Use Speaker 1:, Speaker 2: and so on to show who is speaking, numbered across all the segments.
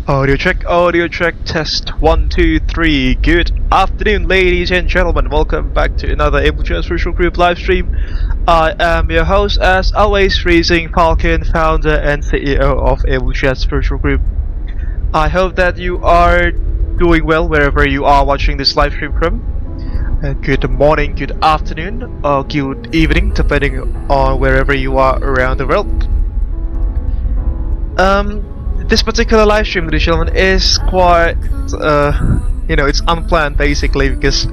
Speaker 1: Audio check, test 1, 2, 3. Good afternoon, ladies and gentlemen. Welcome back to another Abel Jets Virtual Group live stream. I am your host, as always, Freezing Falcon, founder and CEO of Abel Jets Virtual Group. I hope that you are doing well wherever you are watching this live stream from. Good morning, good afternoon, or good evening, depending on wherever you are around the world. This particular live stream, ladies and gentlemen, is quite, it's unplanned basically, because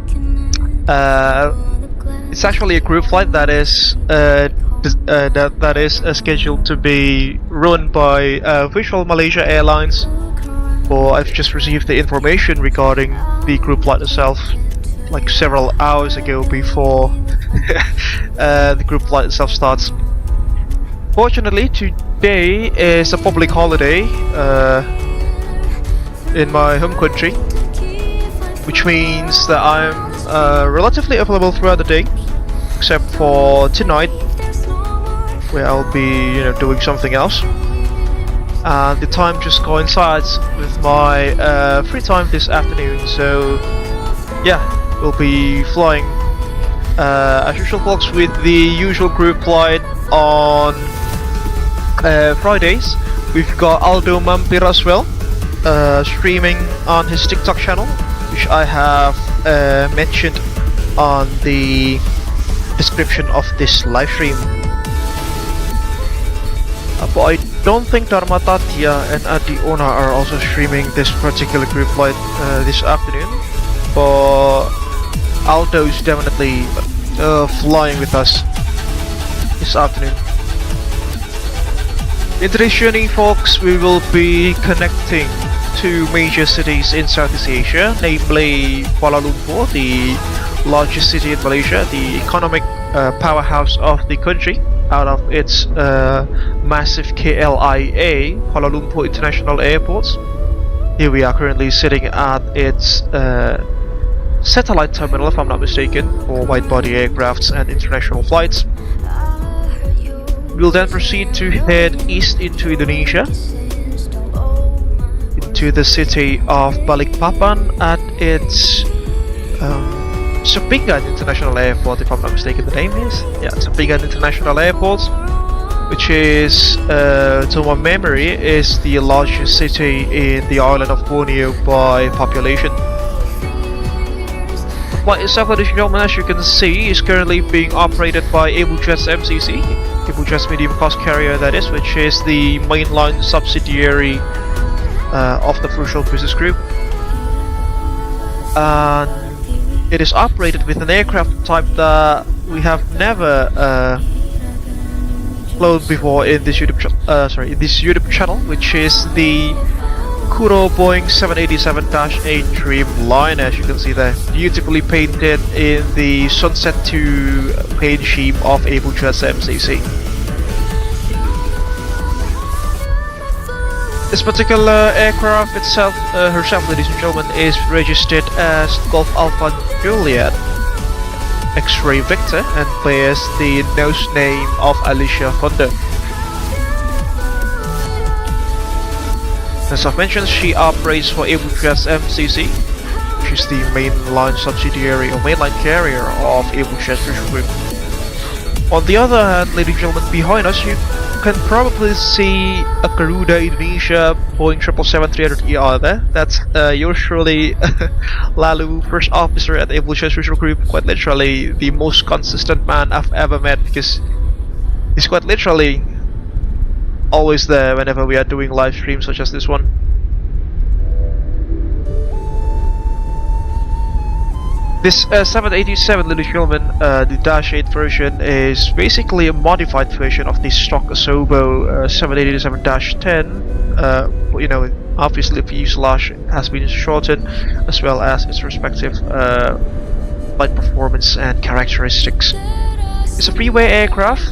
Speaker 1: it's actually a group flight that is scheduled to be run by Visual Malaysia Airlines. Or I've just received the information regarding the group flight itself, like several hours ago before the group flight itself starts. Fortunately, today is a public holiday in my home country, which means that I'm relatively available throughout the day, except for tonight, where I'll be, doing something else. And the time just coincides with my free time this afternoon, so yeah, we'll be flying as usual vlogs with the usual group flight on Fridays. We've got Aldo Mampir as well, streaming on his TikTok channel, which I have mentioned on the description of this live stream. But I don't think Dharma Tatya and Adi Ona are also streaming this particular group flight this afternoon, but Aldo is definitely flying with us this afternoon. In today's journey, folks, we will be connecting two major cities in Southeast Asia, namely Kuala Lumpur, the largest city in Malaysia, the economic powerhouse of the country, out of its massive KLIA, Kuala Lumpur International Airport. Here we are currently sitting at its satellite terminal, if I'm not mistaken, for wide-body aircrafts and international flights. We'll then proceed to head east into Indonesia, into the city of Balikpapan at its Sepinggan International Airport, if I'm not mistaken the name is. Yeah, Sepinggan International Airport, which is, to my memory, is the largest city in the island of Borneo by population. The flight itself, ladies and gentlemen, as you can see, is currently being operated by Abel Jets MCC, Abel Jets Medium Cost Carrier that is, which is the mainline subsidiary of the Virtual Business Group. And it is operated with an aircraft type that we have never flown before in this YouTube channel, which is the Kuro Boeing 787-8 Dreamliner, as you can see there, beautifully painted in the Sunset 2 paint scheme of Abel Jets MCC. This particular aircraft itself, herself, ladies and gentlemen, is registered as Golf Alpha Juliet X-Ray Victor and bears the nose name of Alicia Fonda. As I've mentioned, she operates for Abel Jets MCC, which is the mainline subsidiary or mainline carrier of Abel Jets Virtual Group. On the other hand, ladies and gentlemen, behind us you can probably see a Garuda Indonesia Boeing 777-300ER there. That's yours truly, Lalu, first officer at Abel Jets Virtual Group, quite literally the most consistent man I've ever met, because he's quite literally always there whenever we are doing live streams such as this one. This 787, ladies and gentlemen, the Dash 8 version, is basically a modified version of the stock Asobo 787-10. Obviously the fuselage has been shortened, as well as its respective flight performance and characteristics. It's a freeway aircraft,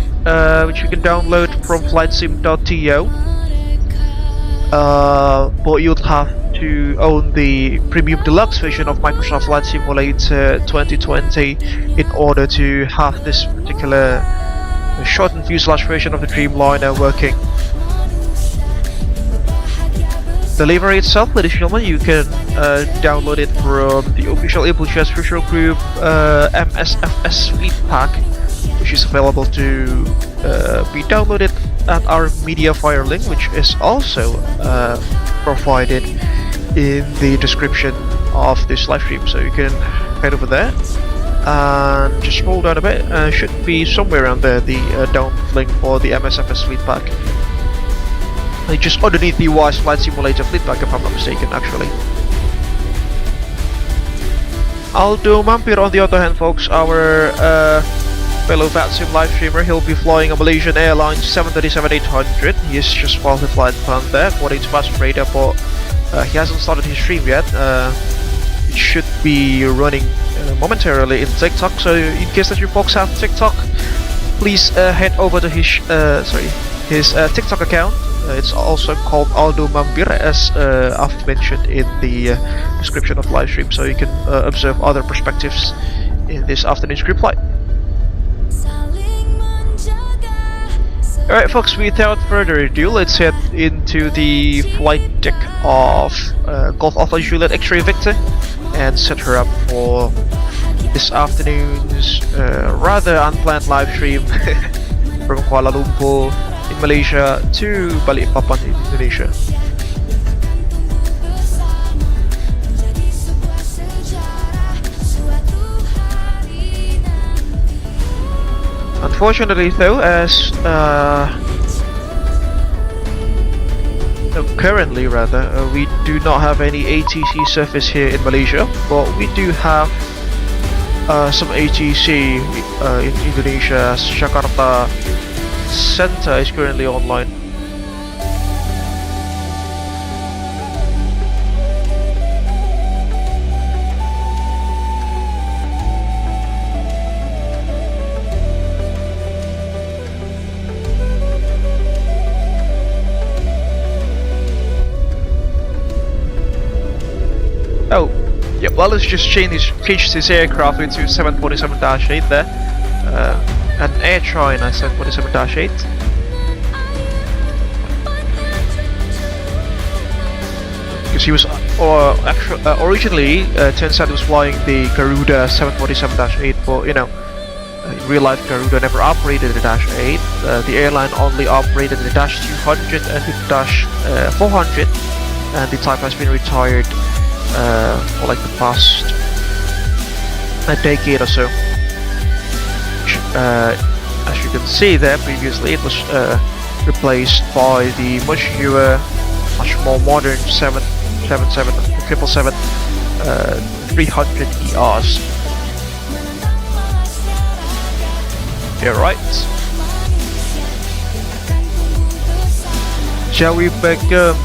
Speaker 1: which you can download from flightsim.to, but you'd have to own the Premium Deluxe version of Microsoft Flight Simulator 2020 in order to have this particular shortened fuselage version of the Dreamliner working. The livery itself, ladies and gentlemen, you can download it from the official Abel Jets Virtual Group MSFS Fleet Pack, which is available to be downloaded at our media file link, which is also provided in the description of this live stream. So you can head over there and just scroll down a bit. Should be somewhere around there, the download link for the MSFS Fleet Pack. Just underneath the WAS Flight Simulator Fleet Pack, if I'm not mistaken, actually. Aldo Mampir, on the other hand, folks, our fellow VATSIM live streamer, he'll be flying a Malaysian Airlines 737-800. He is just filed the flight plan there, according to Fast Radar, but he hasn't started his stream yet. It should be running momentarily in TikTok, so in case that you folks have TikTok, please head over to his TikTok account. It's also called Aldo Mampir, as I've mentioned in the description of the live stream, so you can observe other perspectives in this afternoon's group flight. Alright folks, without further ado, let's head into the flight deck of Golf Alpha Juliet X-Ray Victor and set her up for this afternoon's rather unplanned live stream from Kuala Lumpur in Malaysia to Balikpapan in Indonesia. Unfortunately though, as currently rather, we do not have any ATC service here in Malaysia, but we do have some ATC in Indonesia. Jakarta Center is currently online. Oh, yeah, well, let's just change this aircraft into 747-8 there. An Air China 747-8. Because he was originally Tencent was flying the Garuda 747-8, but you know, in real life Garuda never operated the Dash 8. The airline only operated the Dash 200 and the Dash 400, and the type has been retired for like the past a decade or so. As you can see there, previously it was replaced by the much newer, much more modern 777 300 ERs. Yeah, right. Shall we begin?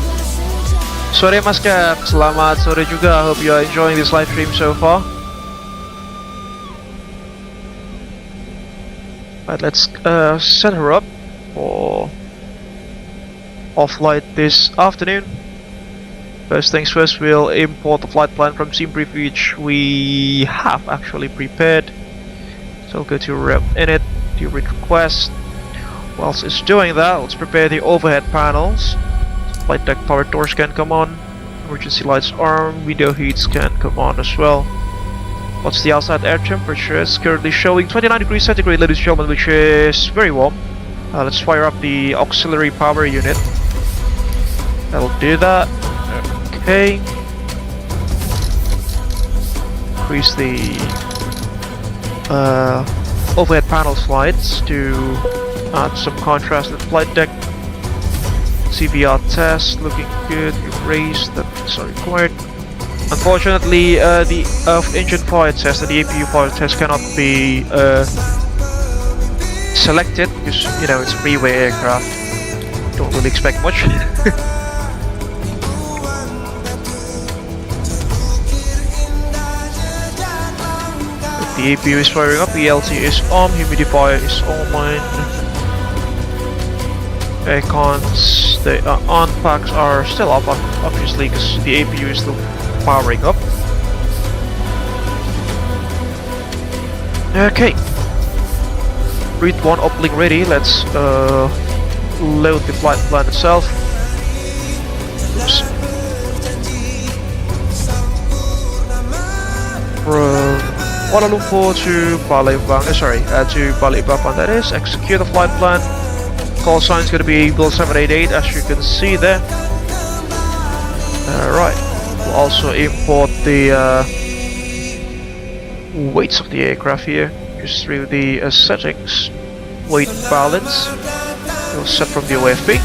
Speaker 1: Sore Mas Cap, selamat sore juga. Hope you are enjoying this live stream so far. Right, let's set her up for off-flight this afternoon. First things first, we'll import the flight plan from SimBrief, which we have actually prepared. So go to Rep Init, do read request. Whilst it's doing that, let's prepare the overhead panels. Flight deck power doors can come on, emergency lights arm, window heats can come on as well. What's the outside air temperature? It's currently showing 29 degrees centigrade, ladies and gentlemen, which is very warm. Let's fire up the auxiliary power unit. That'll do that. Okay. Increase the overhead panel slides to add some contrast to the flight deck. CVR test looking good. Erase that's required. Unfortunately, the engine fire test and the APU fire test cannot be selected because, you know, it's a freeway aircraft. Don't really expect much. The APU is firing up, the LT is on, humidifier is on. Aircons, the on packs are still up, obviously, because the APU is still powering up. Okay. Read 1 uplink ready. Let's load the flight plan itself. Oops. from Kuala Lumpur to Balikpapan, that is. Execute the flight plan. Call sign is going to be Abel 788, as you can see there. Right, we'll also import the weights of the aircraft here, just through the settings. Weight balance, we'll set from the OFB.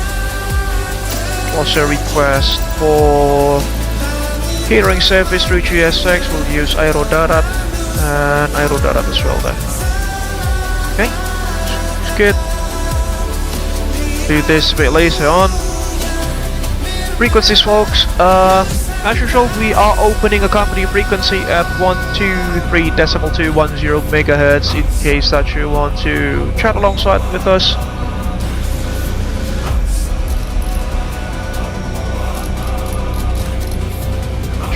Speaker 1: Also request for catering service through GSX, we'll use Aerodarat and Aerodarat as well there. Okay, it's good. Do this a bit later on. Frequencies, folks. As usual, we are opening a company frequency at 123.210 MHz in case that you want to chat alongside with us.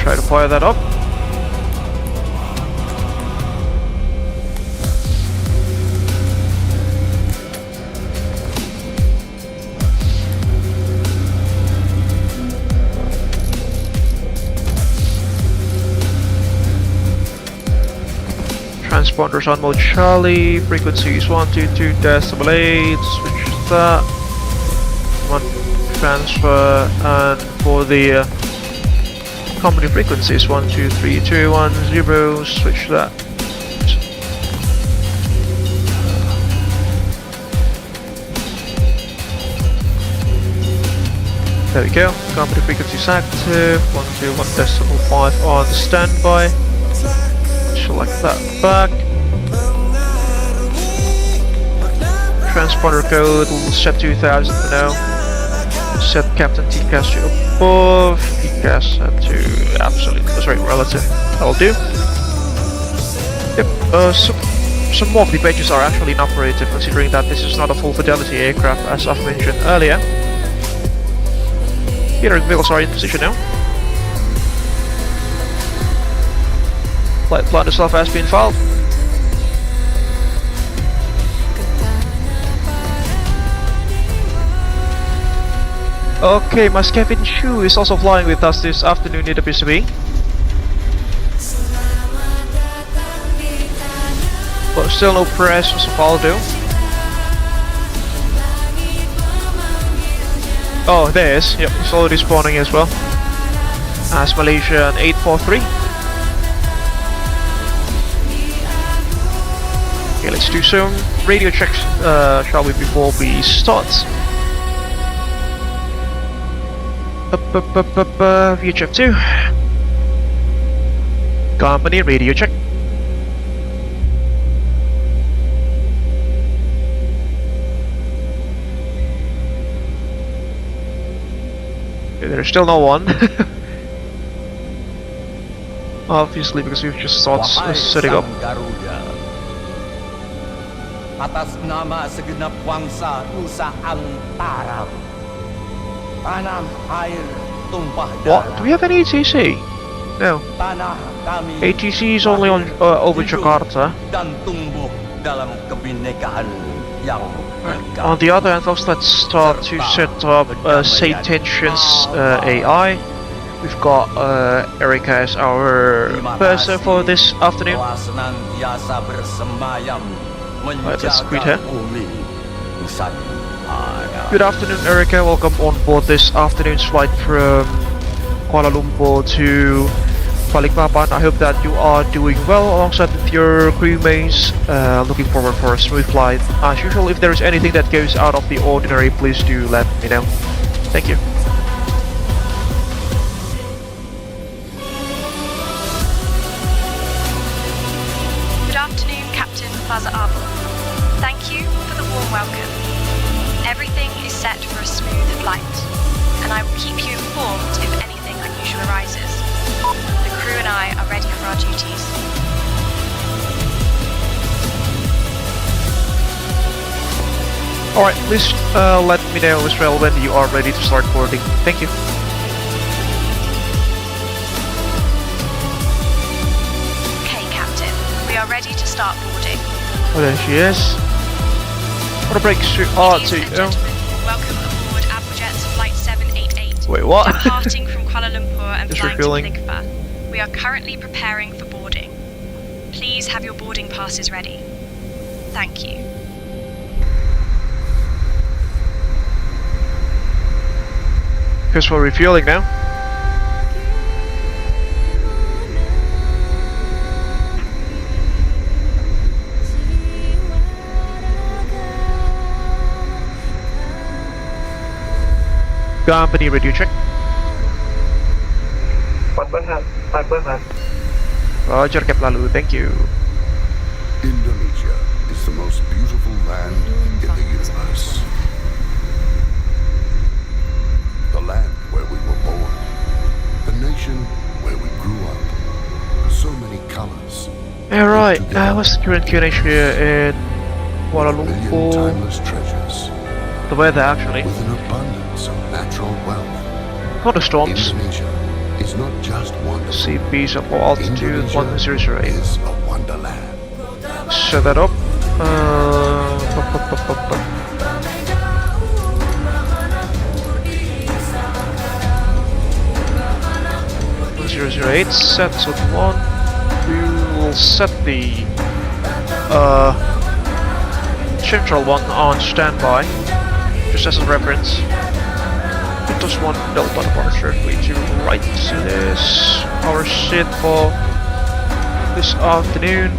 Speaker 1: Try to fire that up. Transponders on mode Charlie, frequency is 122.8, switch that. One transfer, and for the company frequency is 123.210, switch that. There we go, company frequency is active, 121.5 on standby. Select that back. Transponder code, we'll set 2000 for now. Set Captain TCAS to above, TCAS set to absolute, relative. That'll do. Yep, some more of the pages are actually inoperative, considering that this is not a full fidelity aircraft, as I've mentioned earlier. Catering vehicles are in position now. Flight plan itself has been filed. Okay, my Kevin Shu is also flying with us this afternoon in the PCB. But still no press for Faldo. Oh, there is. Yep, he's already spawning as well. As Malaysia 843. Okay, let's do some radio checks, shall we, before we start. VHF 2. Company radio check. Okay, there's still no one. Obviously, because we've just started setting up.
Speaker 2: Atas nama segenap bangsa Nusantara, tanah air tumpah darah.
Speaker 1: What? Do we have an ATC? No.
Speaker 2: Tanah kami
Speaker 1: ATC is only on over Jakarta.
Speaker 2: Dan tumbuh dalam kebinekaan yang
Speaker 1: On the other hand, folks, let's start to set up SayIntentions AI. We've got Erica as our person for this afternoon. Right, let's greet her. Good afternoon, Erica. Welcome on board this afternoon's flight from Kuala Lumpur to Balikpapan. I hope that you are doing well alongside with your crewmates. Looking forward for a smooth flight. As usual, if there is anything that goes out of the ordinary, please do let me know. Thank you.
Speaker 3: Good afternoon, Captain Abel. Thank you for the warm welcome. Everything is set for a smooth flight, and I will keep you informed if anything unusual arises. The crew and I are ready for our duties.
Speaker 1: Alright, please let me know as well when you are ready to start boarding. Thank you.
Speaker 3: Okay, Captain. We are ready to start boarding.
Speaker 1: Oh, there she is. What a break to
Speaker 3: Ladies and gentlemen, welcome aboard Abel Jets Flight 788.
Speaker 1: Wait, what?
Speaker 3: Departing from Kuala Lumpur and
Speaker 1: Just
Speaker 3: flying
Speaker 1: refueling.
Speaker 3: to Balikpapan. We are currently preparing for boarding. Please have your boarding passes ready. Thank you.
Speaker 1: Because we're refueling now. Company radio check.
Speaker 4: 4%.
Speaker 1: Roger, Cap Lalu, thank you.
Speaker 5: Indonesia is the most beautiful land in the universe. The land where we were born. The nation where we grew up. So many colors.
Speaker 1: Alright, what's the current connection here in Kuala
Speaker 5: A million
Speaker 1: Lumpur?
Speaker 5: timeless treasures.
Speaker 1: The weather actually.
Speaker 5: With an abundance of natural wealth.
Speaker 1: Not the storms.
Speaker 5: Indonesia is not just wonderful.
Speaker 1: CP support altitude
Speaker 5: Indonesia
Speaker 1: 1008.
Speaker 5: is a wonderland.
Speaker 1: Set that up. 008, set to 1. We will set the central one on standby, just as a reference. It does 1 Delta departure, we to right to this, our shit for this afternoon.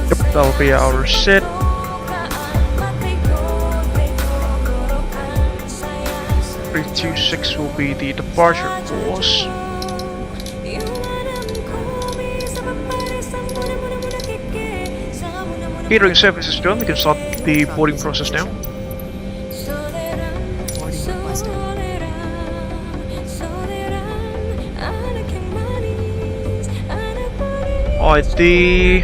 Speaker 1: Yep, that will be our sit. 326 will be the departure course. Catering service is done, we can start the boarding process now. Alright, the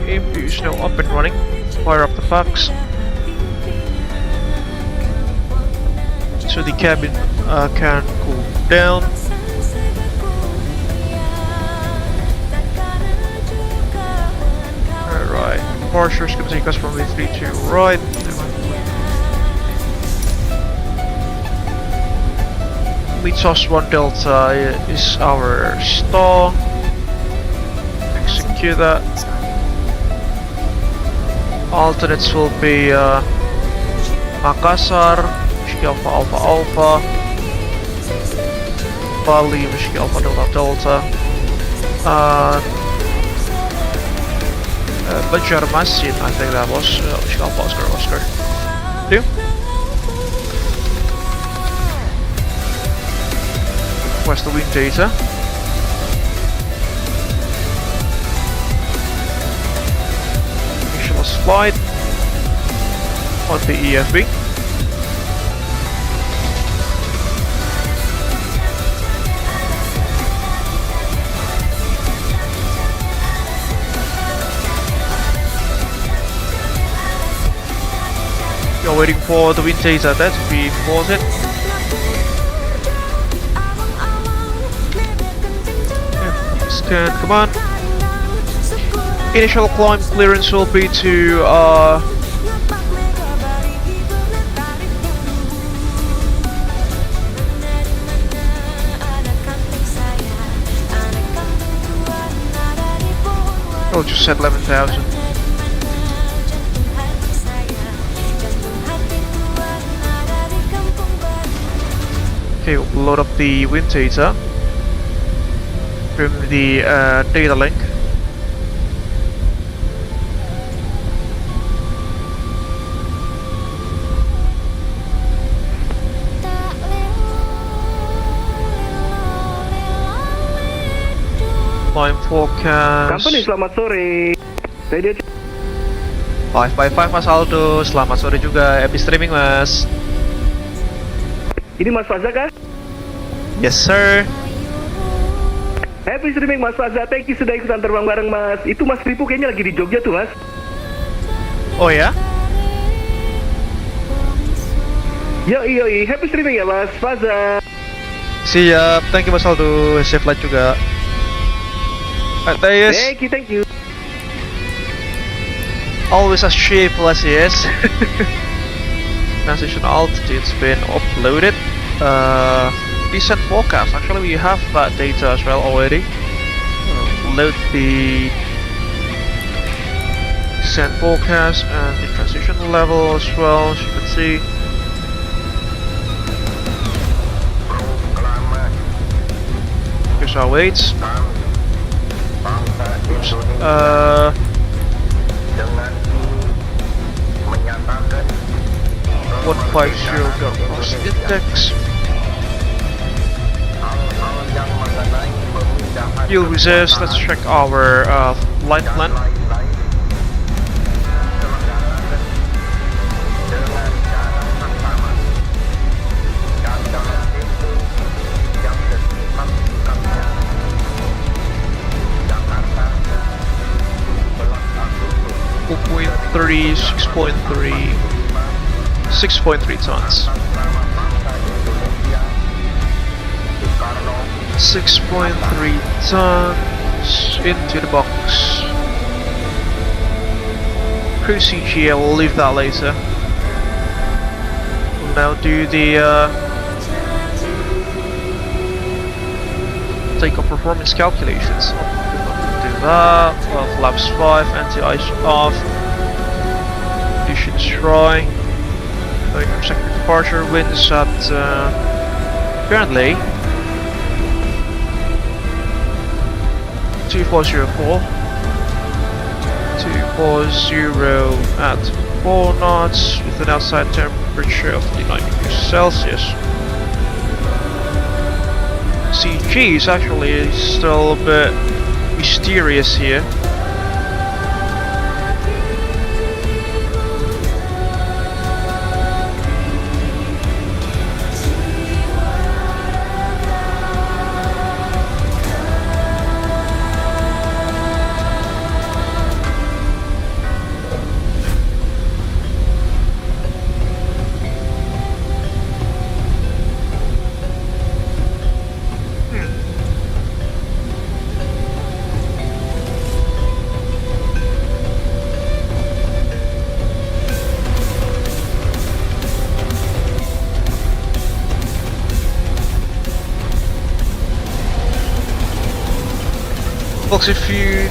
Speaker 1: MP is now up and running. Fire up the packs. So the cabin can cool down. Alright, departure is going to take us from V3 to right. Meets us 1 Delta is our stall. Execute that. Alternates will be Makassar, Alpha Alpha Alpha, Bali, Alpha Delta Delta, Banjarmasin, I think that was Alpha Oscar Oscar. 2. Request the wind data. Initialize flight on the EFB. You're waiting for the wind data that to be imported. Scan command. Initial climb clearance will be to I'll just set 11,000. Okay, we'll load up the wind data from the data link. Climb forecast.
Speaker 4: Company, selamat sore. Radio
Speaker 1: 555 Mas Aldo, selamat sore juga. Happy streaming Mas.
Speaker 4: Ini Mas Faza kah?
Speaker 1: Yes sir.
Speaker 4: Happy streaming Mas Faza, thank you sudah ikutan terbang bareng Mas. Itu Mas Ripu kayaknya lagi di Jogja tuh Mas.
Speaker 1: Oh ya?
Speaker 4: Yoi, happy streaming ya Mas Faza.
Speaker 1: Siap, thank you Mas Aldo. Safe flight juga. Yes.
Speaker 4: Thank you.
Speaker 1: Always as cheerful as he is. transition altitude's been uploaded. Descent forecast, actually we have that data as well already. Load the descent forecast and the transition level as well, as you can see. Here's our weights. Oops. 150 Gulf Index. Fuel reserves, let's check our flight plan. .3, 6.3, 6.3 tons. 6.3 tons into the box. Cruise CG, I will leave that later. We'll now do the takeoff performance calculations. Do that. Flaps 5, anti-ice off. Conditions dry. Going from sector departure, winds at currently 2404. 240 at 4 knots with an outside temperature of 49 degrees Celsius. CG is actually still a bit mysterious here. Folks, if you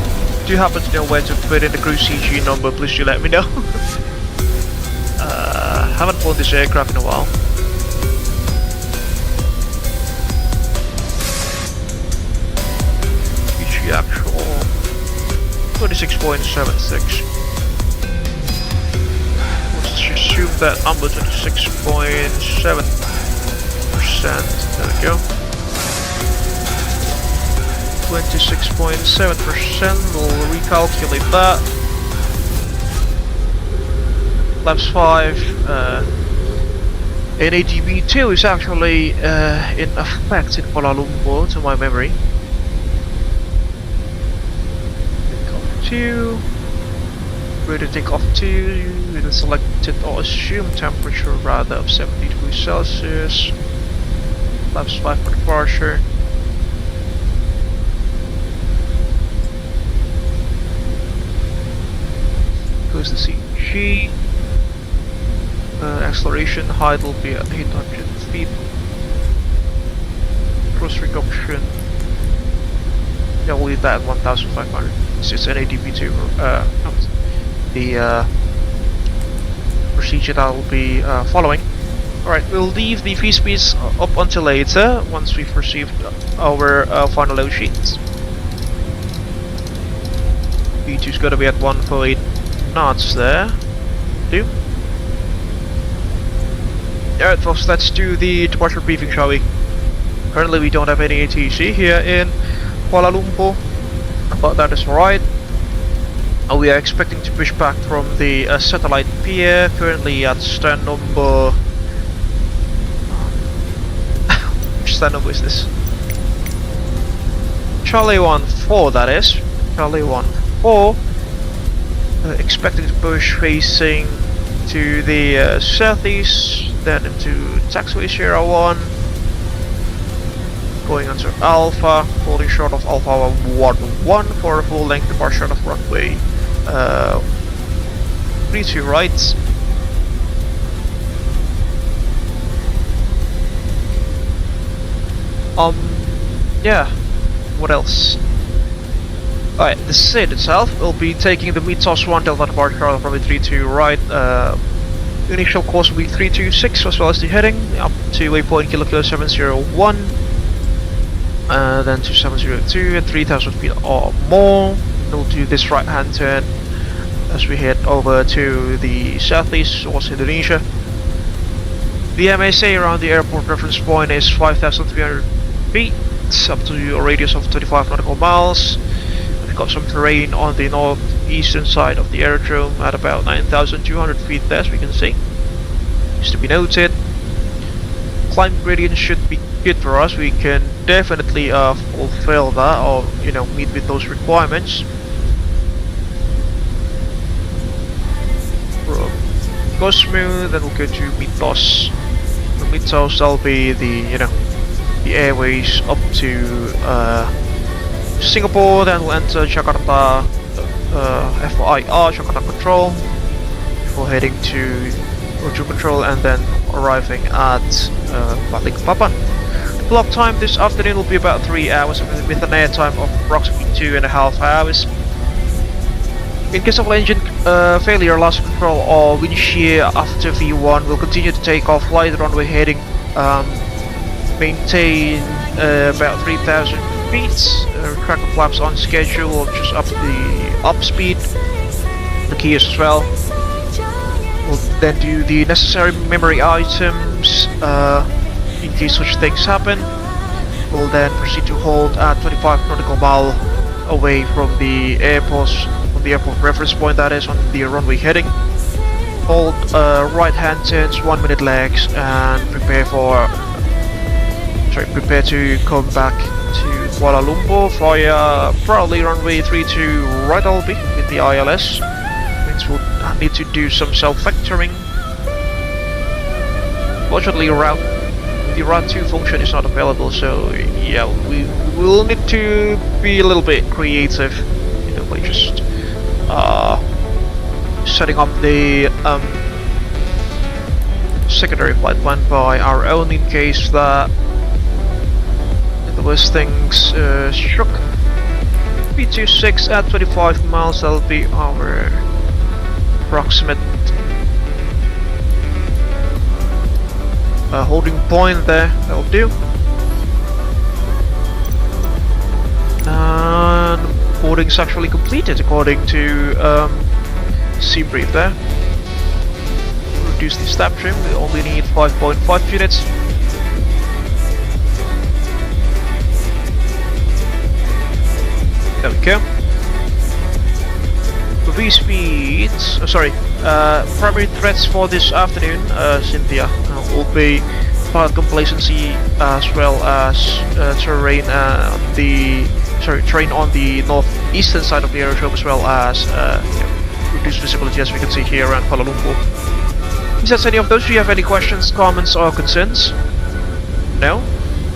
Speaker 1: do happen to know where to put in the cruise CG number, please do let me know. Haven't flown this aircraft in a while. CG actual 26.76. Let's assume that number 26.7%. There we go. 26.7%, we'll recalculate that. Flaps 5, NADB2 is actually in effect in Kuala Lumpur, to my memory. Takeoff 2, ready to take off 2, with a selected or assumed temperature rather of 70 degrees Celsius. Flaps 5 for departure. Goes the CG. Acceleration height will be at 800 feet. Cross reduction. Yeah, we'll leave that at 1,500. It's NADB2. The procedure that will be following. Alright, we'll leave the V speeds up until later once we've received our final load sheets. V2 is going to be at 148 knots there. Do. Alright folks, let's do the departure briefing, shall we? Currently we don't have any ATC here in Kuala Lumpur, but that is alright. We are expecting to push back from the satellite pier, currently at stand number... which stand number is this? Charlie 1-4, that is. Charlie 1-4. Expecting to push facing to the southeast, then into taxiway Irawan, going onto Alpha, falling short of Alpha 1-1 for a full length departure of runway 32 right. Yeah, what else? Alright, the SID itself will be taking the Mythos 1 Delta departure from the 32 right. Initial course will be 326 as well as the heading up to waypoint Kilo 701. Then to 702 at 3000 feet or more. We'll do this right hand turn as we head over to the southeast towards Indonesia. The MSA around the airport reference point is 5,300 feet, up to a radius of 35 nautical miles. We've got some terrain on the northeastern side of the aerodrome at about 9,200 feet there, as we can see. Just to be noted. Climb gradient should be good for us. We can definitely fulfill that, or meet with those requirements. Go smooth, then we'll go to Mythos. The Mythos, that'll be the the airways up to Singapore. Then we'll enter Jakarta, FIR Jakarta Control before heading to Roger Control and then arriving at Balikpapan. The block time this afternoon will be about 3 hours with an air time of approximately 2.5 hours. In case of engine failure, loss of control or wind shear after V1, we'll continue to take off light runway heading, maintain about 3,000 feet, track the flaps on schedule, just up the up speed, the gears as well. We'll then do the necessary memory items in case such things happen. We'll then proceed to hold at 25 nautical mile away from the airport reference point, that is on the runway heading. Hold right hand turns, 1 minute legs, and prepare to come back to Kuala Lumpur via probably runway 32 right LB with the ILS. Means we'll need to do some self-factoring. Fortunately, the route 2 function is not available, so yeah, we will need to be a little bit creative, by just setting up the secondary flight plan by our own in case that the worst things struck. B26 at 25 miles, that'll be our approximate holding point there, that'll do. And boarding's actually completed according to C-brief there. Reduce the stab trim, we only need 5.5 units. There we go. The V-speeds, primary threats for this afternoon, Cynthia, will be pilot complacency as well as terrain on the northeastern side of the aerodrome, as well as reduced visibility, as we can see here around Kuala Lumpur. Besides any of those, do you have any questions, comments, or concerns? No?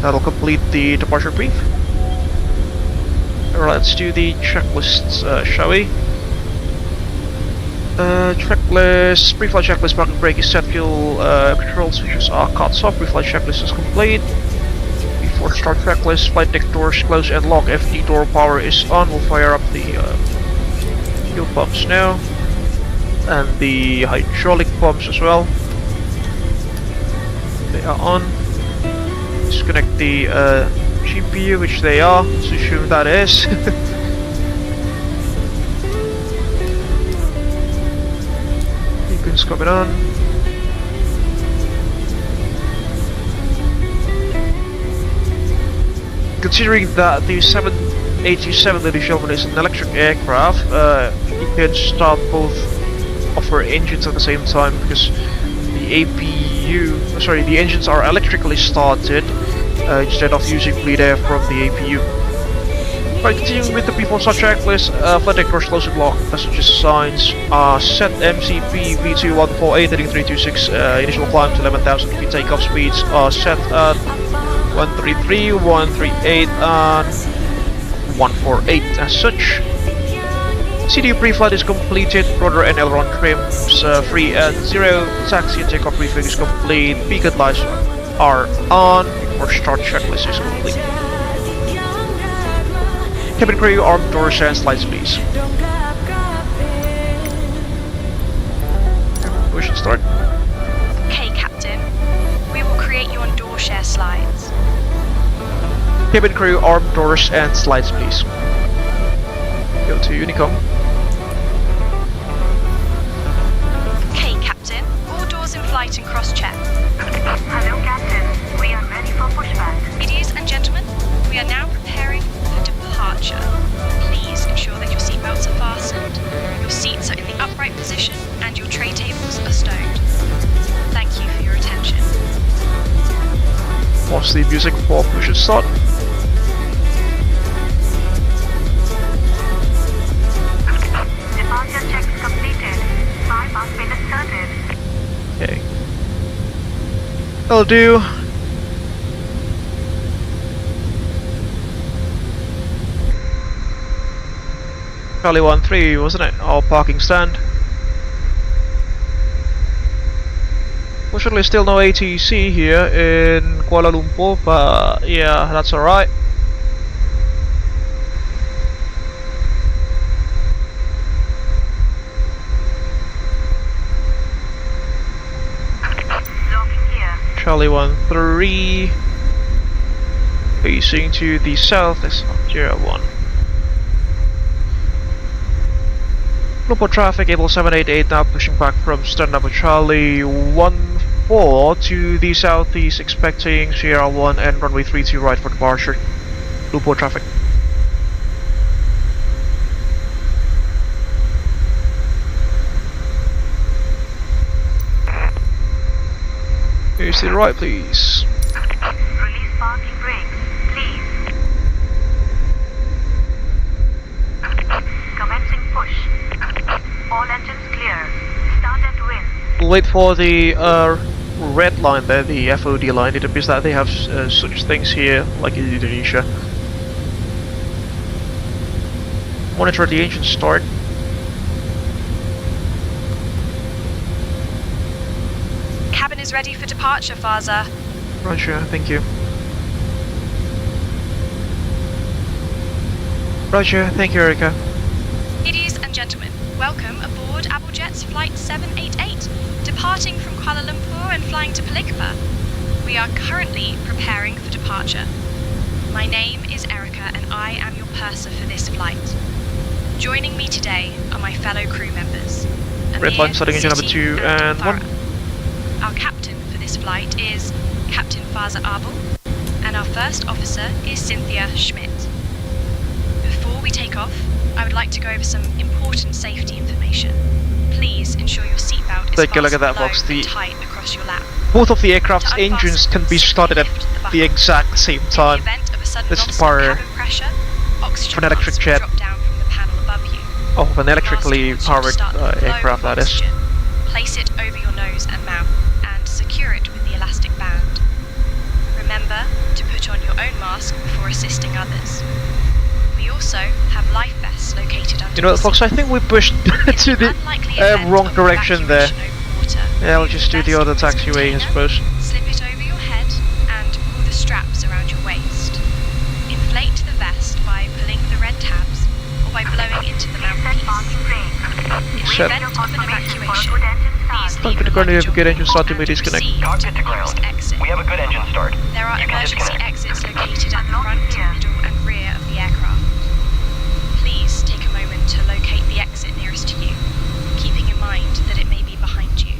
Speaker 1: That'll complete the departure brief. Alright, let's do the checklists, shall we? Checklist, pre-flight checklist, parking brake is set, fuel control switches are cut off, pre-flight checklist is complete. Before start checklist, flight deck doors close and lock, FD door power is on, we'll fire up the fuel pumps now. And the hydraulic pumps as well. They are on. Disconnect the GPU, which they are, let's assume that is. Beacons coming on. Considering that the 787, ladies and gentlemen, is an electric aircraft, you can start both of our engines at the same time, because the engines are electrically started instead of using bleed air from the APU. Right, continuing with the before start checklist, flight deck doors close and lock, passenger signs are set, MCP V2148 heading 326, initial climb to 11,000 feet, takeoff speeds are set at 133, 138 and 148 as such. CDU pre-flight is completed, rudder and aileron trims free and 0, taxi and takeoff briefing is complete, beacon lights are on. or start checklist is complete. Cabin crew, arm doors and slides please. Push and start.
Speaker 3: Okay, Captain. We will create you on door share slides.
Speaker 1: Cabin crew, arm doors and slides please. Go to Unicom.
Speaker 3: Okay, Captain. All doors in flight and cross-check.
Speaker 6: Hello, Captain. We are ready for pushback.
Speaker 3: Ladies and gentlemen, we are now preparing for departure. Please ensure that your seatbelts are fastened, your seats are in the upright position, and your tray tables are stowed. Thank you for your attention.
Speaker 1: Pause the music for push and start.
Speaker 6: Departure checks completed. Bypass been inserted.
Speaker 1: Okay. That'll do. Charlie 1-3, wasn't it? Our parking stand. Fortunately, still no ATC here in Kuala Lumpur, but yeah, that's alright.
Speaker 6: Locking here.
Speaker 1: Charlie 1-3, facing to the south is Irawan. Lumpur traffic, Abel 788 now pushing back from stand number Charlie 1-4 to the southeast, expecting Sierra 1 and runway 32 right for departure. Lumpur traffic. Here's to the right, please.
Speaker 6: Release parking brakes, please. Commencing push. All engines clear. Start at wind.
Speaker 1: We'll wait for the red line there, the FOD line. It appears that they have such things here, like in Indonesia. Monitor the engine start.
Speaker 3: Cabin is ready for departure, Faza.
Speaker 1: Roger, thank you. Roger, thank you, Erica.
Speaker 3: Ladies and gentlemen, welcome aboard Abel Jets Flight 788, departing from Kuala Lumpur and flying to Balikpapan. We are currently preparing for departure. My name is Erica and I am your purser for this flight. Joining me today are my fellow crew members.
Speaker 1: Red line starting engine number 2 and 1.
Speaker 3: Our captain for this flight is Captain Faza Abel, and our first officer is Cynthia Schmidt. Before we take off, I would like to go over some important safety information. Please ensure your seatbelt is
Speaker 1: Take a look at that,
Speaker 3: fastened low
Speaker 1: folks.
Speaker 3: and tight across your lap.
Speaker 1: Both of the aircraft's
Speaker 3: To unfasten,
Speaker 1: engines can be
Speaker 3: simply
Speaker 1: started at
Speaker 3: lift the
Speaker 1: the
Speaker 3: button.
Speaker 1: exact same
Speaker 3: In the
Speaker 1: time.
Speaker 3: event of a sudden
Speaker 1: This is
Speaker 3: loss
Speaker 1: for
Speaker 3: of cabin pressure, oxygen
Speaker 1: an electric
Speaker 3: masks
Speaker 1: jet.
Speaker 3: will drop down from the panel above you.
Speaker 1: Oh, an
Speaker 3: Mask
Speaker 1: electrically
Speaker 3: will
Speaker 1: powered
Speaker 3: start the flow
Speaker 1: aircraft,
Speaker 3: of
Speaker 1: that is.
Speaker 3: oxygen. Place it over your nose and mouth and secure it with the elastic band. Remember to put on your own mask before assisting others. We also have life vests located under
Speaker 1: You know what,
Speaker 3: the
Speaker 1: folks, I
Speaker 3: seat.
Speaker 1: think we pushed
Speaker 3: In
Speaker 1: to the
Speaker 3: an unlikely event
Speaker 1: wrong
Speaker 3: of
Speaker 1: direction there.
Speaker 3: evacuation over water,
Speaker 1: Yeah, I'll
Speaker 3: move
Speaker 1: just
Speaker 3: the
Speaker 1: do the
Speaker 3: vest
Speaker 1: other
Speaker 3: into its
Speaker 1: taxiway, I
Speaker 3: container,
Speaker 1: suppose.
Speaker 3: slip it over your head and pull the straps around your waist. Inflate the vest by pulling the red tabs or by blowing into the
Speaker 6: Set
Speaker 3: mouthpiece.
Speaker 6: parking brakes.
Speaker 3: In the
Speaker 1: Set.
Speaker 3: event of an evacuation,
Speaker 6: Good engine start.
Speaker 3: please
Speaker 1: Don't
Speaker 3: leave
Speaker 1: put the
Speaker 3: your
Speaker 1: ground, you
Speaker 3: luggage
Speaker 1: have a
Speaker 3: on
Speaker 1: good engine
Speaker 3: board
Speaker 1: start to
Speaker 3: and
Speaker 1: be disconnect.
Speaker 3: proceed to
Speaker 7: Cockpit to
Speaker 3: the
Speaker 7: ground.
Speaker 3: nearest exit.
Speaker 7: We have a good engine start.
Speaker 3: There are
Speaker 7: You can
Speaker 3: emergency
Speaker 7: disconnect.
Speaker 3: exits located at the
Speaker 6: Not
Speaker 3: front,
Speaker 6: here.
Speaker 3: middle and rear of the aircraft. Please take a moment to locate the exit nearest to you, keeping in mind that it may be behind you.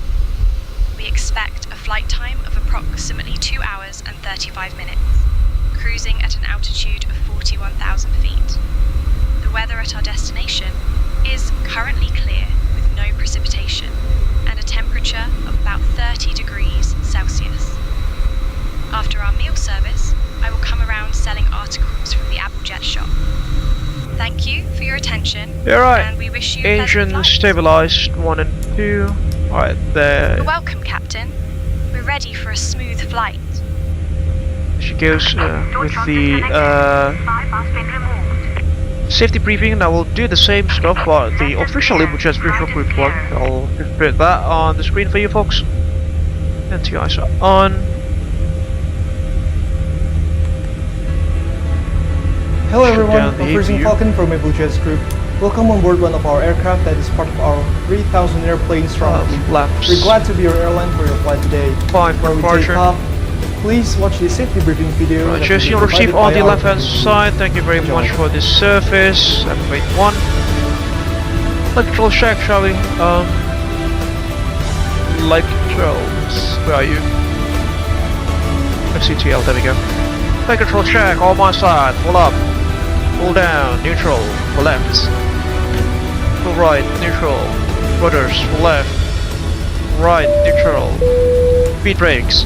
Speaker 3: We expect a flight time of approximately 2 hours and 35 minutes, cruising at an altitude of 41,000 feet. The weather at our destination is currently clear with no precipitation and a temperature of about 30 degrees Celsius. After our meal service, I will come around selling articles from the Abel Jet shop. Thank you for your attention,
Speaker 1: Yeah, right.
Speaker 3: and we wish you pleasant
Speaker 1: Engine
Speaker 3: flights.
Speaker 1: stabilized 1 and 2. Alright, there
Speaker 3: You're welcome, Captain. We're ready for a smooth flight.
Speaker 1: she goes
Speaker 6: Door
Speaker 1: with
Speaker 6: trunk
Speaker 1: the
Speaker 6: disconnected. Bypass been removed.
Speaker 1: safety briefing, and I will do the same stuff, but the official Abel Jets Virtual Group one. I'll just put that on the screen for you folks. NTIs are on.
Speaker 7: Hello
Speaker 1: Shut
Speaker 7: everyone,
Speaker 1: down the
Speaker 7: I'm Cruising
Speaker 1: APU.
Speaker 7: Falcon from Abel Jets Group. Welcome on board one of our aircraft that is part of our 3,000 airplane strong fleet.
Speaker 1: Flaps.
Speaker 7: We're glad to be your airline for your flight today.
Speaker 1: Fine for
Speaker 7: Before we take
Speaker 1: departure.
Speaker 7: off, please watch the safety briefing video. that
Speaker 1: Just
Speaker 7: will
Speaker 1: you'll
Speaker 7: be
Speaker 1: receive
Speaker 7: provided
Speaker 1: on
Speaker 7: by
Speaker 1: the
Speaker 7: our
Speaker 1: left hand
Speaker 7: briefing
Speaker 1: side. Thank you very
Speaker 7: Enjoy.
Speaker 1: much for this service. Wait 1. Light control check, shall we? Light controls. Where are you? FCTL, there we go. Light control check, on my side. Pull up. Pull down. Neutral. For left. Pull right. Neutral. Rudders. For left. Right. Neutral. Speed brakes.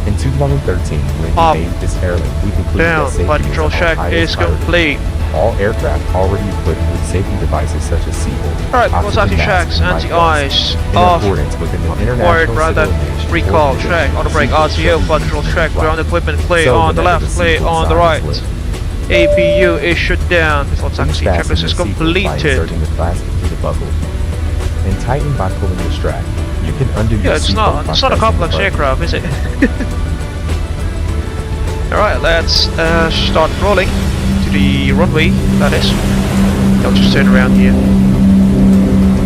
Speaker 8: In 2013, when
Speaker 1: Up.
Speaker 8: we named this airline, we concluded
Speaker 1: Down.
Speaker 8: that safety
Speaker 1: Light
Speaker 8: is
Speaker 1: control
Speaker 8: our
Speaker 1: check
Speaker 8: highest
Speaker 1: is
Speaker 8: priority.
Speaker 1: complete.
Speaker 8: All aircraft already equipped with safety devices such as seatbelt,
Speaker 1: Alright,
Speaker 8: oxygen
Speaker 1: anti
Speaker 8: masks,
Speaker 1: checks,
Speaker 8: and life
Speaker 1: anti-ice,
Speaker 8: vests, in
Speaker 1: off.
Speaker 8: accordance with an
Speaker 1: Forward,
Speaker 8: international
Speaker 1: brother.
Speaker 8: civil aviation
Speaker 1: Recall,
Speaker 8: organization,
Speaker 1: check, on the brake,
Speaker 8: seatbelt
Speaker 1: RTO,
Speaker 8: should
Speaker 1: flight control
Speaker 8: be
Speaker 1: check,
Speaker 8: flat.
Speaker 1: ground equipment, clear
Speaker 8: So
Speaker 1: on the
Speaker 8: whenever
Speaker 1: left,
Speaker 8: the
Speaker 1: clear
Speaker 8: seatbelt
Speaker 1: on the
Speaker 8: sign
Speaker 1: right.
Speaker 8: is lit,
Speaker 1: APU is shut down before
Speaker 8: please
Speaker 1: taxi.
Speaker 8: fasten
Speaker 1: Checklist
Speaker 8: the
Speaker 1: is
Speaker 8: seatbelt by
Speaker 1: completed.
Speaker 8: inserting the plastic through the buckle and tighten by pulling the strap. You can undo
Speaker 1: Yeah,
Speaker 8: your
Speaker 1: it's
Speaker 8: seatbelt
Speaker 1: not
Speaker 8: by
Speaker 1: a
Speaker 8: pressing
Speaker 1: complex
Speaker 8: the button.
Speaker 1: aircraft, is it? Alright, let's start rolling to the runway, that is. I'll just turn around here.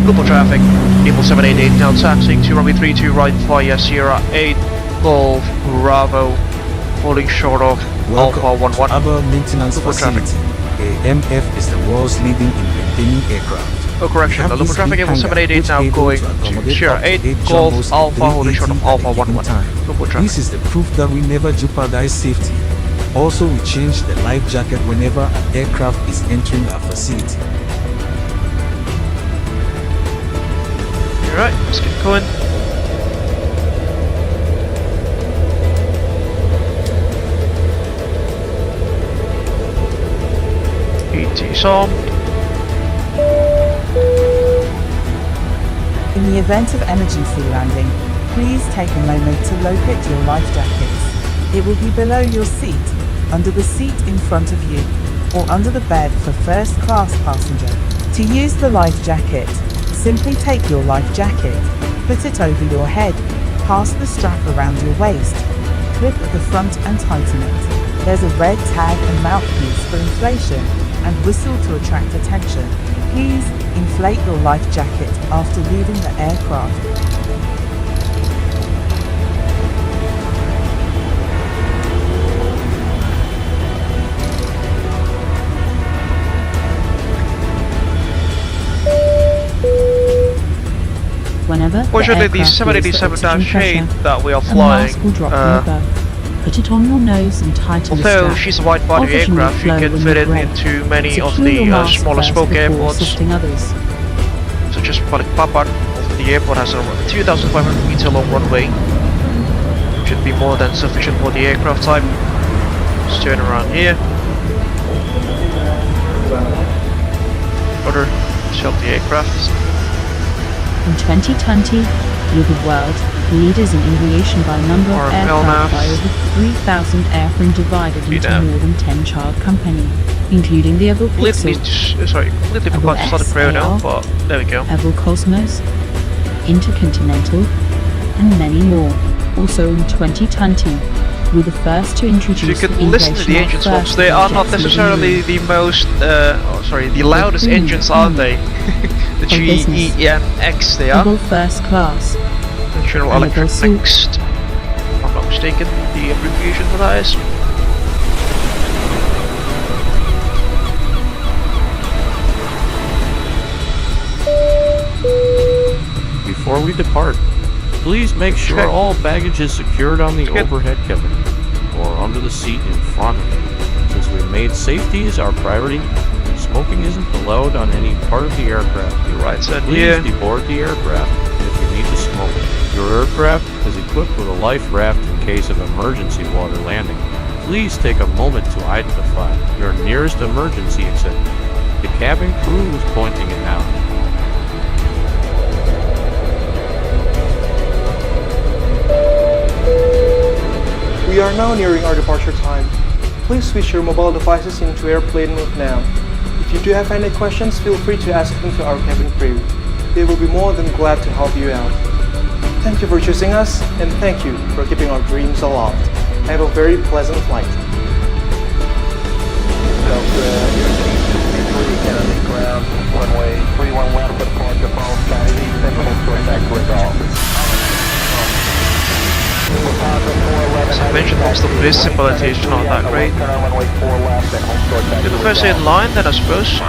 Speaker 1: Lumpur traffic, Abel 788 now taxiing to runway 32 right via Sierra 8 Golf Bravo, holding short of Alpha 11.
Speaker 9: Abel Maintenance
Speaker 1: Lumpur traffic.
Speaker 9: Facility. AMF is the world's leading in maintaining aircraft.
Speaker 1: Oh, correction, the Lumpur traffic Abel 788 now going to Sierra 8 Golf Alpha, holding short of Alpha 11. Lumpur traffic.
Speaker 9: This is the proof that we never jeopardize safety. Also, we change the life jacket whenever an aircraft is entering our facility.
Speaker 1: Alright, let's get going. AT's on.
Speaker 10: In the event of emergency landing, please take a moment to locate your life jackets. It will be below your seat, under the seat in front of you, or under the bed for first class passenger. To use the life jacket, simply take your life jacket, put it over your head, pass the strap around your waist, clip at the front and tighten it. There's a red tag and mouthpiece for inflation and whistle to attract attention. Please inflate your life jacket after leaving the aircraft.
Speaker 11: Whenever
Speaker 1: Fortunately, the
Speaker 11: aircraft feels
Speaker 1: 787-8
Speaker 11: pressure,
Speaker 1: that we are
Speaker 11: a
Speaker 1: flying,
Speaker 11: mask will drop from above. Put it on your nose and tighten the
Speaker 1: although
Speaker 11: strap.
Speaker 1: she's a wide-body
Speaker 11: Oxygen will
Speaker 1: aircraft, you
Speaker 11: flow
Speaker 1: can
Speaker 11: when
Speaker 1: fit it
Speaker 11: you're ready.
Speaker 1: into many of
Speaker 11: Secure your
Speaker 1: the
Speaker 11: mask
Speaker 1: smaller
Speaker 11: first
Speaker 1: spoke
Speaker 11: before
Speaker 1: airports,
Speaker 11: assisting others.
Speaker 1: such as Balikpapan. Also, the airport has a 2,500 meter long runway. Should be more than sufficient for the aircraft type. Let's turn around here. Order, shelf the aircraft.
Speaker 11: In 2020, we're the world leaders in aviation by number of aircraft by over 3,000 airframe divided into more than 10 child company, including the Abel Pixel,
Speaker 1: completely forgot to start the prayer now, but there we go.
Speaker 11: Abel Cosmos, Intercontinental, and many more. Also in 2020, we're the first to introduce
Speaker 1: You can listen to the engines, folks. They are not necessarily the most, the loudest engines, are they? The GENX, they are.
Speaker 11: Abel First Class,
Speaker 1: General Electric Next, if I'm not mistaken, the abbreviation for that is.
Speaker 12: Before we depart, please make sure all baggage is secured on the overhead cabin or under the seat in front of you. Since we've made safety as our priority, smoking isn't allowed on any part of the aircraft.
Speaker 1: You're right, sir.
Speaker 12: Please deboard the aircraft if you need to smoke. Your aircraft is equipped with a life raft in case of emergency water landing. Please take a moment to identify your nearest emergency exit. The cabin crew is pointing it out.
Speaker 7: We are now nearing our departure time. Please switch your mobile devices into airplane mode now. If you do have any questions, feel free to ask them to our cabin crew. They will be more than glad to help you out. Thank you for choosing us, and thank you for keeping our dreams aloft. Have a very pleasant flight.
Speaker 1: As I mentioned, most of visibility is not that great. You're the first in line then, I suppose.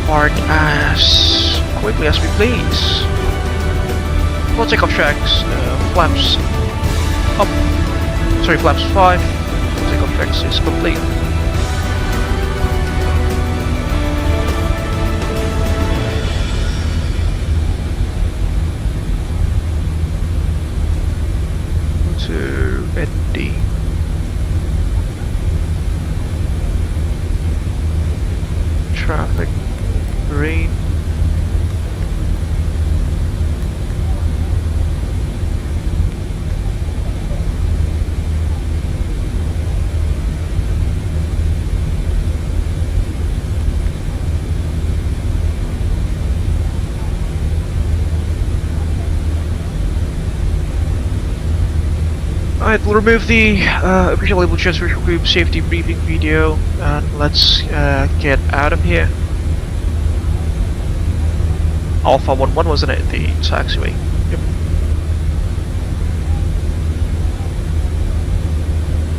Speaker 1: Park as quickly as we please. We'll take off checks, flaps up, sorry, flaps 5, take off checks is complete. To Eddie. Traffic, rain. Alright, we'll remove the official Abel Jets Virtual Group safety briefing video and let's get out of here. Alpha 11 wasn't it? The taxiway. Yep.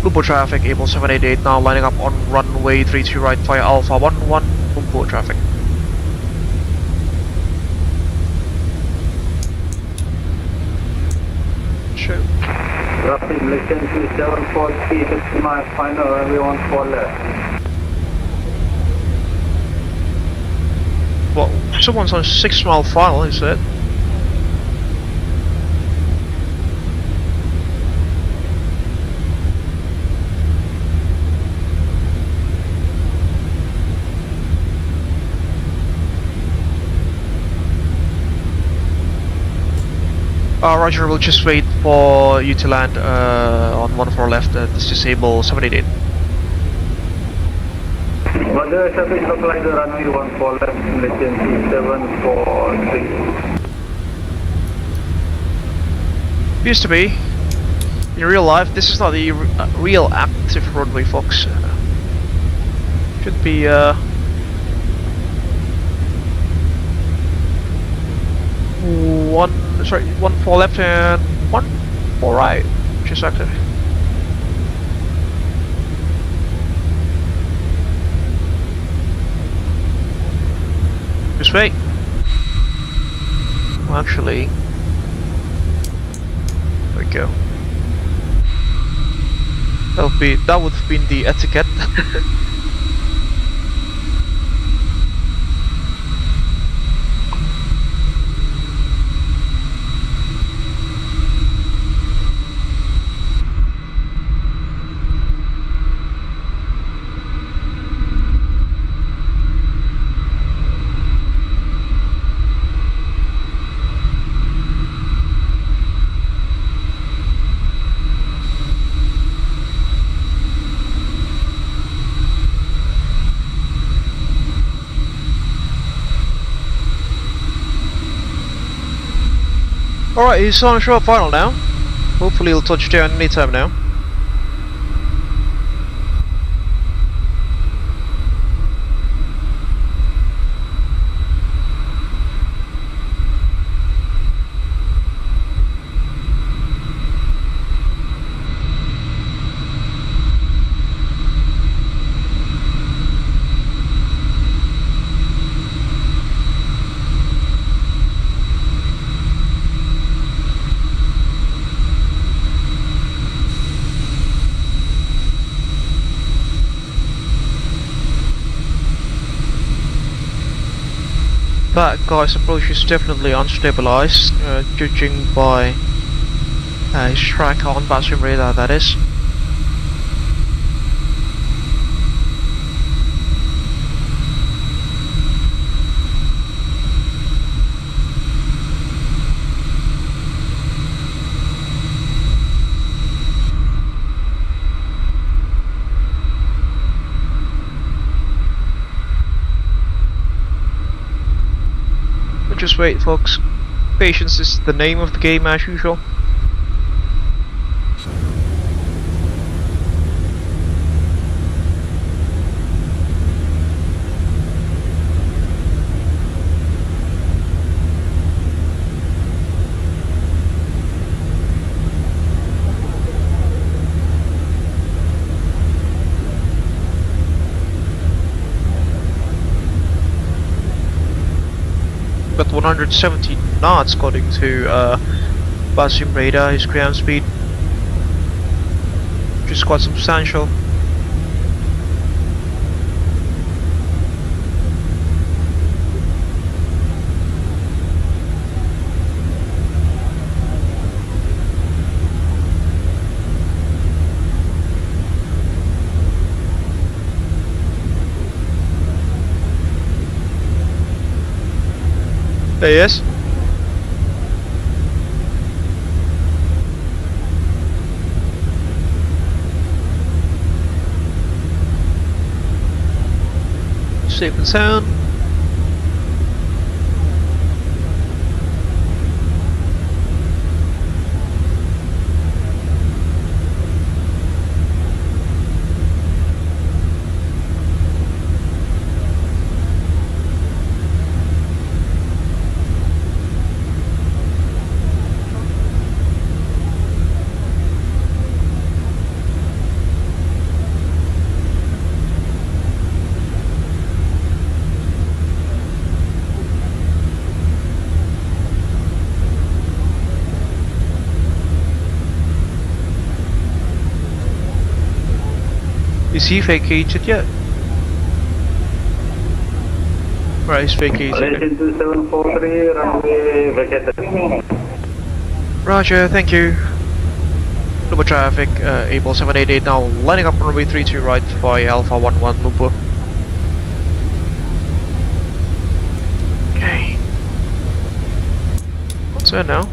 Speaker 1: Lumpur traffic, Abel 788 now lining up on runway 32 right via Alpha 11, Lumpur traffic. Show.
Speaker 13: Roughly Malaysian 274 50 miles final runway 14 left.
Speaker 1: Well, someone's on 6 mile final, is it? Roger, we'll just wait for you to land on 14 left at this disable 788.
Speaker 13: Roger, traffic localizer runway 14 left, Malaysian 2743.
Speaker 1: Used to be. In real life, this is not the real active roadway, folks. Should be 1 4 left and 1 4 right, which is active. Just wait. Well, actually, there we go. That would have been the etiquette. Alright, he's on a short final now. Hopefully he'll touch down anytime now. That guy's approach is definitely unstabilized, judging by his track on VATSIM radar, that is. Just wait, folks. Patience is the name of the game, as usual. at 170 knots according to VATSIM radar, his ground speed, which is quite substantial. There he is. Safe and sound. Is he vacated yet? Right, he's vacated.
Speaker 13: Malaysia 2743, runway vacated.
Speaker 1: Roger, thank you. Lumpur traffic, Abel 788 now lining up on runway 32 right by Alpha 11 Lumpur. Okay. What's that now?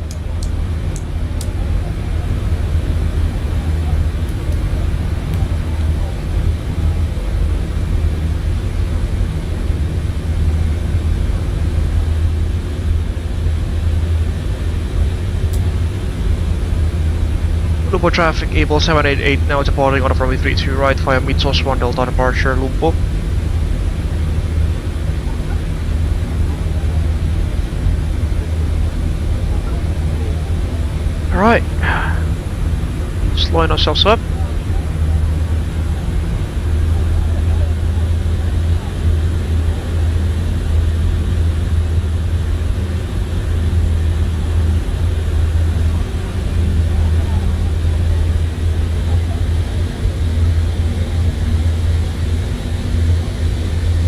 Speaker 1: Lumpur traffic, Abel 788 now departing on runway 32 right via Mythos 1 Delta departure Lumpur. Alright, let's line ourselves up.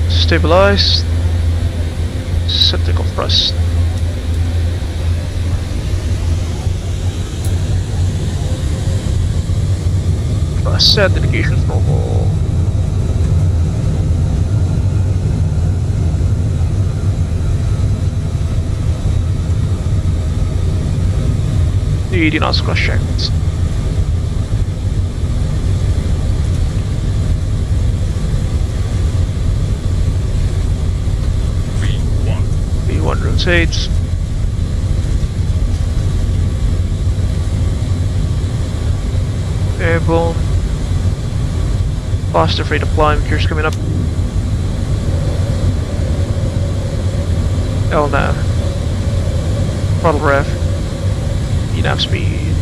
Speaker 1: Stabilize. Set the compress. Set indications normal. The knots cross checked. V1 rotates. Airborne. Faster rate of climb, gears coming up. LNAV. Throttle rev. ENAV speed.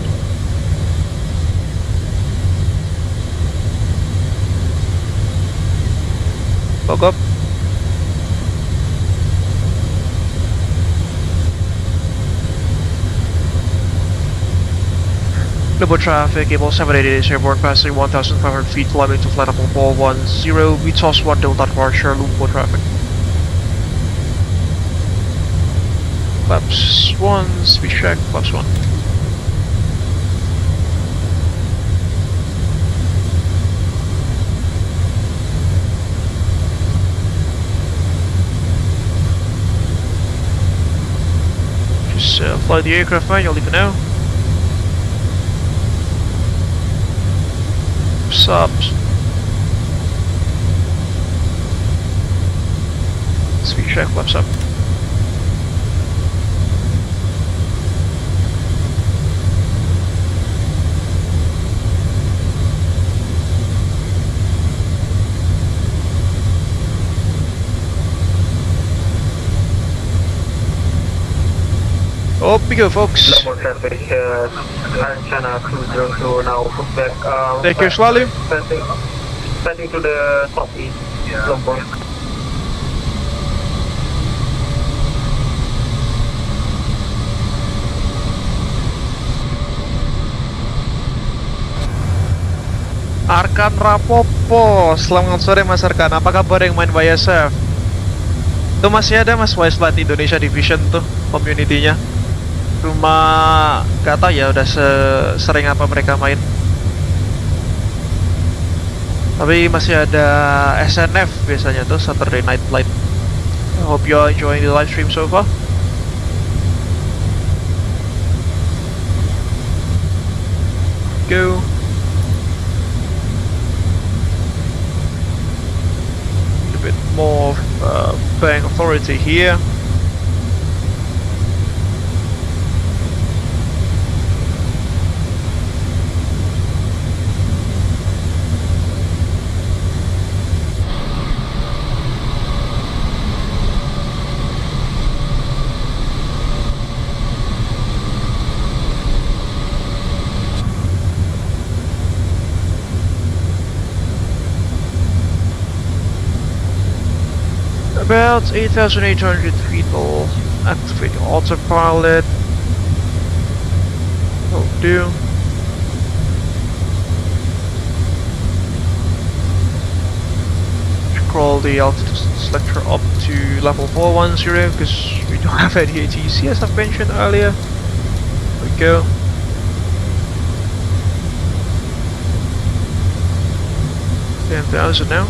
Speaker 1: Log up. Lumpur traffic, Abel 788 is airborne passing 1,500 feet, climbing to flight level 410, VTOS 1 Delta departure, Lumpur traffic. Flaps 1, speed check, flaps 1. Just fly the aircraft manually for now. Subs. Speed check, flaps up. Up we go, folks.
Speaker 13: Lumpur traffic, China 202 now put back.
Speaker 1: Take your Lalu.
Speaker 13: Passing to the southeast, Lumpur.
Speaker 1: Arkan Rapopo, selamat sore Mas Arkan. Apa kabar yang main VATSIM? Tuh masih ada Mas Westland Indonesia Division tuh community-nya. Cuma gak tau ya udah sering apa mereka main. Tapi masih ada SNF biasanya tuh, Saturday Night Light. I hope you are enjoying the live stream so far. Go. A bit more bank authority here. About 8,800 people. Activate autopilot. Will do. Scroll the altitude selector up to level 410 because we don't have any ATC as I've mentioned earlier. There we go. $10,000 now.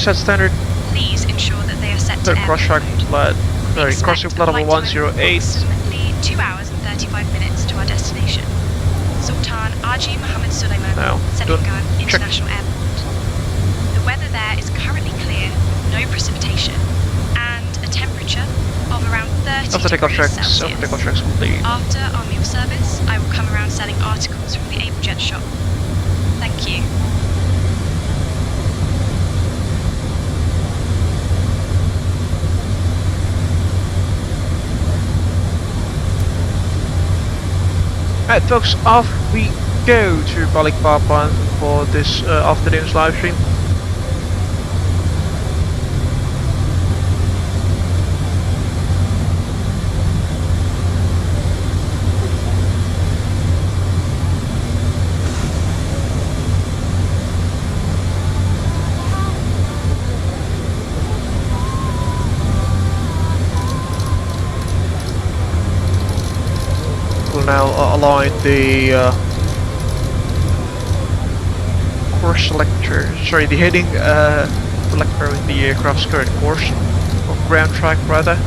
Speaker 1: Set standard.
Speaker 3: Please ensure that they are set to
Speaker 1: cross-track flight. Sorry, crossing flight level 108.
Speaker 3: Approximately 2 hours and 35 minutes to our destination. Sultan Haji Mohammed Sulaiman, Senegal International Airport. The weather there is currently clear, no precipitation, and a temperature of around 30 degrees Celsius. After our meal service, I will come around selling articles from the Abel Jets shop. Thank you.
Speaker 1: Alright folks, off we go to Balikpapan for this afternoon's live stream. Now align the course selector, sorry, the heading selector with the aircraft's current course, or ground track rather.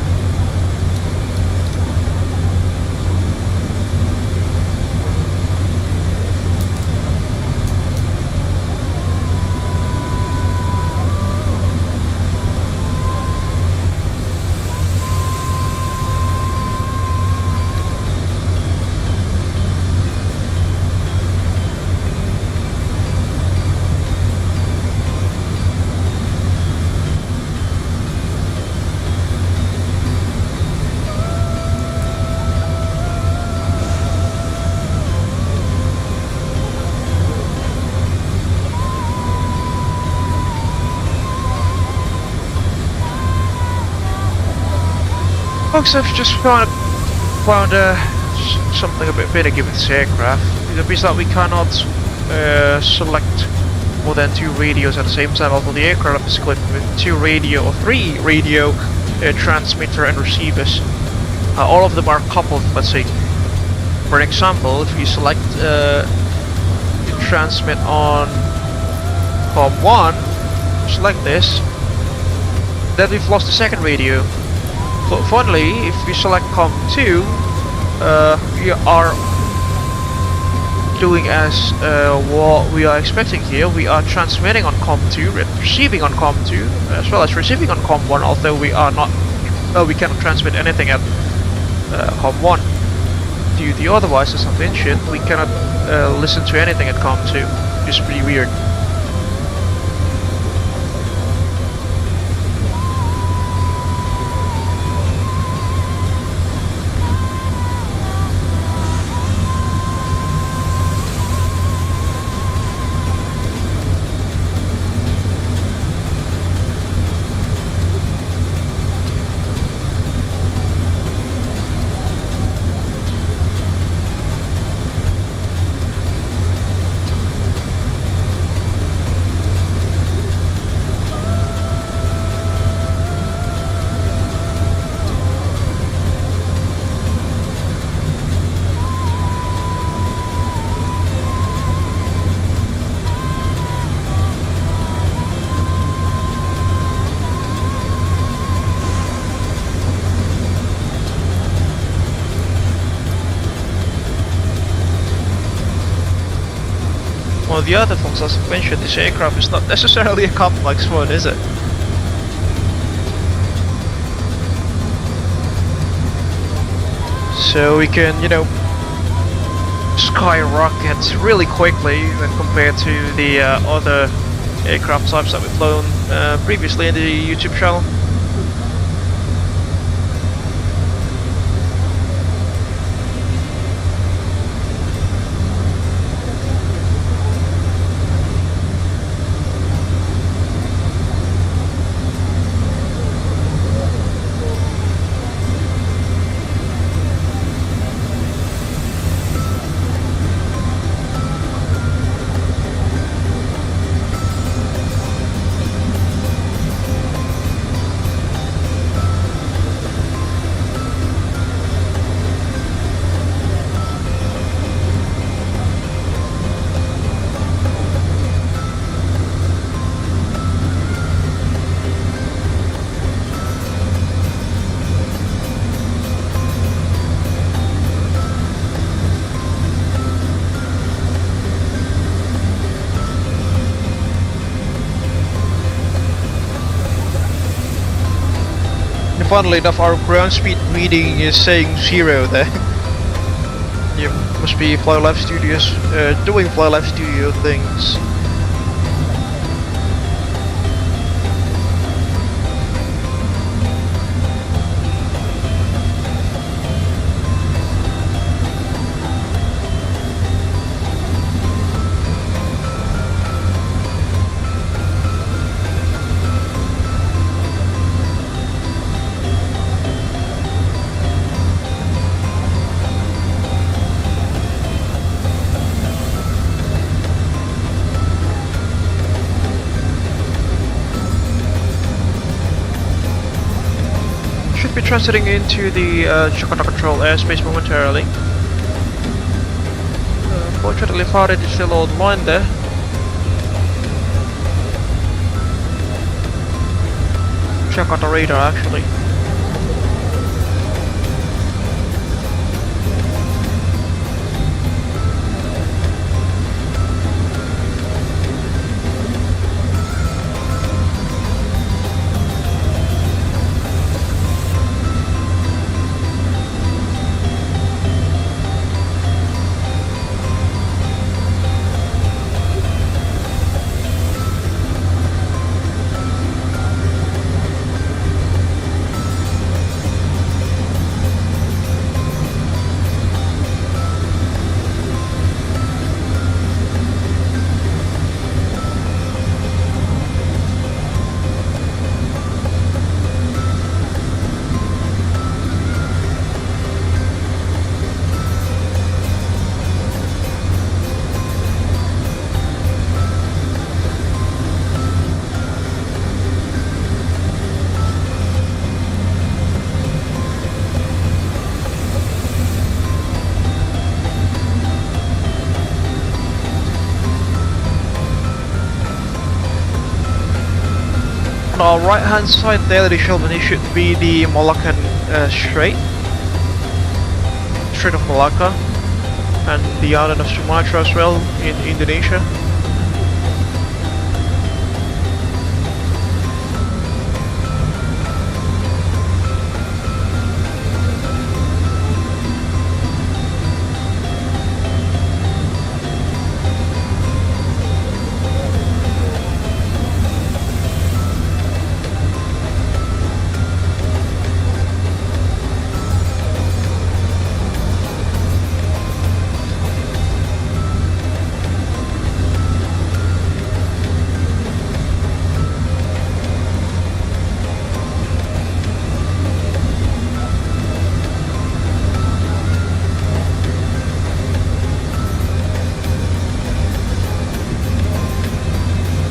Speaker 1: Folks, I've just found something a bit finicky with this aircraft. It appears that we cannot select more than 2 radios at the same time, although the aircraft is equipped with 2 radio or 3 radio transmitter and receivers. All of them are coupled, let's say. For an example, if you select transmit on COM 1, select this, then we've lost the second radio. So finally, if we select COM 2, we are doing as what we are expecting here. We are transmitting on COM 2, receiving on COM 2, as well as receiving on COM 1, although we are not, we cannot transmit anything at COM 1. Due to the otherwise, as I've mentioned, we cannot listen to anything at COM 2. is pretty weird. Well, the other things as I mentioned, this aircraft is not necessarily a complex one, is it? So we can, you know, skyrocket really quickly when compared to the other aircraft types that we've flown previously in the YouTube channel. Funnily enough, our ground speed reading is saying 0 there. You must be Fly Live Studios doing Fly Live Studio things. Be transiting into the Jakarta Control airspace momentarily. Fortunately, Farid is still online there. Jakarta radar actually. On our right hand side there, ladies and gentlemen, it should be the Malaccan Strait of Malacca, and the island of Sumatra as well in Indonesia.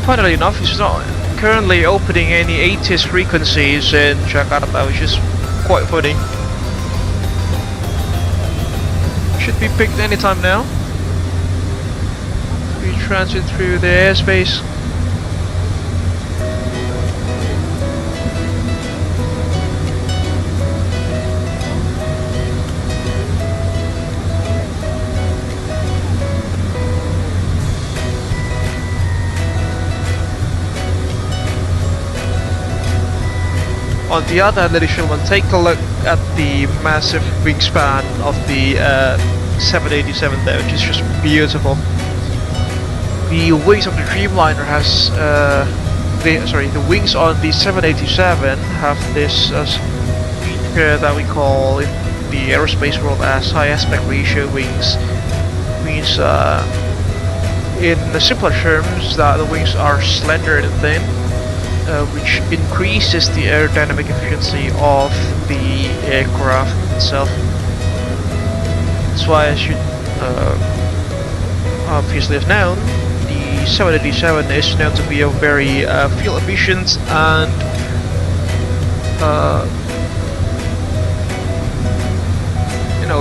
Speaker 1: funnily enough, it's not currently opening any ATCOs frequencies in Jakarta, which is quite funny. Should be picked anytime now. We transit through the airspace. On the other hand, ladies and gentlemen, take a look at the massive wingspan of the 787 there, which is just beautiful. The wings of the Dreamliner has, the wings on the 787 have this feature that we call in the aerospace world as high aspect ratio wings. Means, in the simpler terms, that the wings are slender and thin. Which increases the aerodynamic efficiency of the aircraft itself. That's why I should obviously have known the 787 is known to be a very fuel efficient and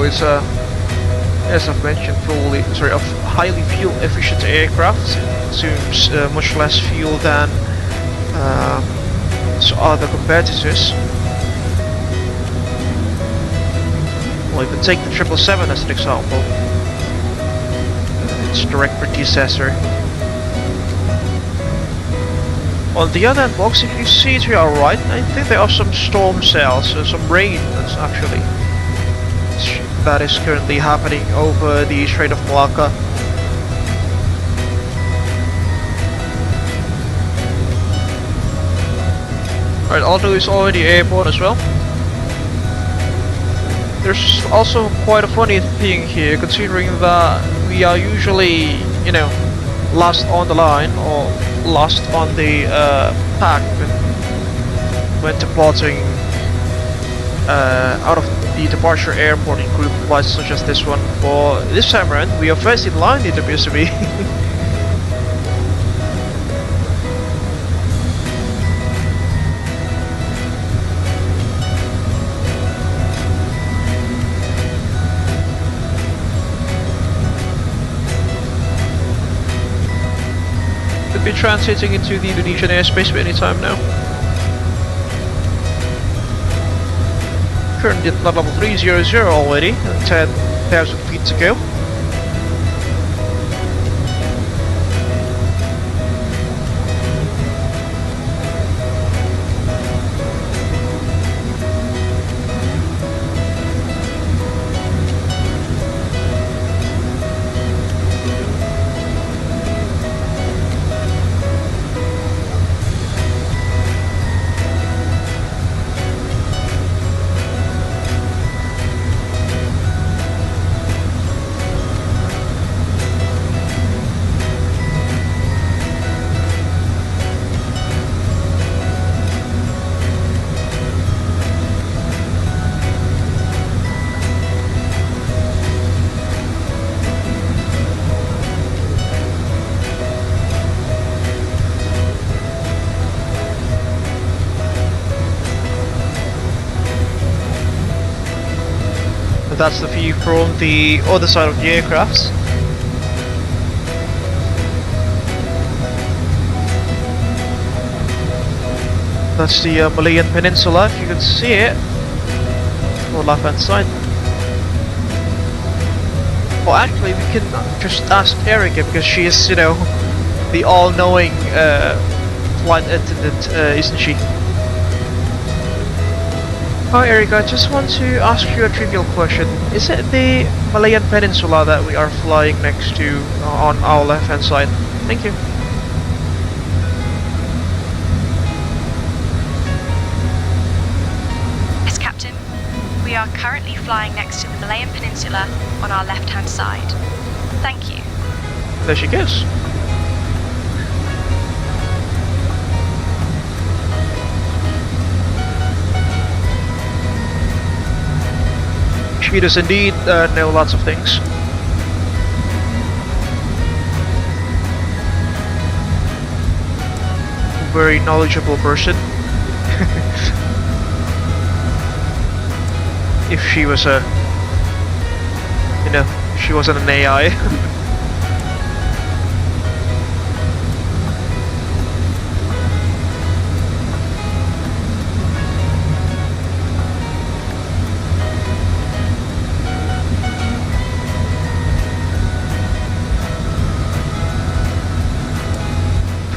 Speaker 1: it's a, as I've mentioned, highly fuel efficient aircraft. It consumes much less fuel than other competitors. Well, you can take the 777 as an example. Its direct predecessor. On the other hand, folks, if you see to your right, I think there are some storm cells, some rain actually, that is currently happening over the Strait of Malacca. Right, Aldo is already airborne as well. There's also quite a funny thing here, considering that we are usually, last on the line or last on the pack when departing out of the departure airport in group flights such as this one. For this time around, we are first in line, it appears to be. Be transiting into the Indonesian airspace at any time now. Currently at level 300 already, 10,000 feet to go. That's the view from the other side of the aircrafts. That's the Malayan Peninsula, if you can see it, on the left hand side. Well, actually, we can just ask Erica, because she is, the all-knowing flight attendant, isn't she? Hi Erica, I just want to ask you a trivial question. Is it the Malayan Peninsula that we are flying next to on our left hand side? Thank you.
Speaker 3: Yes, Captain. We are currently flying next to the Malayan Peninsula on our left hand side. Thank you.
Speaker 1: There she goes. She does indeed know lots of things. very knowledgeable person. If she was a, she wasn't an AI.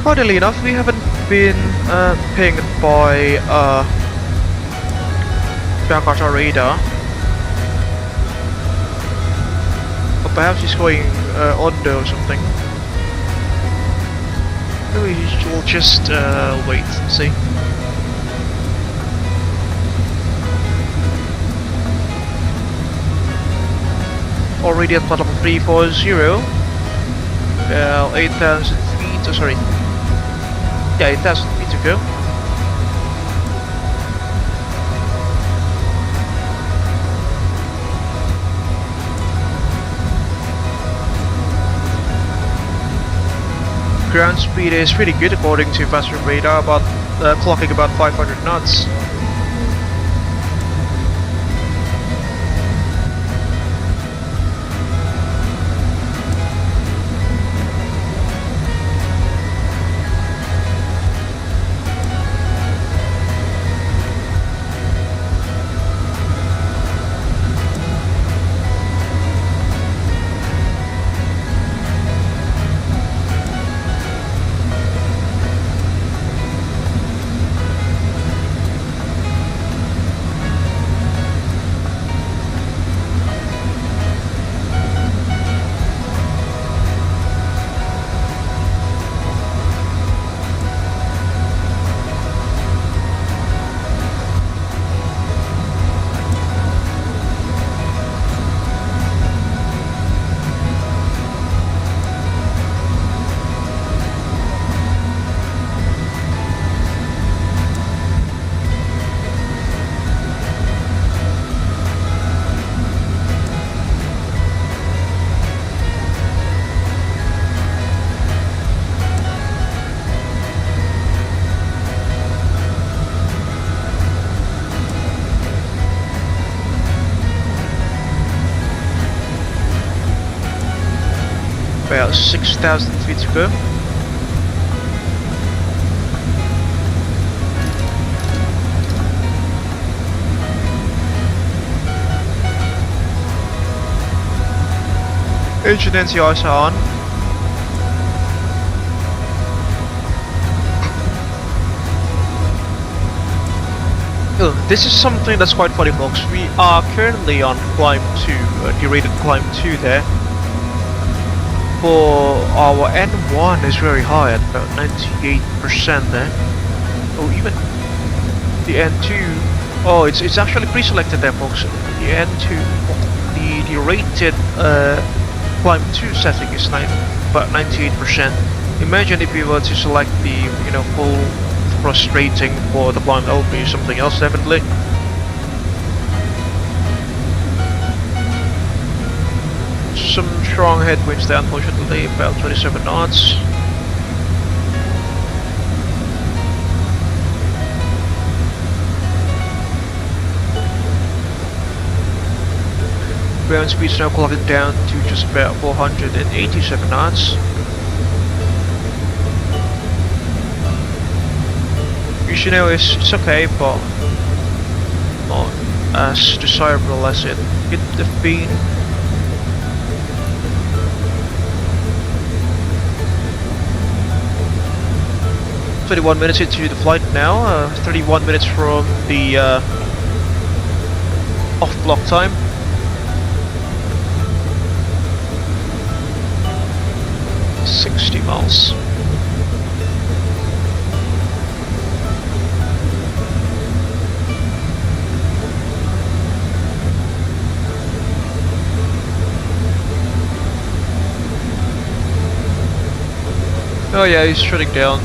Speaker 1: Funnily enough, we haven't been pinged by Jakarta radar. Or perhaps he's going under or something. Maybe we'll just wait and see. Already at platform 340. 8,000 feet, sorry. Yeah, 8,000 feet to go. Ground speed is pretty good according to VATSIM radar, about clocking about 500 knots. About 6,000 feet to go. Engine NCIs are on. This is something that's quite funny, folks. We are currently on climb 2, derated climb 2 there. For our N1 is very high at about 98% there. Oh, even the N2. Oh, it's actually pre-selected there, folks. The N2, the rated climb 2 setting is about 98%. Imagine if we were to select the full thrust rating for the climb. That would be something else, definitely. Some strong headwinds there, unfortunately, about 27 knots. Ground speed is now clocking down to just about 487 knots. Which it's okay, but not as desirable as it could have been. 21 minutes into the flight now, 31 minutes from the off-block time. $60 miles. Oh yeah, he's shutting down.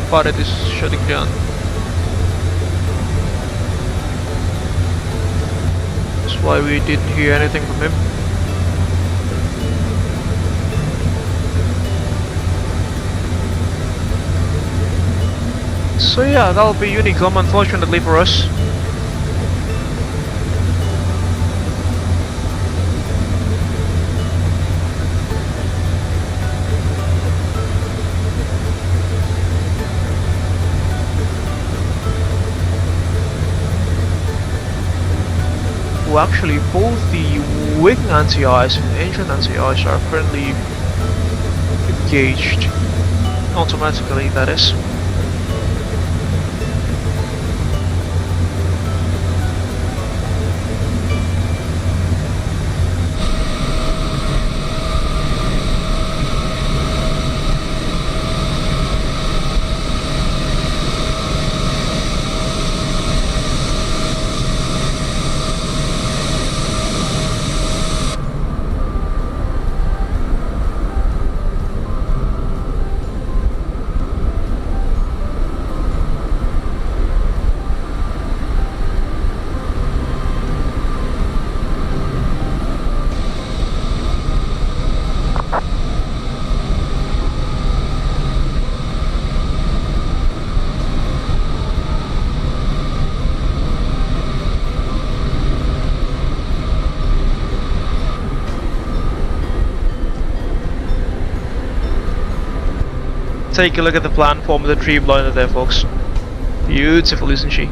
Speaker 1: Pilot is shutting down. That's why we didn't hear anything from him. So yeah, that'll be Unicom, unfortunately for us. Well, actually, both the wing anti-ice and engine anti-ice are currently engaged automatically, that is. Take a look at the platform of the Dreamliner there, folks. Beautiful, isn't she?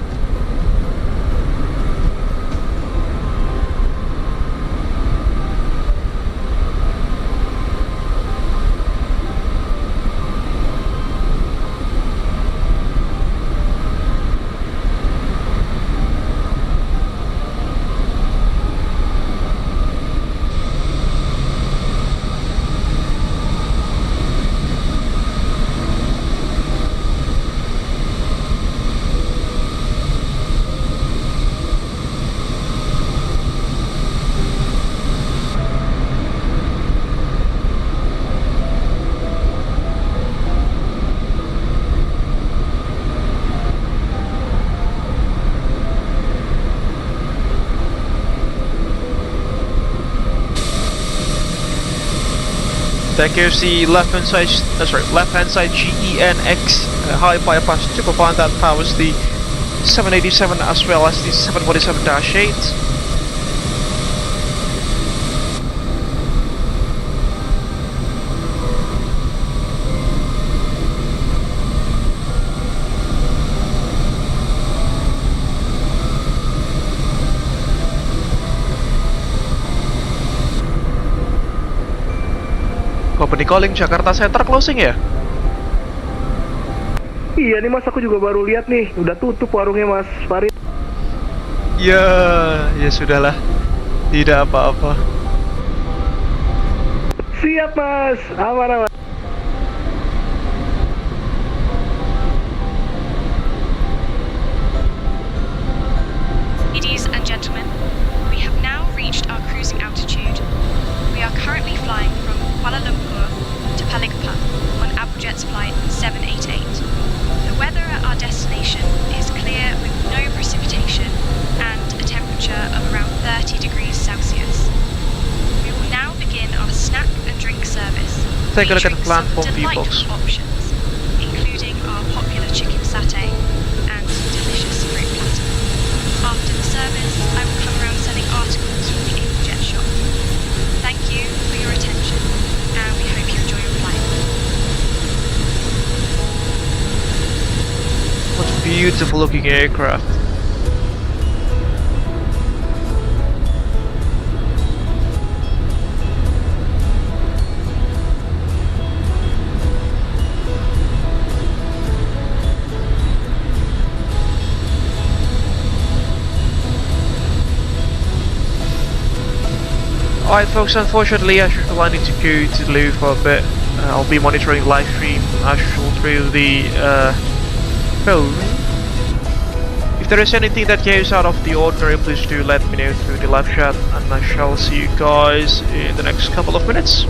Speaker 1: There goes the left-hand side GENX high bypass turbofan that powers the 787 as well as the 747-8. Company calling Jakarta Center closing ya?
Speaker 4: Iya nih mas, aku juga baru lihat nih, udah tutup warungnya mas Farid.
Speaker 1: Ya sudahlah, tidak apa-apa.
Speaker 4: Siap mas, aman.
Speaker 3: Ladies and gentlemen, we have now reached our cruising altitude. We are currently flying from Kuala Lumpur to Balikpapan on Abel Jets flight 788. The weather at our destination is clear with no precipitation and a temperature of around 30 degrees Celsius. We will now begin our snack and drink service.
Speaker 1: Take a look at the
Speaker 3: featuring
Speaker 1: platform
Speaker 3: some
Speaker 1: view, folks.
Speaker 3: delightful options, including our popular chicken satay and delicious fruit platter. After the service, I will come around selling articles from the Abel Jet shop. Thank you for your attention, and we hope you enjoy your flight.
Speaker 1: What a beautiful looking aircraft. Alright folks, unfortunately I need to go to Lalu for a bit. I'll be monitoring live stream as usual through the phone. If there is anything that goes out of the ordinary, please do let me know through the live chat, and I shall see you guys in the next couple of minutes.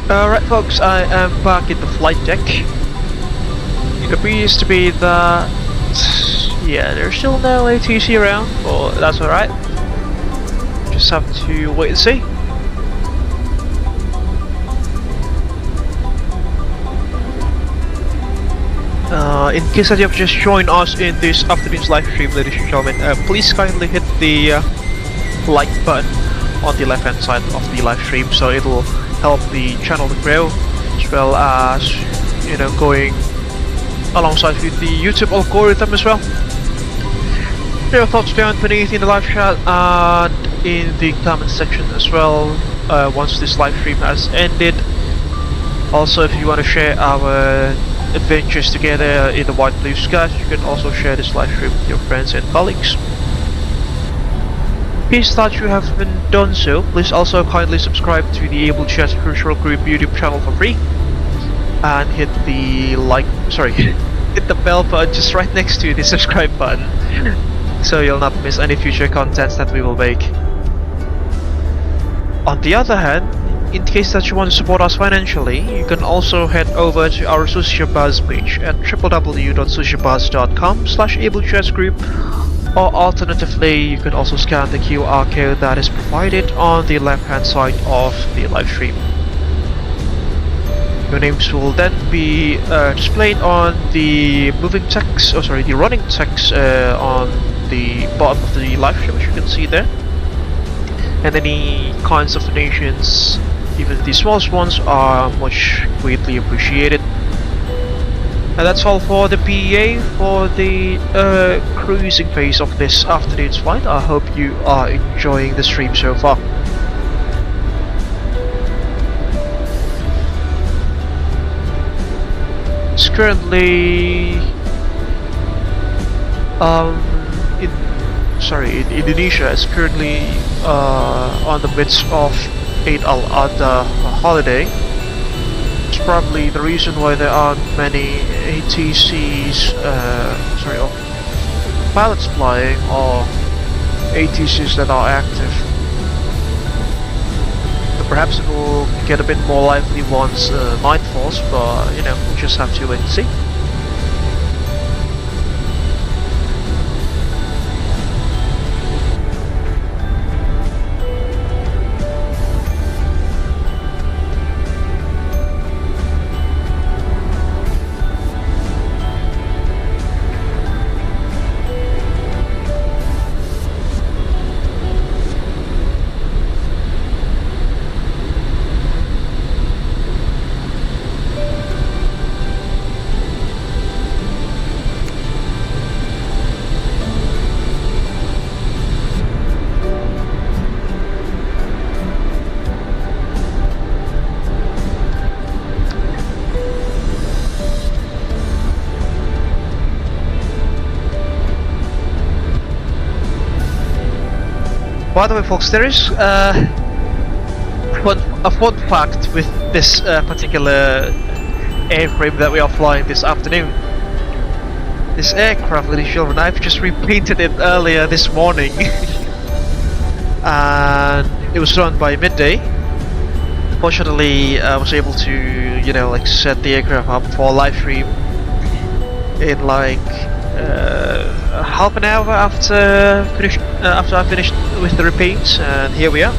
Speaker 1: Alright folks, I am back in the flight deck. It appears to be that... yeah, there's still no ATC around, but that's alright. Just have to wait and see. In case that you have just joined us in this afternoon's live stream, ladies and gentlemen, please kindly hit the like button on the left hand side of the live stream, so it'll help the channel to grow, as well as, you know, going alongside with the YouTube algorithm as well. Share your thoughts down beneath in the live chat and in the comment section as well once this live stream has ended. Also, if you want to share our adventures together in the white blue skies, you can also share this live stream with your friends and colleagues. In case that you haven't done so, please also kindly subscribe to the Abel Jets Virtual Group YouTube channel for free, and hit the hit the bell button just right next to the subscribe button, so you'll not miss any future contents that we will make. On the other hand, in case that you want to support us financially, you can also head over to our Social Buzz page at www.socialbuzz.com/AbelJetsGroup, or alternatively, you can also scan the QR code that is provided on the left hand side of the live stream. Your names will then be displayed on the moving text, the running text on the bottom of the live stream, as you can see there. And any kinds of donations, even the smallest ones, are much greatly appreciated. And that's all for the PEA for the cruising phase of this afternoon's flight. I hope you are enjoying the stream so far. It's currently Indonesia is currently on the midst of Eid al-Adha holiday. It's probably the reason why there aren't many ATCs, or pilots flying, or ATCs that are active. But perhaps it will get a bit more lively once night falls, but you know, we'll just have to wait and see. By the way, folks, there is a fun fact with this particular airframe that we are flying this afternoon. This aircraft, ladies and gentlemen, I've just repainted it earlier this morning, and it was done by midday. Fortunately, I was able to, you know, like, set the aircraft up for live stream in like half an hour after I finished with the repaints, and here we are.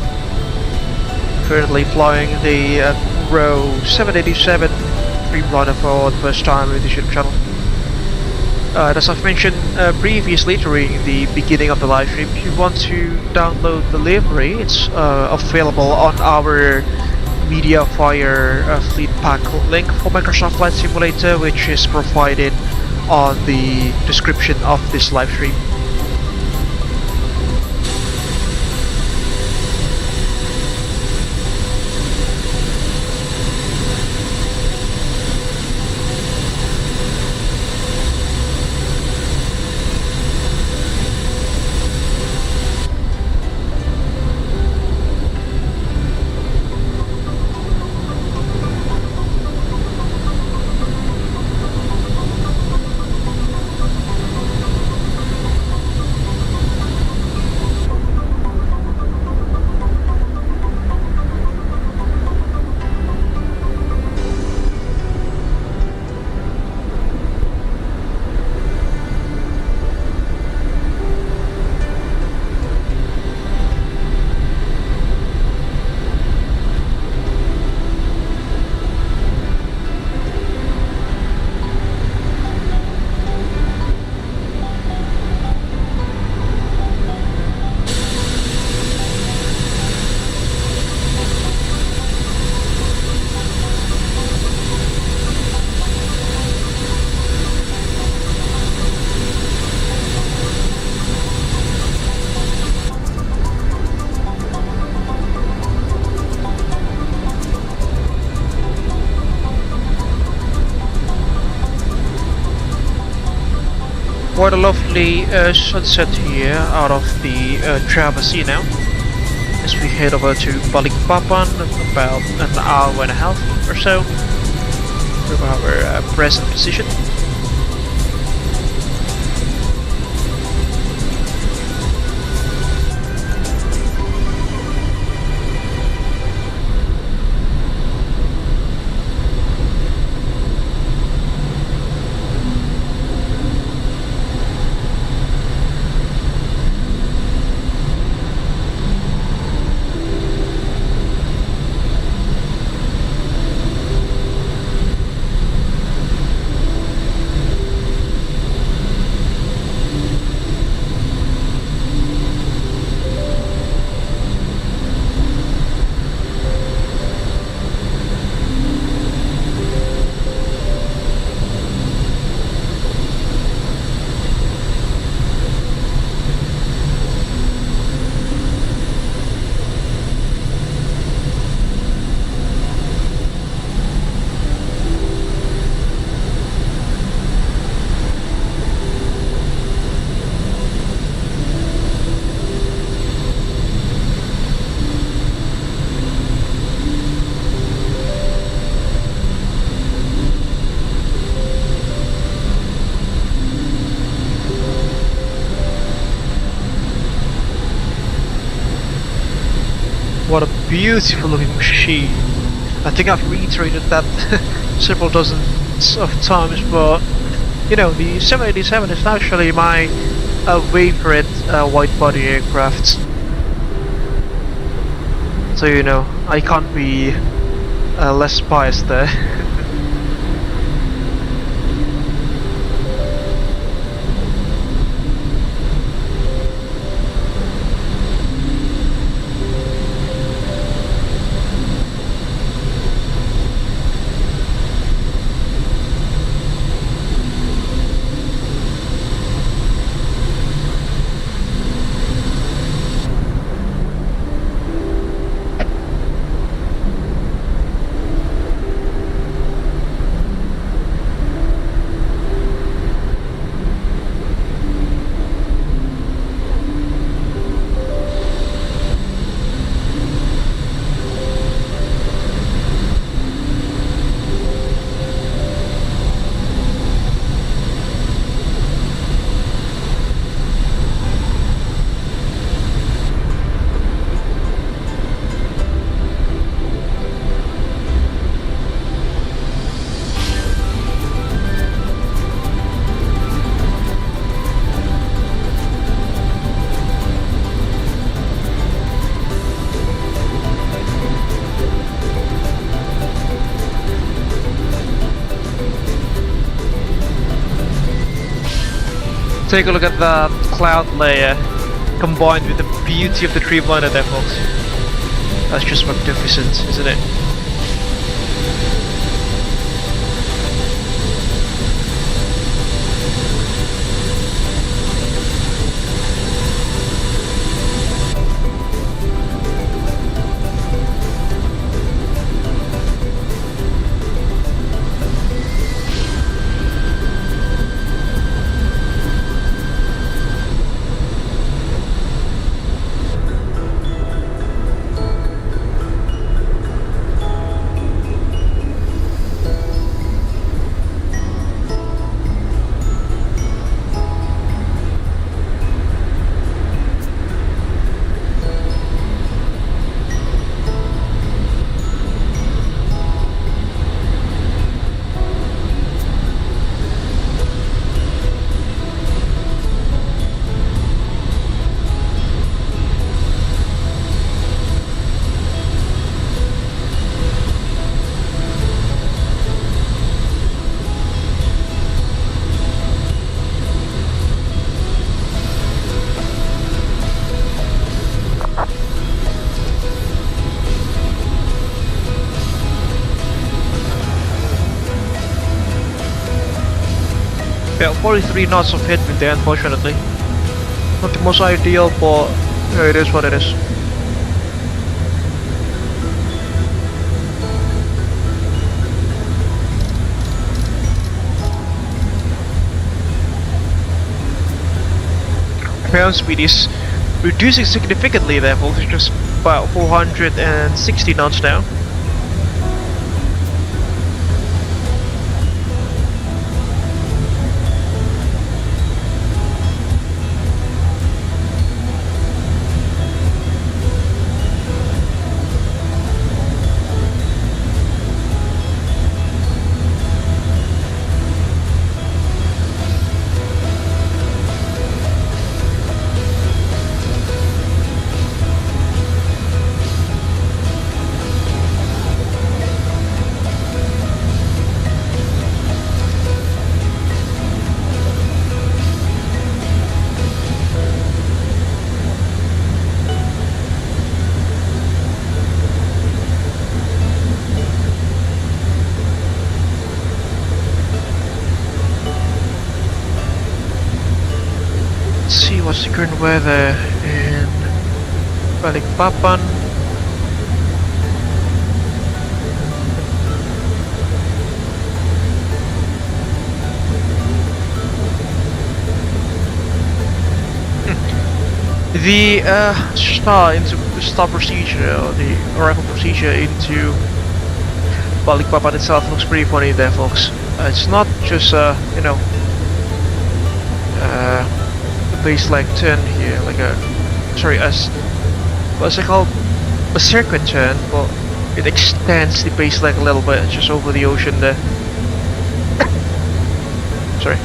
Speaker 1: Currently flying the row 787 Dreamliner for the first time with the YouTube channel. As I've mentioned previously during the beginning of the live stream, if you want to download the livery, it's available on our MediaFire Fleet Pack link for Microsoft Flight Simulator, which is provided on the description of this live stream. Quite a lovely sunset here out of the Java Sea now, as we head over to Balikpapan, about an hour and a half or so from our present position. What a beautiful looking machine. I think I've reiterated that several dozens of times, but you know, the 787 is actually my favorite wide body aircraft. So you know, I can't be less biased there. Take a look at that cloud layer combined with the beauty of the Dreamliner there, folks. That's just magnificent, isn't it? Yeah, 43 knots of headwind there, unfortunately. Not the most ideal, but yeah, it is what it is. ground speed is reducing significantly there, folks. It's just about 460 knots now. What's the current weather in Balikpapan? The start procedure, or the arrival procedure into Balikpapan itself looks pretty funny there, folks. It's not just you know, base leg turn here, like a what's it called, a circuit turn, but it extends the base leg a little bit just over the ocean there. Sorry.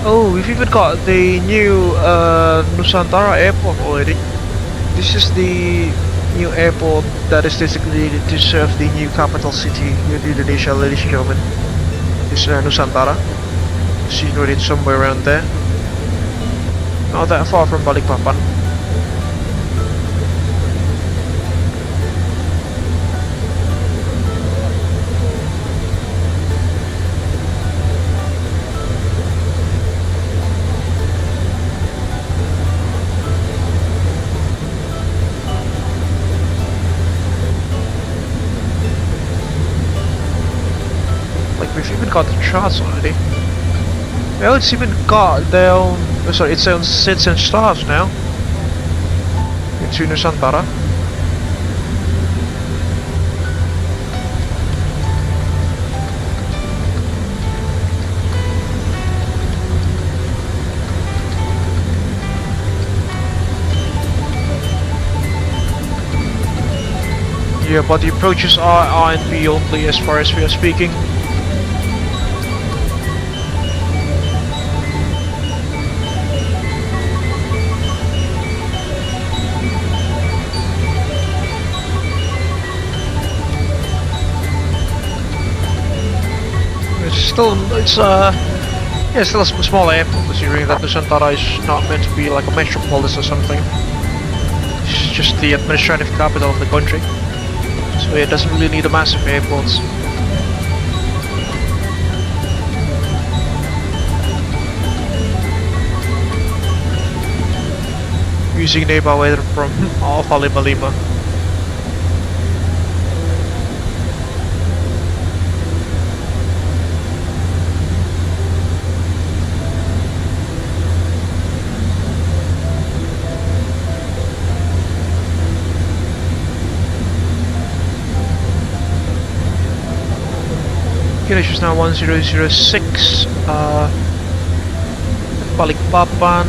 Speaker 1: Oh, we've even got the new Nusantara airport already. This is the new airport that is designated to serve the new capital city in Indonesia, ladies and gentlemen. This is Nusantara. Situated somewhere around there. Not that far from Balikpapan. We've even got the charts already. Well, it's even got their own, its own sits and stars now. Into Nusantara. Yeah, but the approaches are R&B only as far as we are speaking. It's still a small airport, considering that Nusantara is not meant to be like a metropolis or something. It's just the administrative capital of the country, so it doesn't really need a massive airport. Using nearby weather from Alffy 55. It's just now 1006, Balikpapan.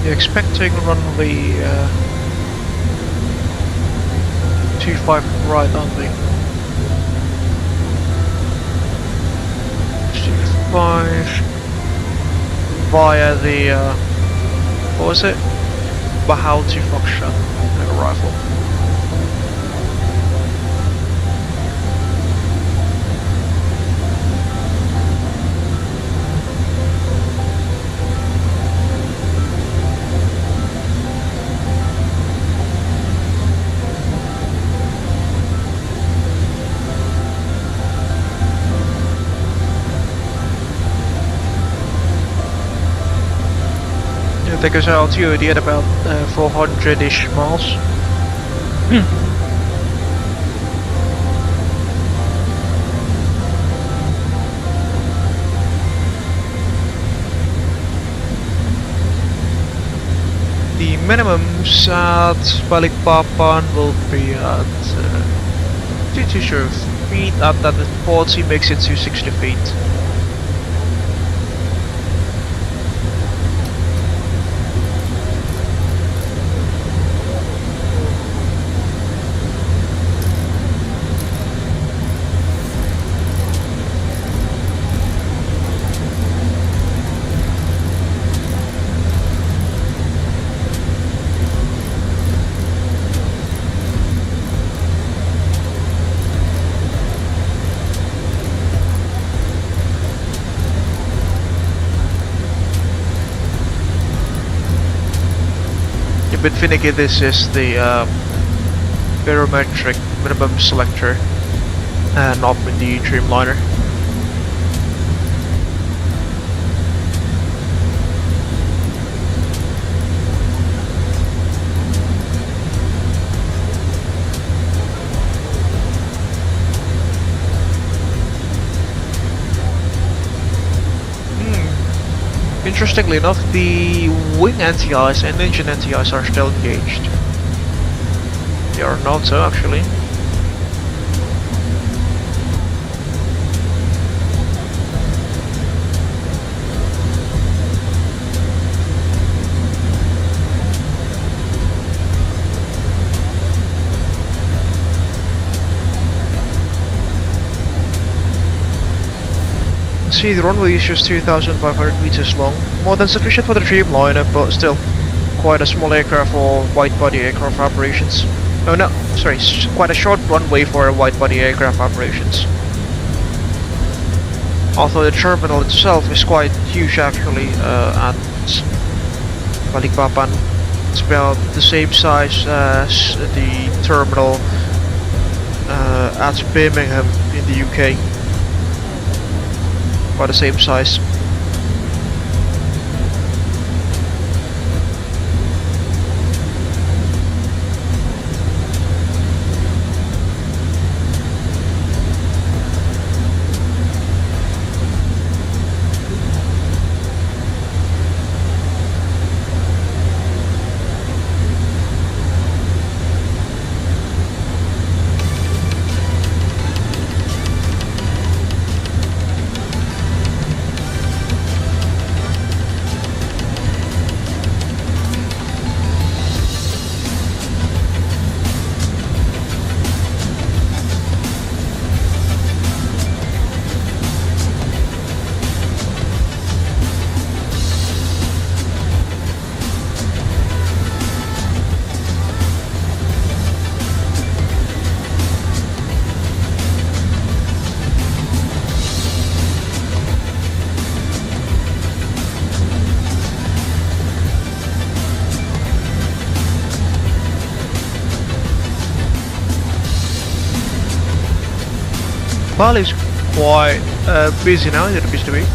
Speaker 1: You're expecting runway 25 right, aren't we? 5 via the what was it? Bahal to Foxtrot arrival. take us altitude at about 400-ish miles. The minimums at Balikpapan will be at 2 sure feet, at that 40 makes it to 60 feet. A bit finicky. This is the barometric minimum selector and not with the Dreamliner. Interestingly enough, the wing anti-ice and engine anti-ice are still engaged. They are not so, actually. See, the runway is just 2,500 meters long, more than sufficient for the Dreamliner, but still quite a small aircraft for wide-body aircraft operations. Oh no, sorry, quite a short runway for wide-body aircraft operations. Although the terminal itself is quite huge actually, at Balikpapan. It's about the same size as the terminal at Birmingham in the UK. About the same size. Bali's quite busy now, it appears to be.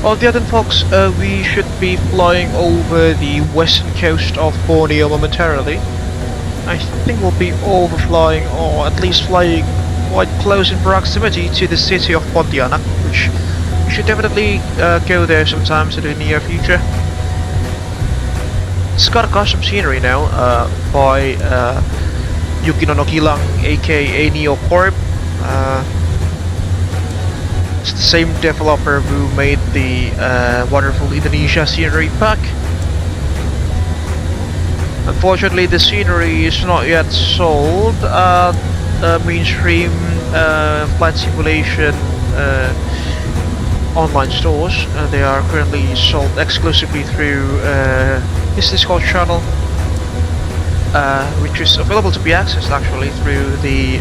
Speaker 1: On the other folks, we should be flying over the western coast of Borneo momentarily. I think we'll be overflying, or at least flying quite close in proximity to the city of Pontianak, which should definitely go there sometimes in the near future. It's got a custom scenery now by Yuki Gilang, aka Neo Corp. It's the same developer who made the wonderful Indonesia scenery pack. Unfortunately, the scenery is not yet sold at mainstream flight simulation online stores. They are currently sold exclusively through his Discord channel, which is available to be accessed actually through the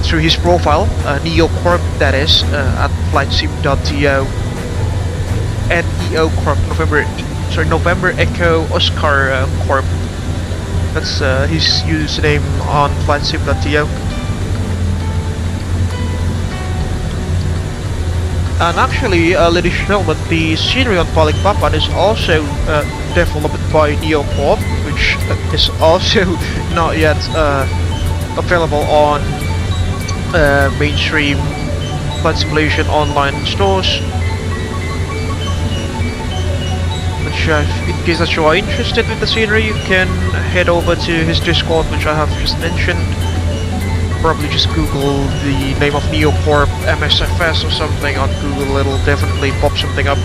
Speaker 1: through his profile, NeoCorp, that is, at flightsim.to. NEO Corp, November Echo Oscar Corp. That's his username on flightsim.to. And actually, ladies and gentlemen, the scenery on Balikpapan is also developed by NeoCorp, which is also not yet available on mainstream flight simulation online stores. Which, in case that you are interested with the scenery, you can head over to his Discord, which I have just mentioned. Probably just Google the name of NeoCorp MSFS or something on Google, it'll definitely pop something up.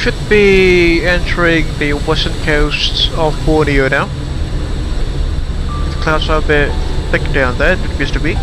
Speaker 1: Should be entering the western coast of Borneo now. The clouds are a bit thick down there, it used to be.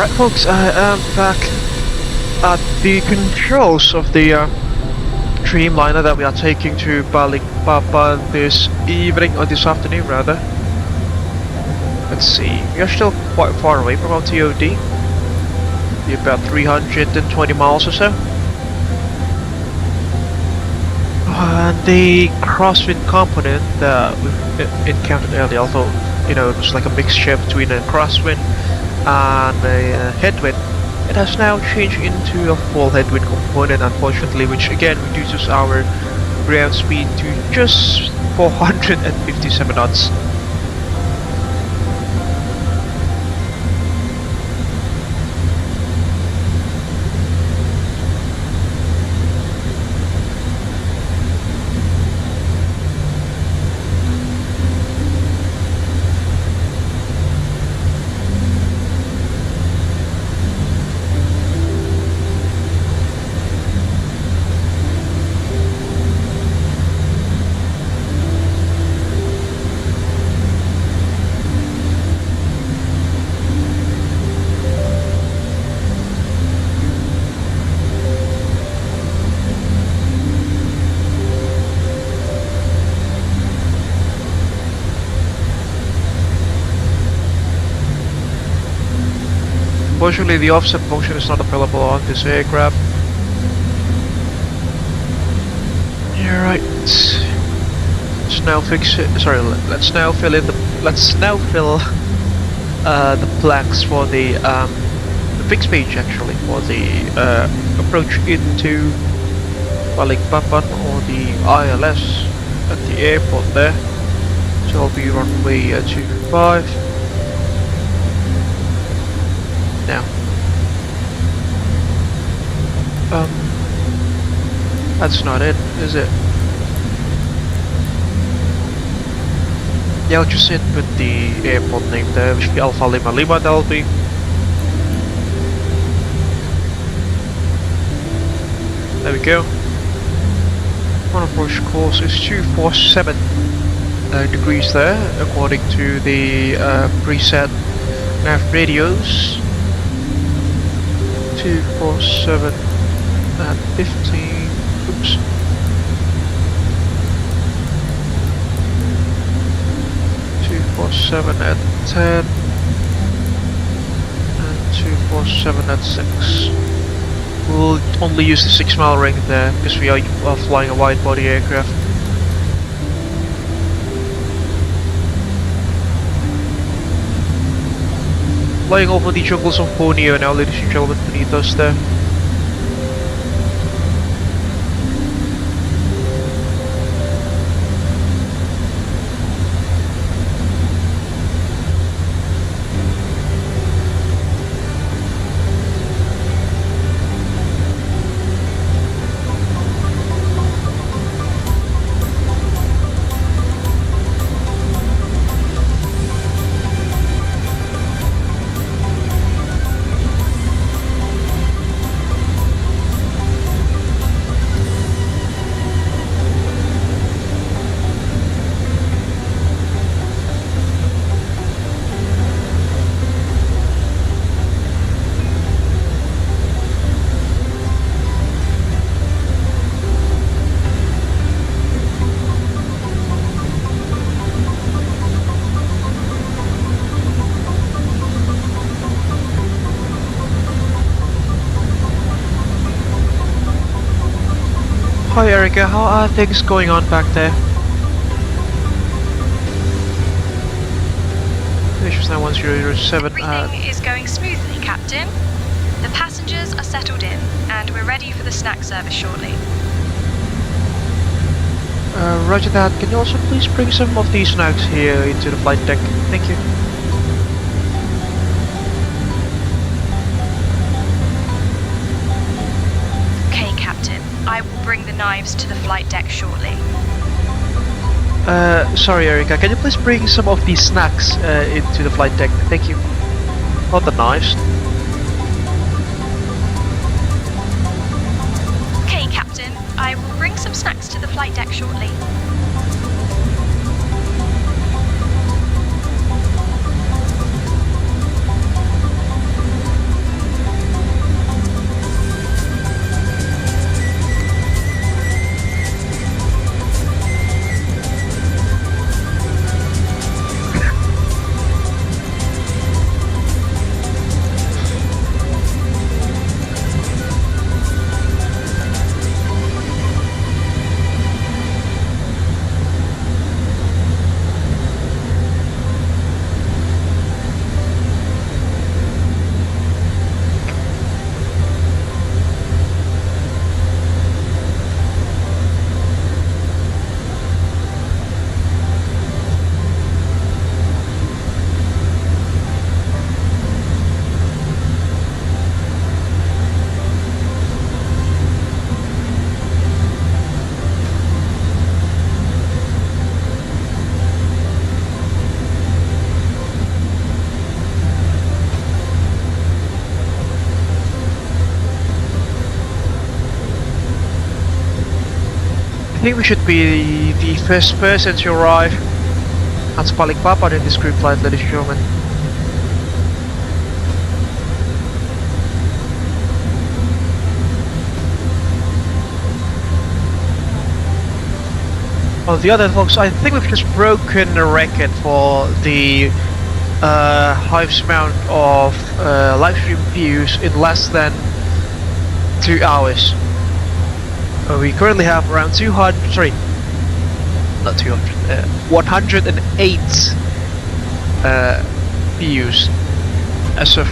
Speaker 1: Alright folks, I am back at the controls of the Dreamliner that we are taking to Balikpapan this evening, or this afternoon rather. Let's see, we are still quite far away from our TOD. Be about 320 miles or so. The crosswind component that we've encountered earlier, although you know it was like a mixture between a crosswind and a headwind, it has now changed into a full headwind component, unfortunately, which again reduces our ground speed to just 457 knots. Unfortunately, the offset function is not available on this aircraft. Yeah, right. Let's now fix it. Sorry, let's now fill in the. Let's now fill the blanks for the fixed page actually for the approach into Balikpapan or the ILS at the airport there. So I'll be runway 25. Now, that's not it, is it? Yeah, I'll just sit with the airport name there, which will be Alpha Lima Lima, that'll be. There we go. On approach course is 247 degrees there, according to the preset nav radios. 247 at 15, oops. .247 at 10 and 247 at 6. We'll only use the 6 mile ring there because we are flying a wide body aircraft. Flying over the jungles of Borneo now, ladies and gentlemen, beneath us there. Hi Erica, how are things going on back there? This now 1007.
Speaker 3: Everything is going smoothly, Captain. The passengers are settled in, and we're ready for the snack service shortly.
Speaker 1: Roger that. Can you also please bring some of these snacks here into the flight deck? Thank you.
Speaker 3: I will bring the knives to the flight deck shortly.
Speaker 1: Sorry Erica, can you please bring some of these snacks into the flight deck? Thank you. Not the knives.
Speaker 3: Okay, Captain. I will bring some snacks to the flight deck shortly.
Speaker 1: think we should be the first person to arrive at Balikpapan in this group flight, ladies and gentlemen. On the other folks, I think we've just broken the record for the highest amount of live stream views in less than 2 hours. We currently have around 108 views as of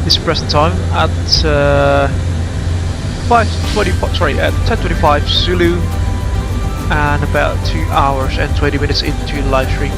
Speaker 1: this present time at 10:25 Zulu, and about 2 hours and 20 minutes into the live stream.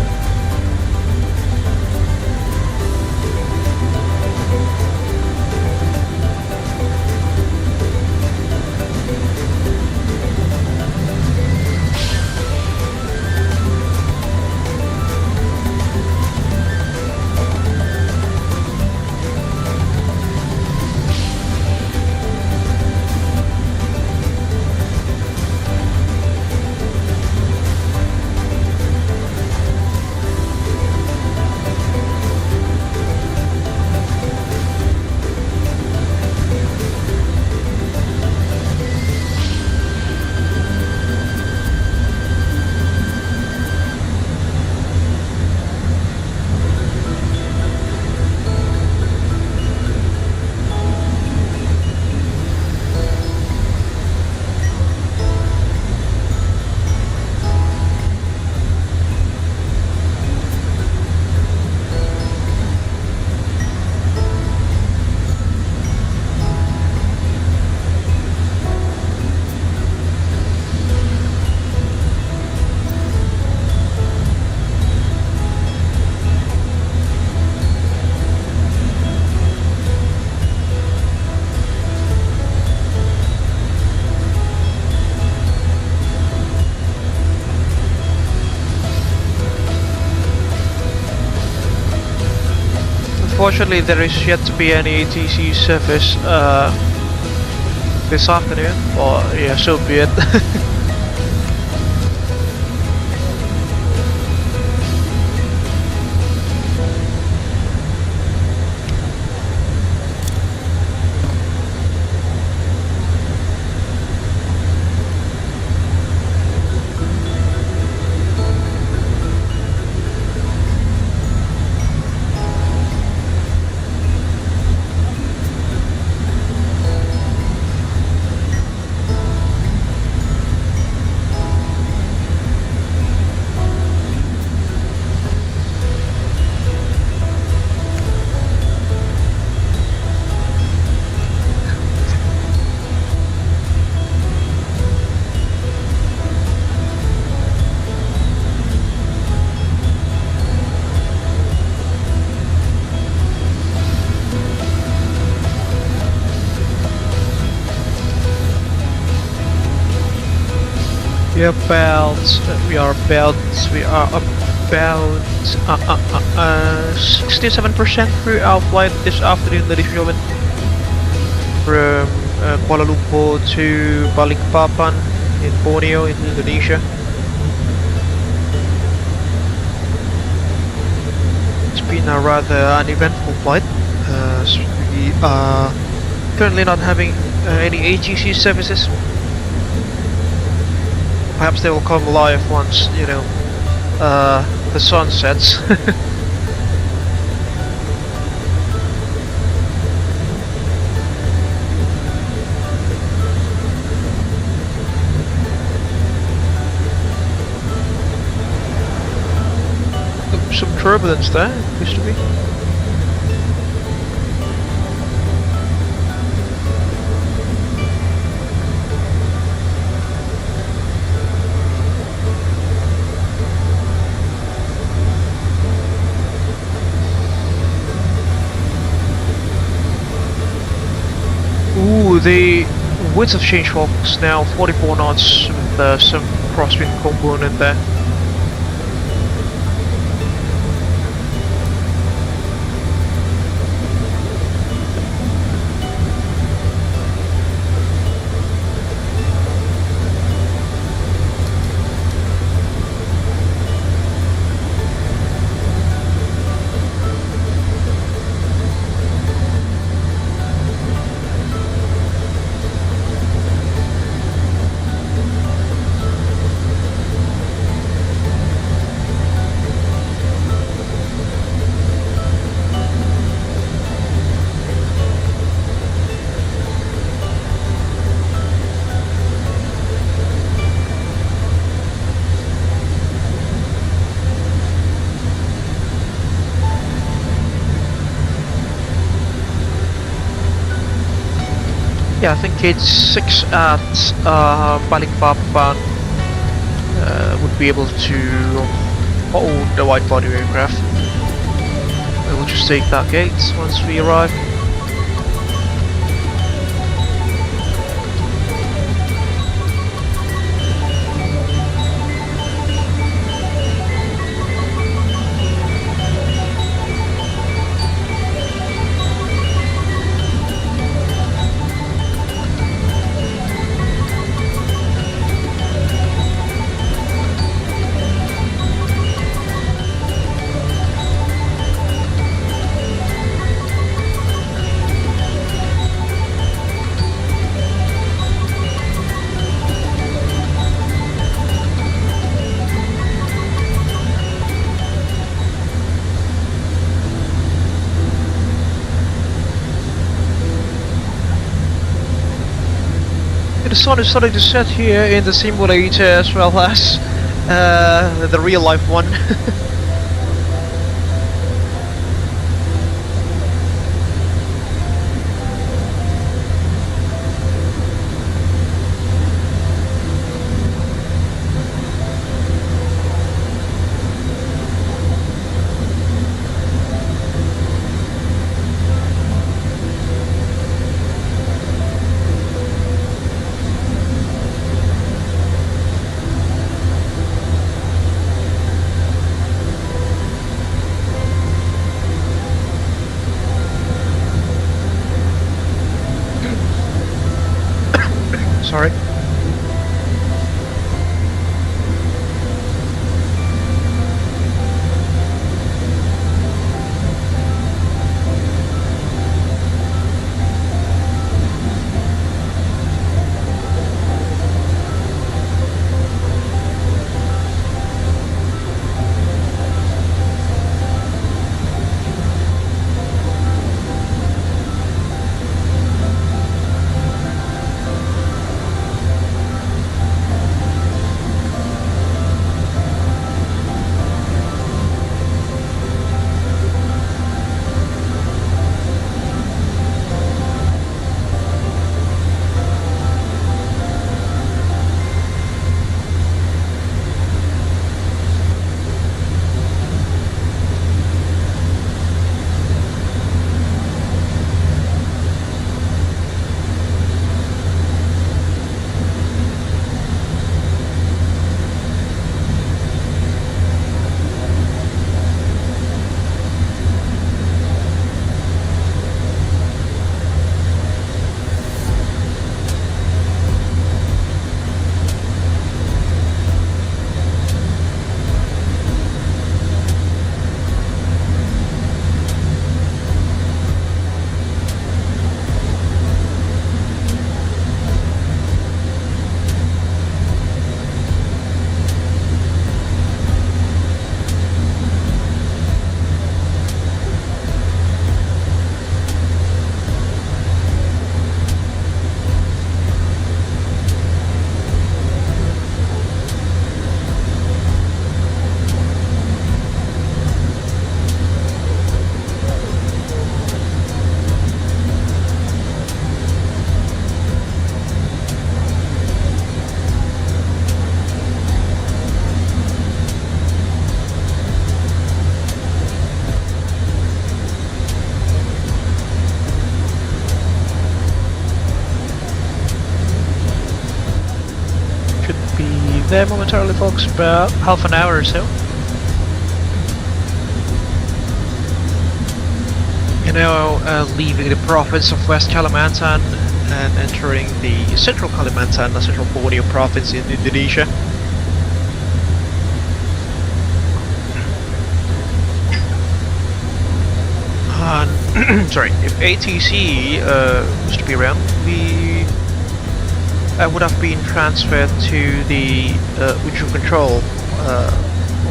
Speaker 1: Unfortunately, there is yet to be any ATC service this afternoon, or yeah, so be it. We are about 67% through our flight this afternoon, ladies and gentlemen, from Kuala Lumpur to Balikpapan in Borneo in Indonesia. It's been a rather uneventful flight, as we are currently not having any ATC services. Perhaps they will come live once, you know, the sun sets. Some turbulence there, used to be. Ooh, the winds have changed, folks. Now 44 knots with some crosswind component there. Yeah, I think it's 6 at Balikpapan would be able to hold the wide body aircraft. We'll just take that gate once we arrive. The sun is starting to set here in the simulator as well as the real life one. Sorry. There momentarily, folks, about half an hour or so. You're now leaving the province of West Kalimantan and entering the central Kalimantan, the central Borneo province in Indonesia. Sorry, if ATC was to be around, we would have been transferred to the Ujung Control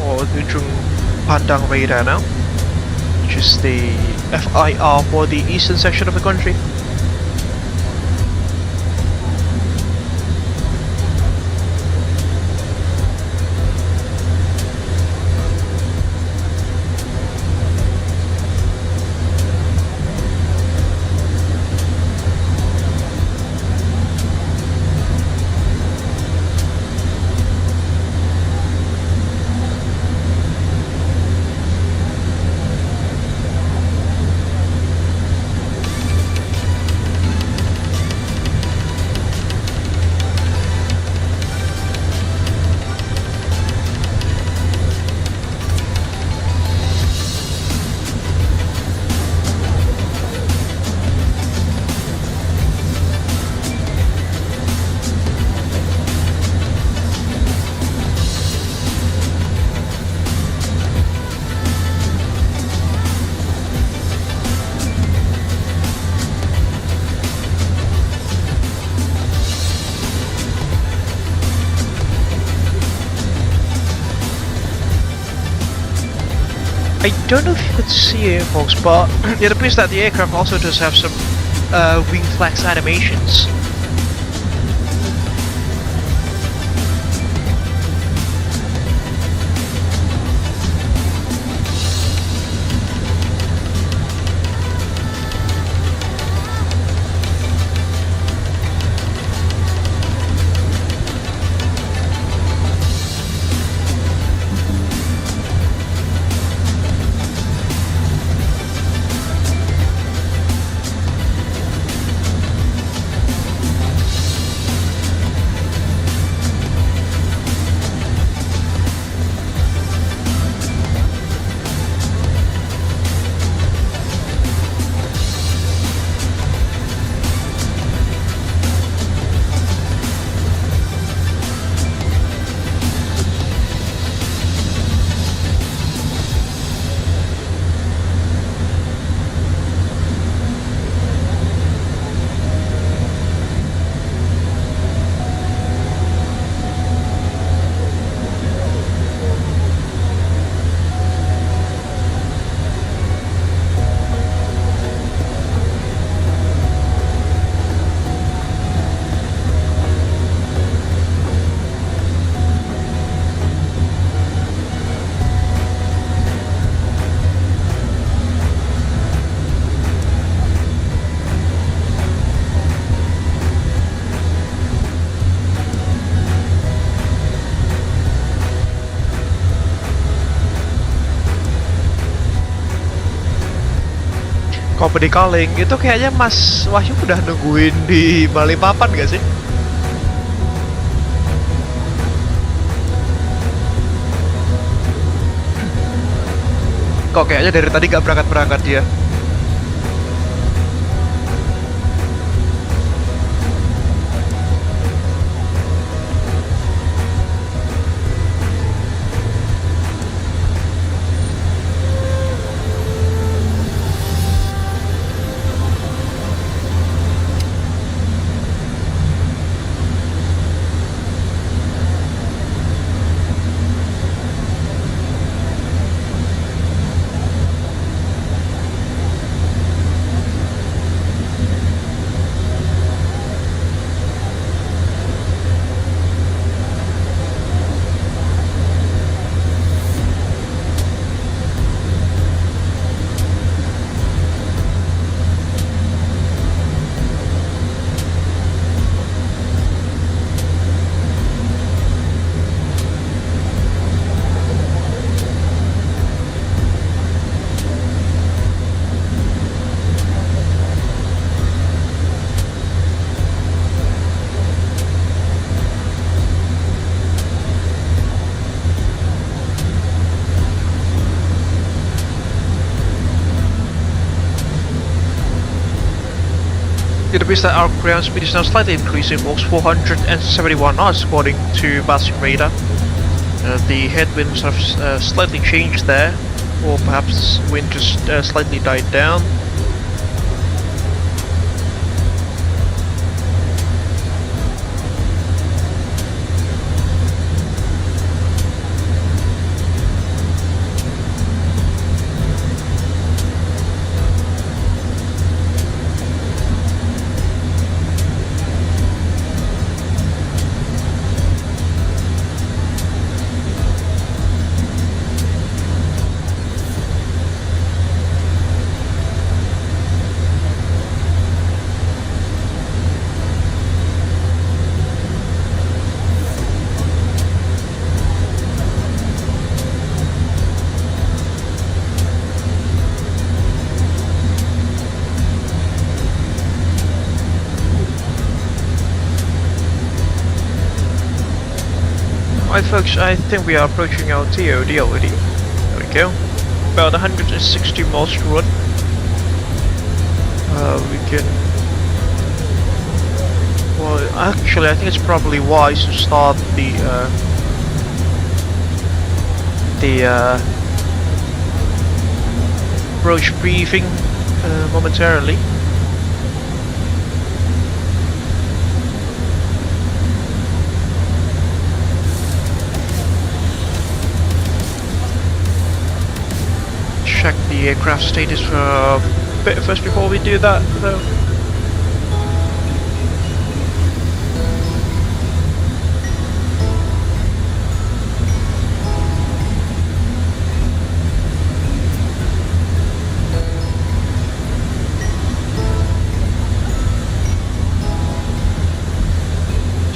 Speaker 1: or Ujung Pandang Radar now, which is the FIR for the eastern section of the country. I don't know if you could see it, folks, but it appears that the aircraft also does have some wing flex animations. Company calling itu kayaknya Mas Wahyu udah nungguin di Balikpapan gak sih? Kok kayaknya dari tadi gak berangkat-berangkat dia? It appears that our ground speed is now slightly increasing, folks, 471 knots according to VATSIM radar. The headwinds have slightly changed there, or perhaps wind just slightly died down. Right folks, I think we are approaching our TOD already. There we go. About 160 miles to run. We can... Well, actually I think it's probably wise to start the approach briefing momentarily. check the aircraft status for a bit first before we do that, though.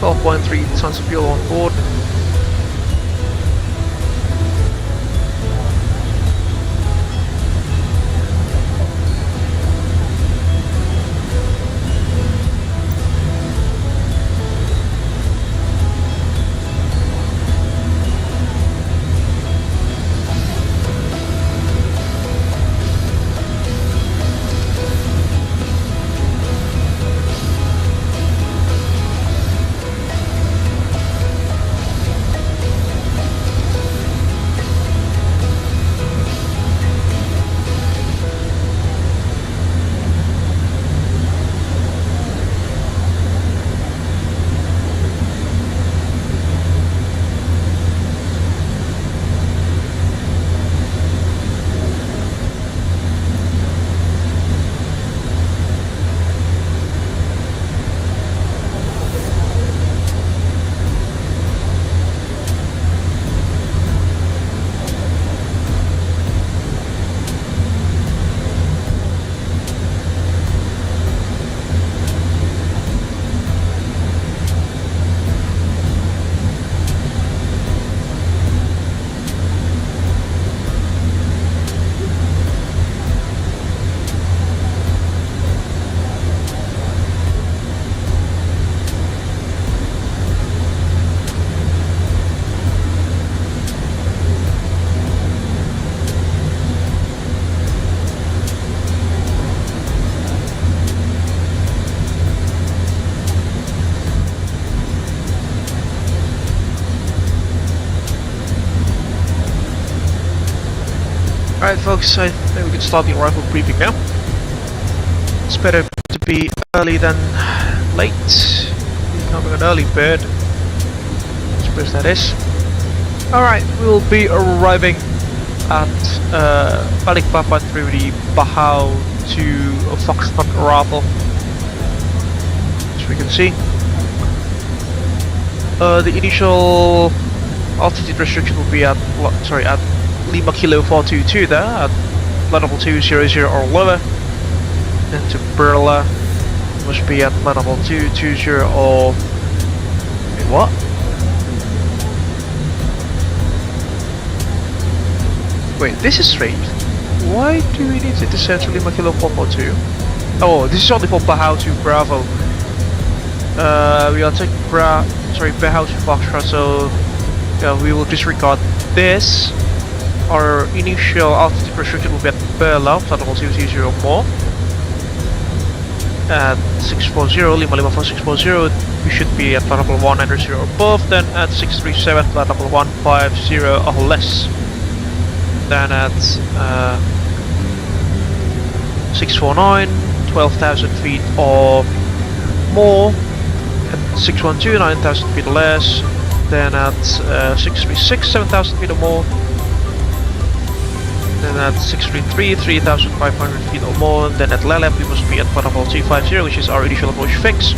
Speaker 1: .3 tons of fuel on board. Alright folks, I think we can start the arrival briefing now. It's better to be early than late. Becoming an early bird, I suppose that is. Alright, we'll be arriving at Balikpapan through the Bahau to Foxtrot arrival, as we can see. The initial altitude restriction will be at Lima Kilo 422 there at level 200 or lower. Then to Burla must be at level 220 or... wait, what? Wait, this is strange. Why do we need to descend to Lima Kilo 442? Oh, this is only for Bahau to Bravo. We are taking Bahau to Foxtrot, so yeah, we will disregard this. Our initial altitude restriction will be at Burla, level 220 or more. At 640, Lima Lima 4640, we should be at level 190 or above. Then at 637, level 150 or less. Then at 649, 12,000 feet or more. At 612, 9,000 feet or less. Then at 636, 7,000 feet or more. Then at 633, 3,500 feet or more. Then at Lalu we must be at level 250, which is our initial approach fix.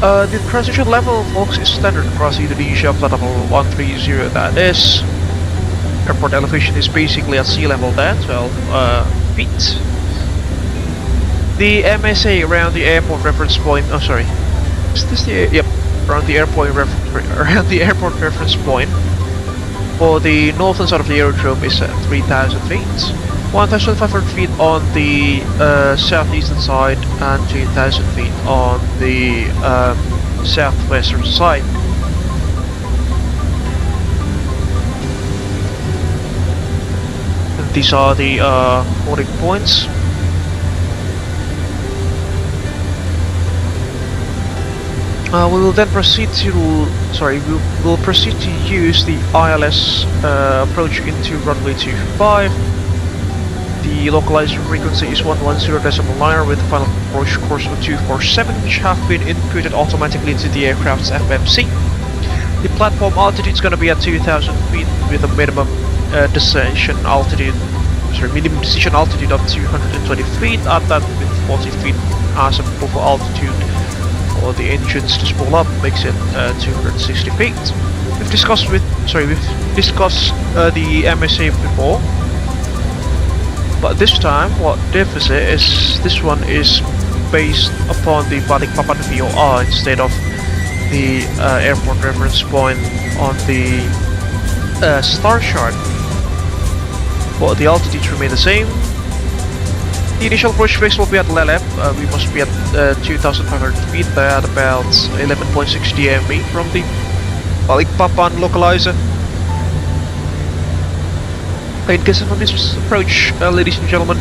Speaker 1: The transition level, folks, is standard across Indonesia, level 130 that is. Airport elevation is basically at sea level there, 12 feet. The MSA around the airport reference point, oh sorry, is this the, yep, around the airport reference point for the northern side of the aerodrome is at 3,000 feet, 1,500 feet on the southeastern side and 2,000 feet on the southwestern side. And these are the boarding points. We will then proceed to, we'll proceed to use the ILS approach into runway 25. The localized frequency is 110.9 with the final approach course of 247, which have been inputted automatically into the aircraft's FMC. The platform altitude is going to be at 2,000 feet with a minimum descension altitude minimum decision altitude of 220 feet, at that with 40 feet as a buffer altitude for the engines to spool up makes it 260 feet. We've discussed the MSA before, but this time what differs is this one is based upon the Balikpapan VOR instead of the airport reference point on the star chart. But the altitudes remain the same. The initial approach phase will be at Lelep. We must be at 2,500 feet at about 11.6 DME from the Balikpapan localizer. In case of this approach, ladies and gentlemen,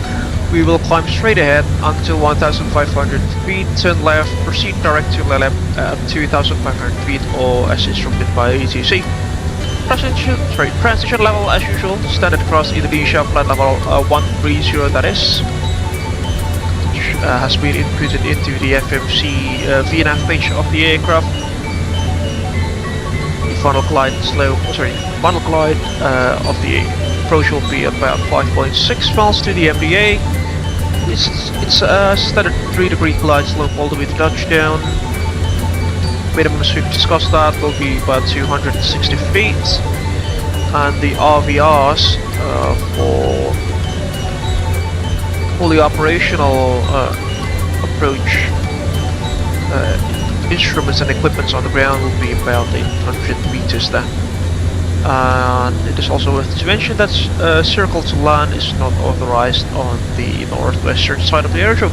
Speaker 1: we will climb straight ahead until 1,500 feet, turn left, proceed direct to Lelep at 2,500 feet or as instructed by ATC. Transition level as usual, standard across Indonesia, flight level 130 that is, which has been inputted into the FMC VNAV page of the aircraft. The final glide of the approach will be about 5.6 miles to the MDA. It's a standard 3-degree glide slope all the way to touchdown. Minimums we've discussed that will be about 260 feet, and the RVRs for fully operational approach instruments and equipments on the ground will be about 800 meters there. And it is also worth to mention that circle to land is not authorized on the northwestern side of the airdrome.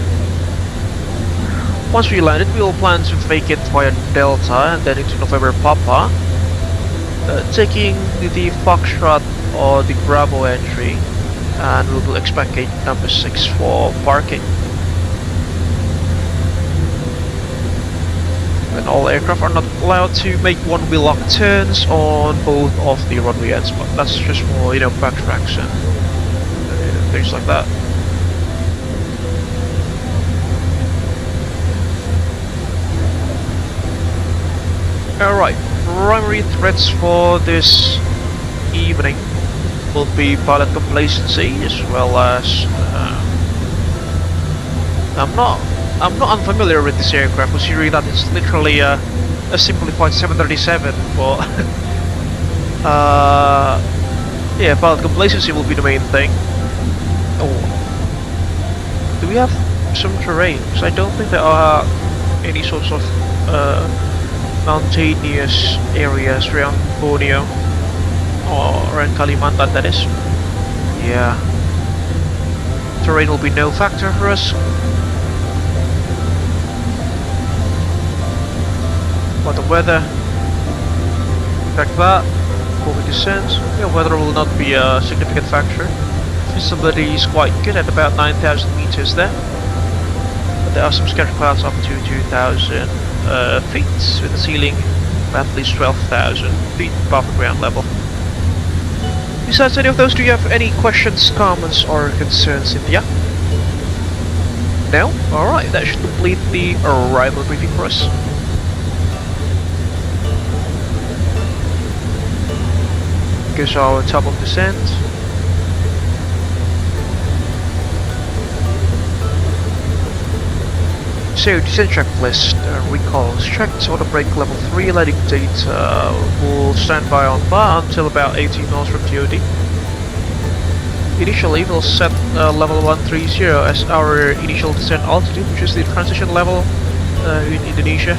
Speaker 1: Once we landed, we will plan to vacate via Delta and then into November Papa, taking the Foxtrot or the Bravo entry, and we will expect gate number 6 for parking. And all aircraft are not allowed to make one-wheel lock turns on both of the runway ends, but that's just for, backtracks and things like that. Alright, primary threats for this evening will be pilot complacency, as well as I'm not unfamiliar with this aircraft, considering that it's literally a simplified 737, but yeah, pilot complacency will be the main thing. Oh, do we have some terrain? Because I don't think there are any sorts of mountainous areas around Borneo or around Kalimantan, that is. Yeah, terrain will be no factor for us. But the weather, like that, before we descend, weather will not be a significant factor. Visibility is quite good at about 9,000 meters there, but there are some scattered clouds up to 2,000 feet, with the ceiling at least 12,000 feet above the ground level. Besides any of those, do you have any questions, comments, or concerns, Cynthia? No? Alright, that should complete the arrival briefing for us. Here's our top of descent. So, descent checklist, recalls checked, auto brake level 3, landing data will stand by on bar until about 18 miles from TOD. Initially, we'll set level 130 as our initial descent altitude, which is the transition level in Indonesia.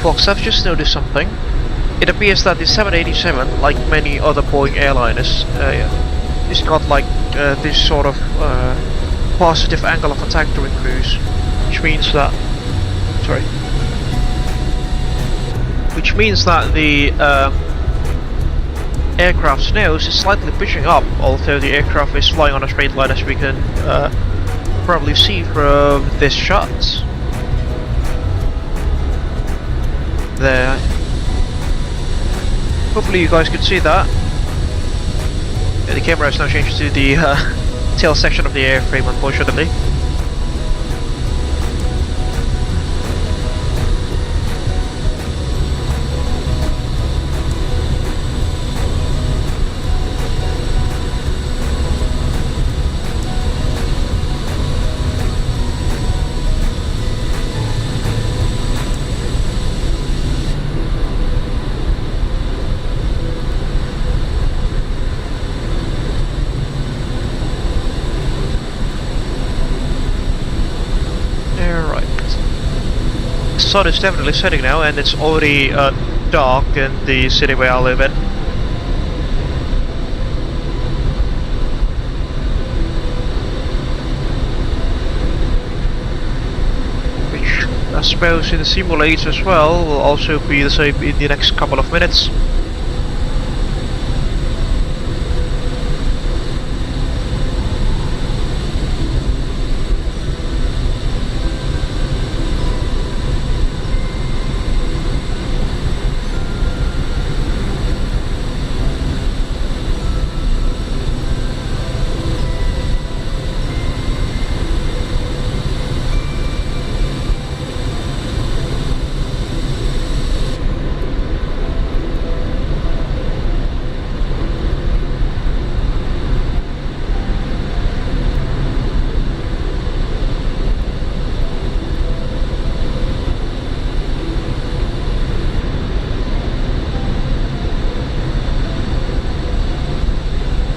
Speaker 1: folks, I've just noticed something. It appears that the 787, like many other Boeing airliners, it's got like this sort of positive angle of attack during cruise, which means that the aircraft's nose is slightly pitching up, although the aircraft is flying on a straight line, as we can probably see from this shot. There. Hopefully you guys could see that. Yeah, the camera has now changed to the tail section of the airframe, unfortunately. The sun is definitely setting now, and it's already dark in the city where I live in. Which I suppose in the simulator as well will also be the same in the next couple of minutes.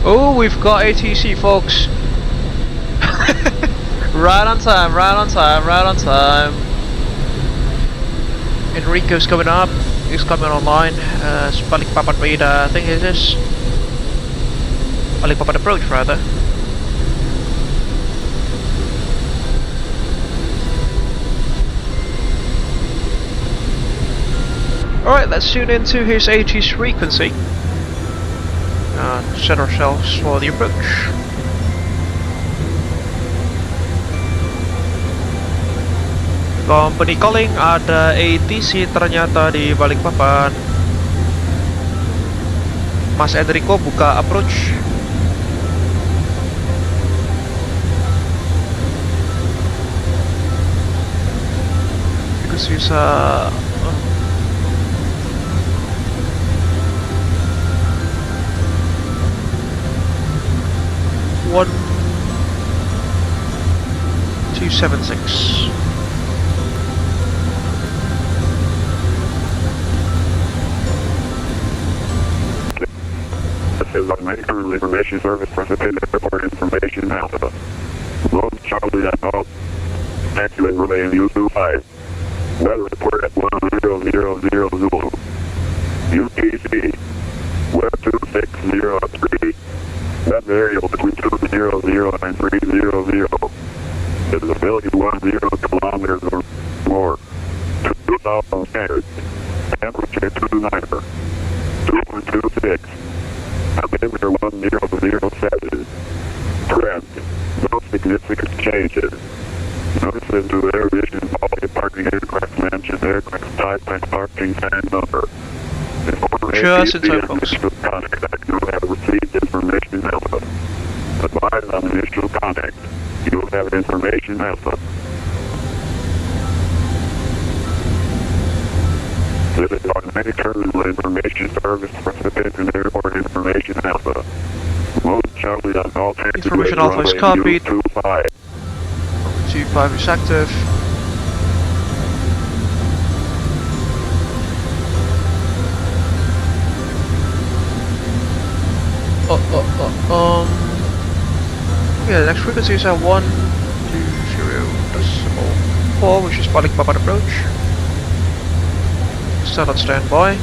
Speaker 1: Oh, we've got ATC, folks. Right on time, right on time, right on time. Enrico's coming up. He's coming online. It's Balikpapan Beta, I think it is. Balikpapan approach, rather. Alright, let's tune into his AT's frequency. Set ourselves for the approach. Company calling, ada ATC ternyata di Balikpapan. Mas Enrico buka approach. Because bisa 1276.
Speaker 14: This is Automatic Terminal Information Service, Precipitate Airport Information Alpha. Road Charlie at all. Taxi in Romeo U25. Weather report at 1000 UTC. Web 2603. That variable between 200 and 300. Visibility 10 kilometers or more. 2000 standard. Temperature 29er. 2.26. Altimeter 1007. Trend. No significant changes. Notice into air vision quality parking aircraft mentioned aircraft type and parking fan number.
Speaker 1: Just in time, folks.
Speaker 14: Contact, you have received information alpha. Advise on initial contact. You have information alpha. This is Automatic Terminal Information Service, Precipitation Airport Information Alpha. Mode Charlie on all taxi.
Speaker 1: Information alpha is copied.
Speaker 14: 25
Speaker 1: is active. Yeah, the next frequency is at 120.4, which is Balikpapan approach. stand on standby.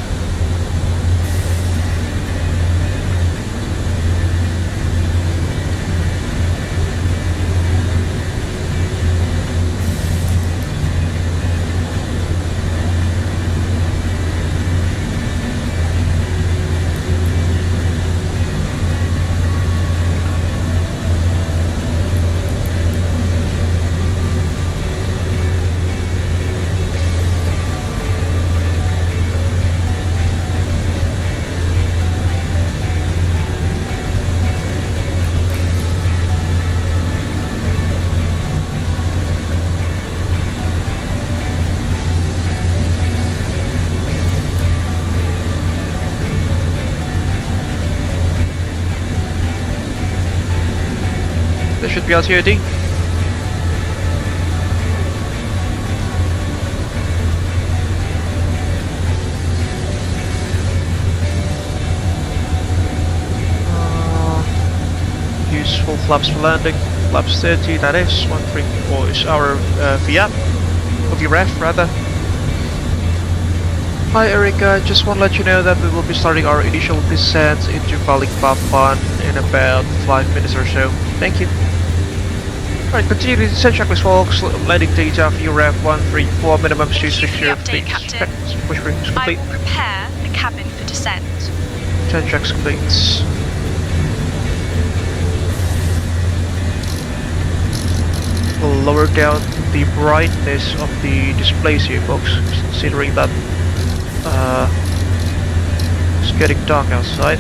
Speaker 1: Should be LTOD. Useful flaps for landing. Flaps 30, that is. 134 is our VAP. Or VREF rather. Hi Erica, just want to let you know that we will be starting our initial descent into Balikpapan in about 5 minutes or so. Thank you. Alright, continue the descent checklist folks. Landing data for your REF 134, minimum speed 60
Speaker 3: update, Captain.
Speaker 1: Push rings
Speaker 3: I
Speaker 1: complete.
Speaker 3: will prepare the cabin for descent.
Speaker 1: 10 checks complete. We'll lower down the brightness of the displays here folks, considering that it's getting dark outside.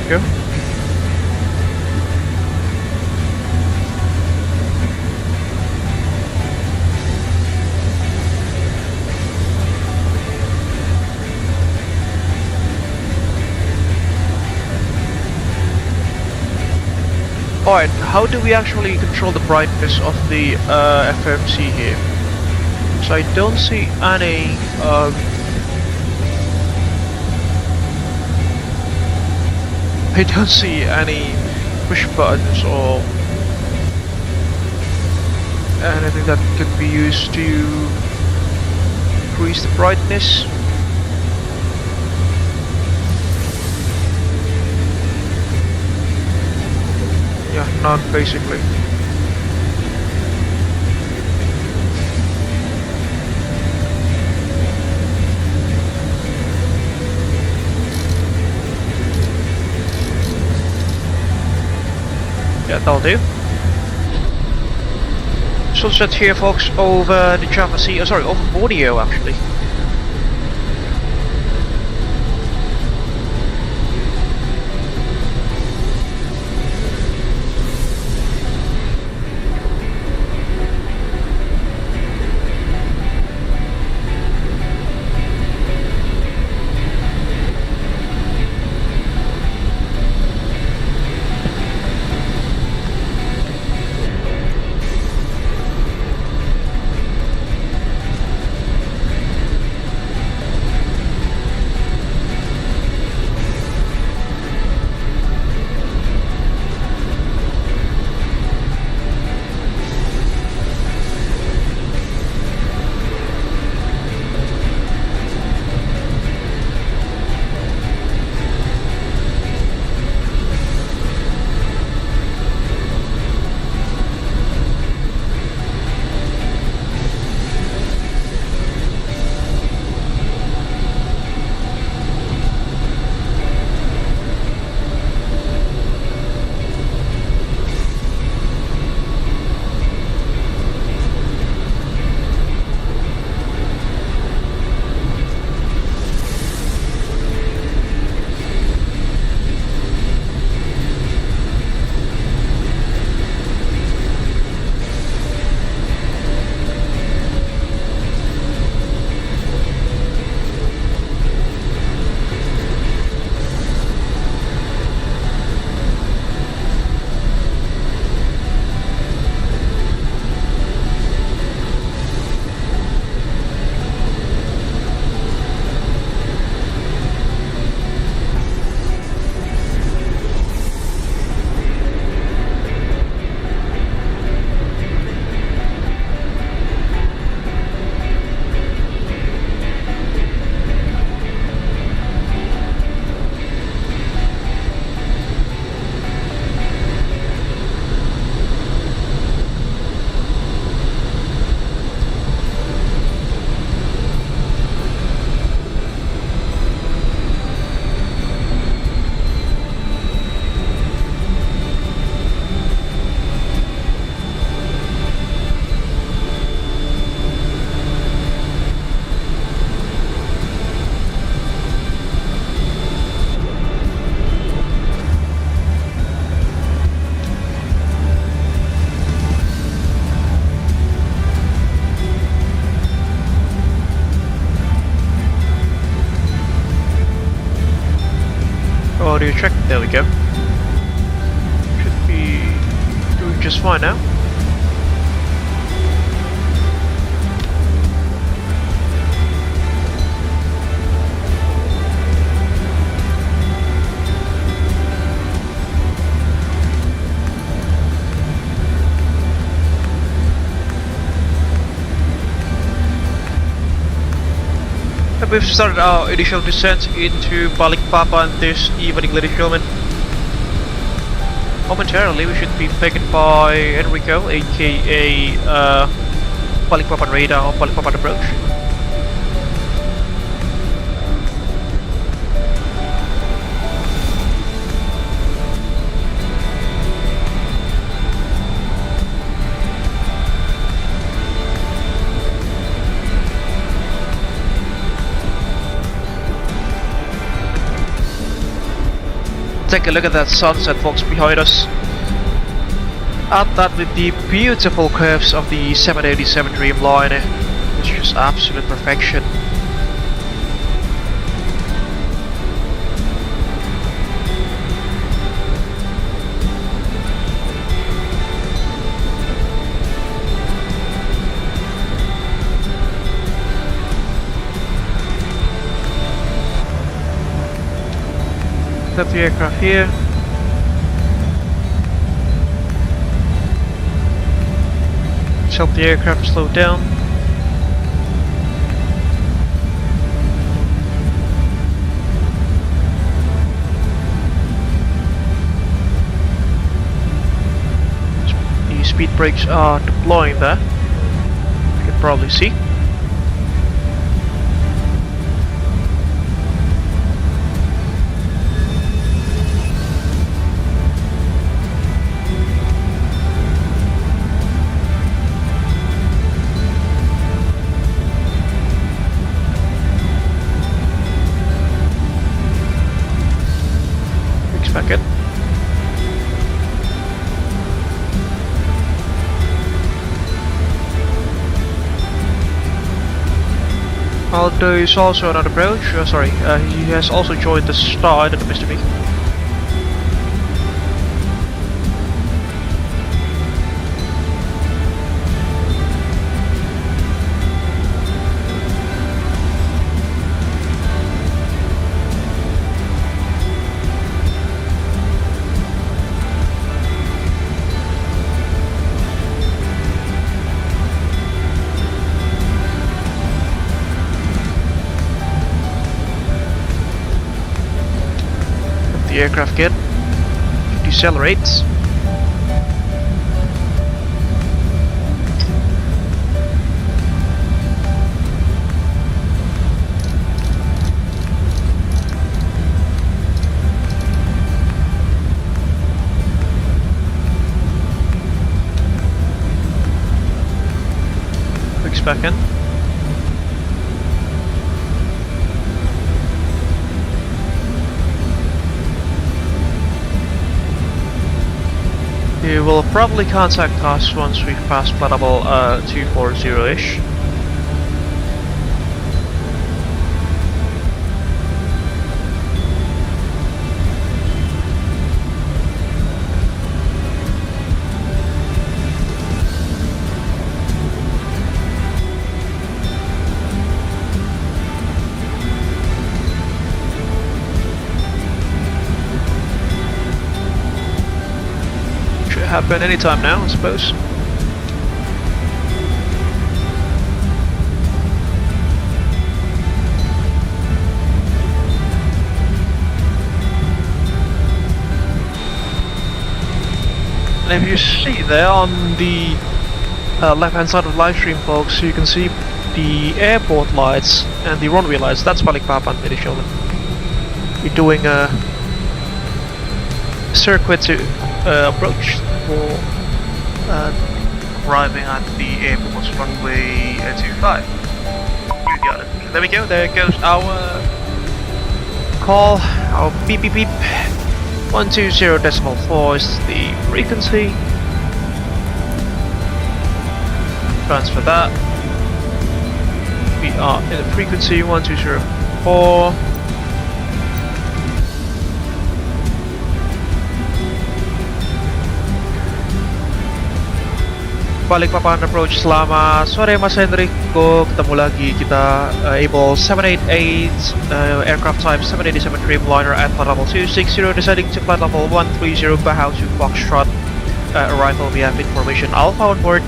Speaker 1: Go. Alright, how do we actually control the brightness of the FMC here? So I don't see any I don't see any push buttons or anything that could be used to increase the brightness. Yeah, none basically. Yeah, that'll do. Sunset here folks over the Java Sea, over Borneo actually. audio check. There we go. Should be doing just fine now. We've started our initial descent into Balikpapan this evening, ladies and gentlemen. Momentarily, we should be taken by Enrico, aka Balikpapan radar or Balikpapan approach. Take a look at that sunset, folks, behind us. Add that with the beautiful curves of the 787 Dreamliner. It's just absolute perfection. Set the aircraft here. Let's help the aircraft slow down. The speed brakes are deploying there. You can probably see. Back in. Aldo is also on an approach. He has also joined the star. I don't know, Mr. B. The aircraft kit decelerates. Clicks back in. He will probably contact us once we've passed flight level 240-ish. Happen anytime now, I suppose. And if you see there on the left hand side of the live stream, folks, you can see the airport lights and the runway lights. That's Balikpapan, ladies and gentlemen. We're doing a circuit to approach for arriving at the airport's runway 25. You got it. There we go, there goes our call, our beep beep beep. 120.4 is the frequency. Transfer that. We are in the frequency 1204. Balikpapan approach, selamat sore Mas Enrico. Ketemu lagi kita Abel 788 aircraft type 787 Dreamliner at flight level 260 descending to flight level 130 Bahau to Foxtrot. Arrival, we have information Alpha on board.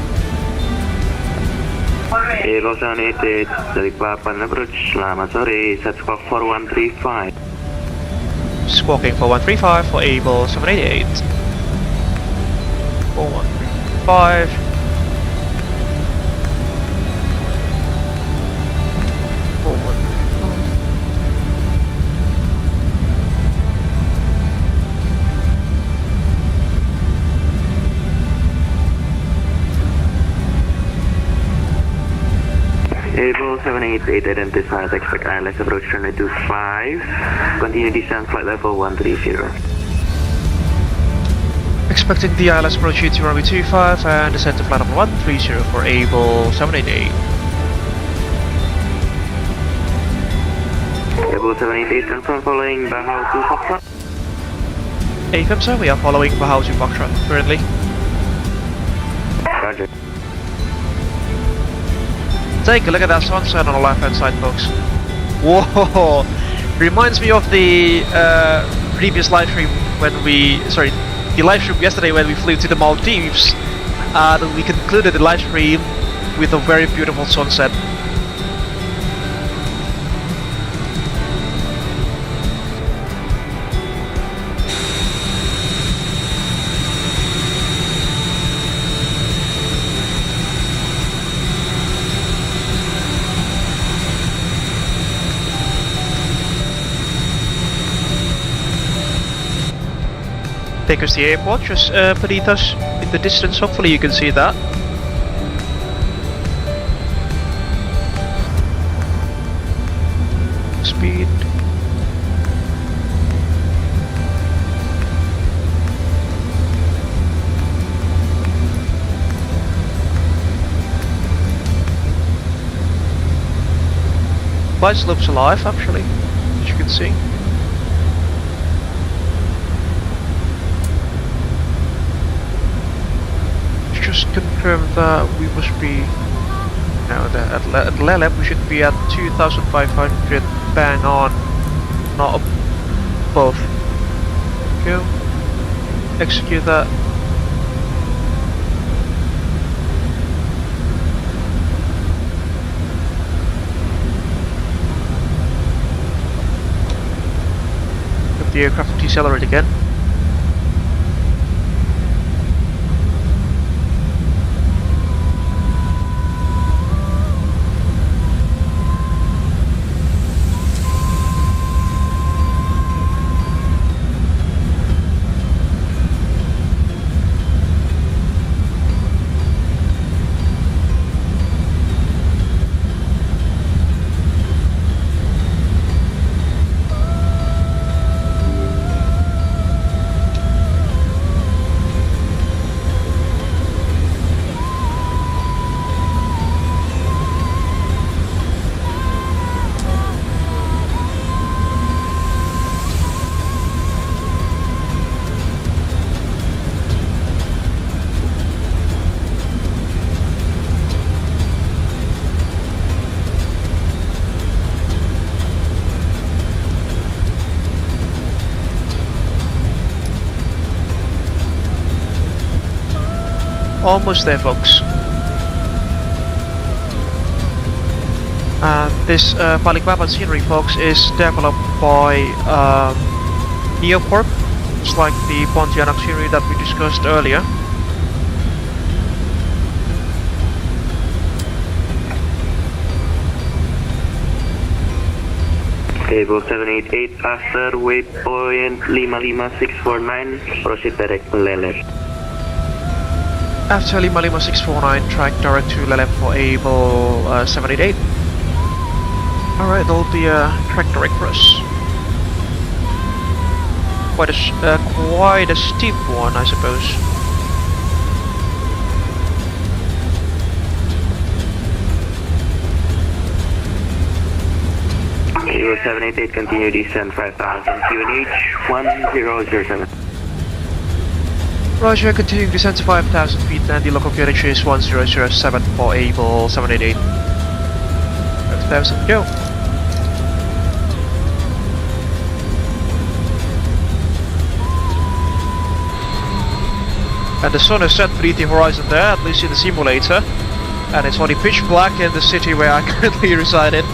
Speaker 15: Abel 788 Balikpapan approach, selamat sore, set squawk 4135.
Speaker 1: Squawking 4135 for Abel 788. 4135.
Speaker 15: Abel 788 identified, expect ILS approach runway 25, continue descent flight level 130.
Speaker 1: Expecting the ILS approach to runway 25 and descent to flight level 130 for Abel 788.
Speaker 15: Abel 788 confirm following Bahau to Foxtrot.
Speaker 1: AFM sir, we are following Bahau to Foxtrot currently.
Speaker 15: Roger.
Speaker 1: Take a look at that sunset on the left hand side, folks. Whoa! Reminds me of the previous live stream when the live stream yesterday when we flew to the Maldives. We concluded the live stream with a very beautiful sunset. Take us to the airport, just beneath us in the distance, hopefully you can see that. Speed. Flight slope's alive actually, as you can see. Just confirm that we must be now at Lelep we should be at 2500 bang on, not above. Go. Execute that. Have the aircraft decelerate again. Almost there, folks. This Balikpapan scenery, folks, is developed by Neocorp. It's like the Pontianak scenery that we discussed earlier.
Speaker 15: Abel 788 after waypoint 55649, proceed direct to Lelep.
Speaker 1: After 55649, track direct to Lelep for Abel 788. Alright, that'll be a track direct for us. Quite a steep one, I suppose.
Speaker 15: Abel 788, continue descent 5000 QNH 1007.
Speaker 1: Roger, continuing descent to 5,000 feet and the local QNH is 1007 for Abel 788. 5,000, go. And the sun is set beneath the horizon there, at least in the simulator. And it's only pitch black in the city where I currently reside in.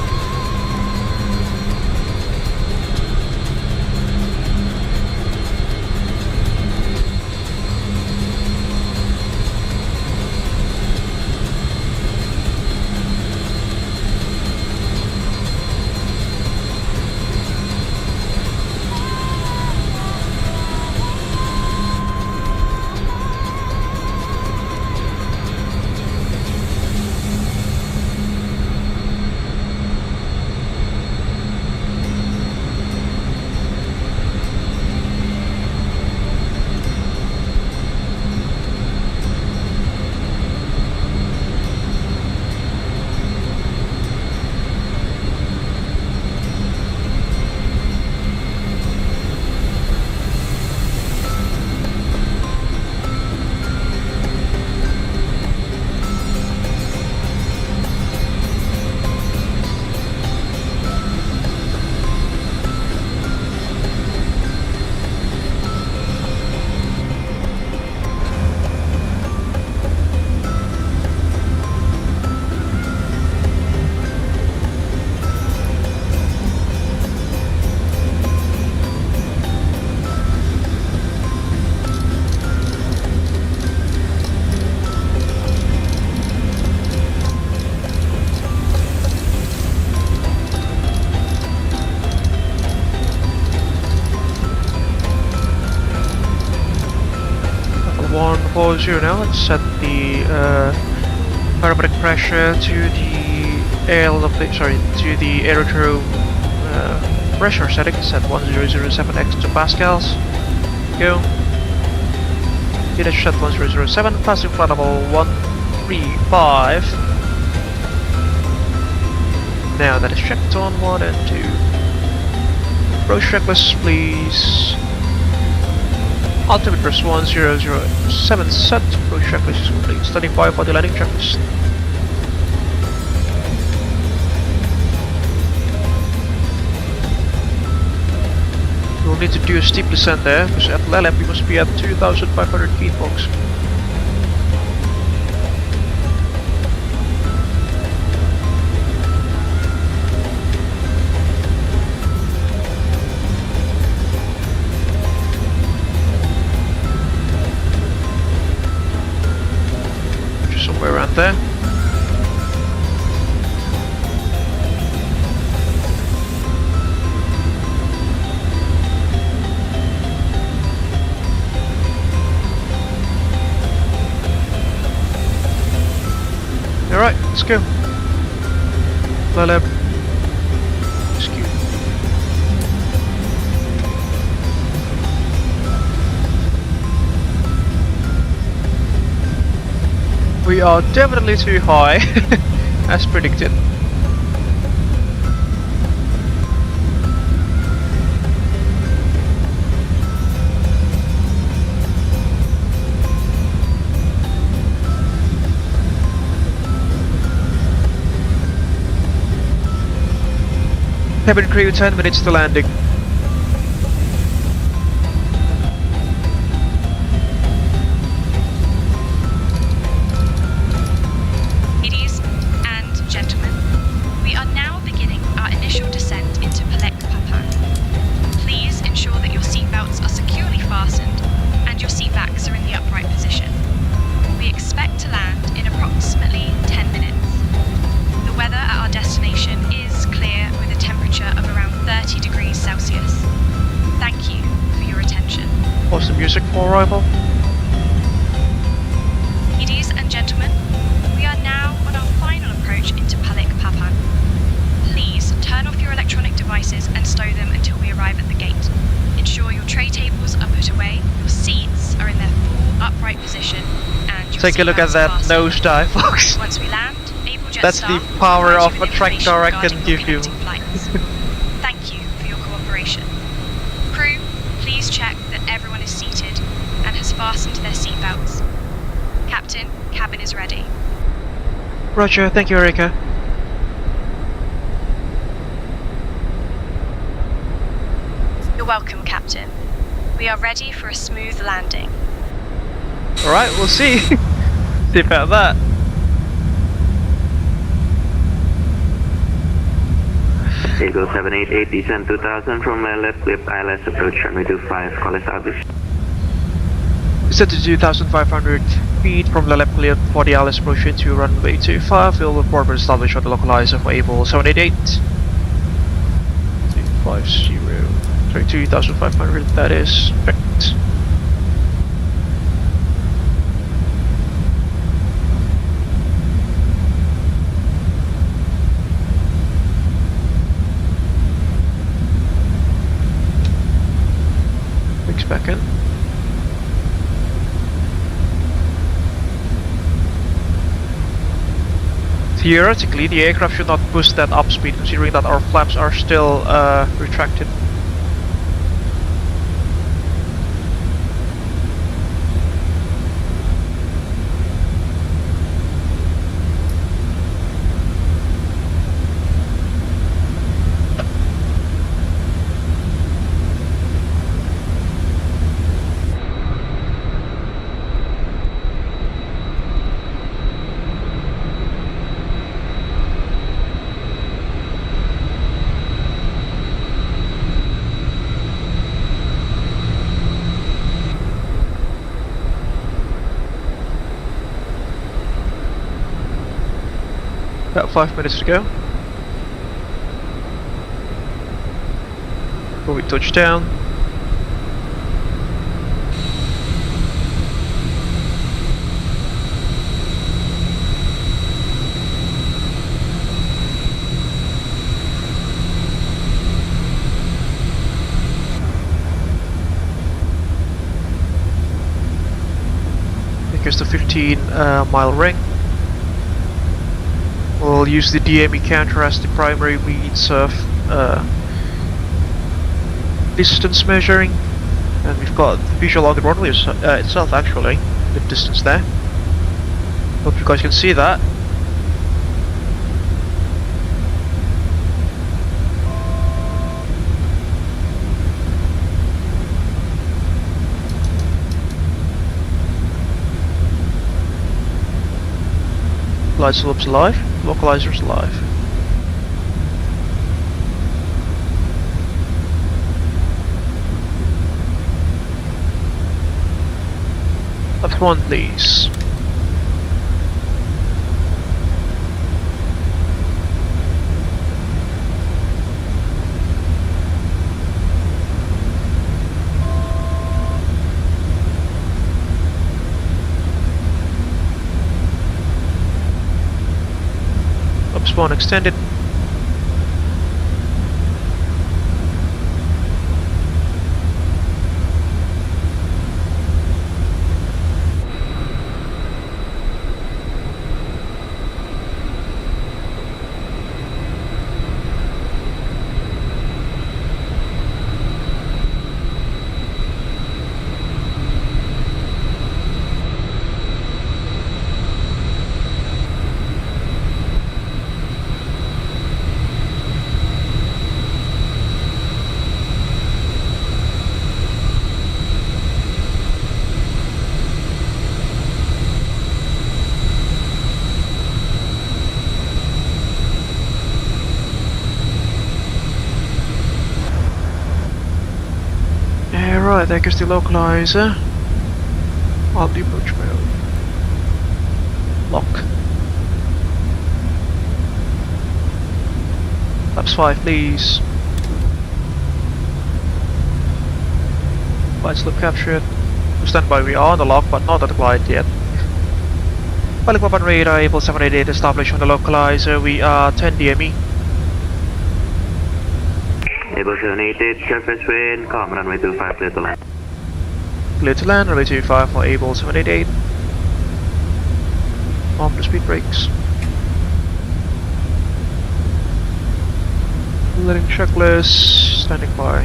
Speaker 1: Now let's set the barometric pressure to the to the aerodrome pressure setting set 1007 hectopascals. Go. Unit set 1007, passing flight level 135. Now that is checked on 1 and 2. Approach checklist, please. Altimeter 1007 set, approach checklist is complete. Standing by for the landing checklist. You'll need to do a steep descent there, because at Lalu we must be at 2,500 feet, folks. Somewhere around there. Alright, let's go. Lalu. Excuse. We are definitely too high, as predicted. Cabin crew 10 minutes to landing. Music for arrival.
Speaker 3: Ladies and gentlemen, we are now on our final approach into Balikpapan. Please turn off your electronic devices and stow them until we arrive at the gate. Ensure your tray tables are put away, your seats are in their full upright position, and your
Speaker 1: take a look at that nosedive, folks.
Speaker 3: Once we land, Abel Jets
Speaker 1: that's the power of a tractor I can give you.
Speaker 3: Thank you for your cooperation. Crew, please check that everyone is seated and has fastened fastened their seatbelts. Captain, cabin is ready.
Speaker 1: Roger, thank you, Erica.
Speaker 3: You're welcome, Captain. We are ready for a smooth landing.
Speaker 1: Alright, we'll see. See about that.
Speaker 15: Eagle 788, descend 2000 from my left, clip ILS, approach runway 25, call us Abel.
Speaker 1: Descend to 2,500 feet from the left clear for the ILS approach into runway 25. We'll report for establish on the localizer for Abel 788. 250. Sorry, 2,500, that is correct. Mix back in. Theoretically, the aircraft should not push that up speed, considering that our flaps are still retracted. About 5 minutes to go before we touch down. Here's the 15-mile ring. We'll use the DME counter as the primary means of distance measuring, and we've got visual on the runway itself actually, the distance there. Hope you guys can see that. Glide slope's alive, localizer's alive. Left one, please. Spawn extended. Right, there goes the localizer. On the approach mode. Lock. Flaps 5, please. Glide slope captured. Stand by, we are on the lock, but not at the glide yet. Balikpapan radar, Abel 788 established on the localizer. We are 10 DME.
Speaker 15: Abel 788, surface wind, calm, runway 25, clear to land.
Speaker 1: Clear to land, runway 25 for Abel 788. Arm the speed brakes. Letting checklist, standing by.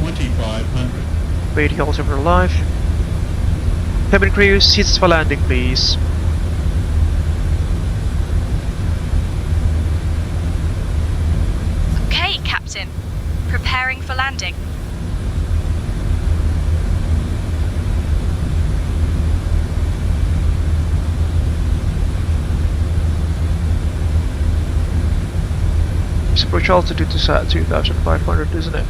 Speaker 16: 2500.
Speaker 1: activate helicopter live. Cabin crew, seats for landing, please.
Speaker 3: Okay, Captain. Preparing for landing.
Speaker 1: Approach altitude to set 2,500, isn't it?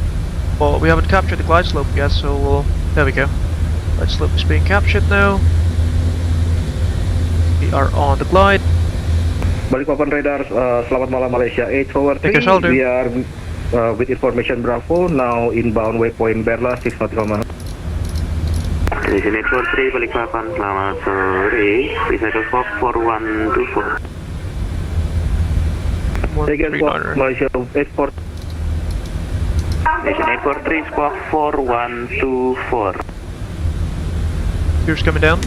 Speaker 1: Well, we haven't captured the glide slope yet, so there we go. Glide slope is being captured now. We are on the glide.
Speaker 4: Balikpapan radar, Selamat Malam Malaysia 843. We are with information Bravo, now inbound waypoint Berla 6 nautical miles.
Speaker 15: Malaysia 843, Balikpapan, selamat sore. Bisa ke Fox 4124.
Speaker 4: Again, Malaysia 84.
Speaker 15: Malaysia 843, Squawk 4124.
Speaker 1: Here's coming down.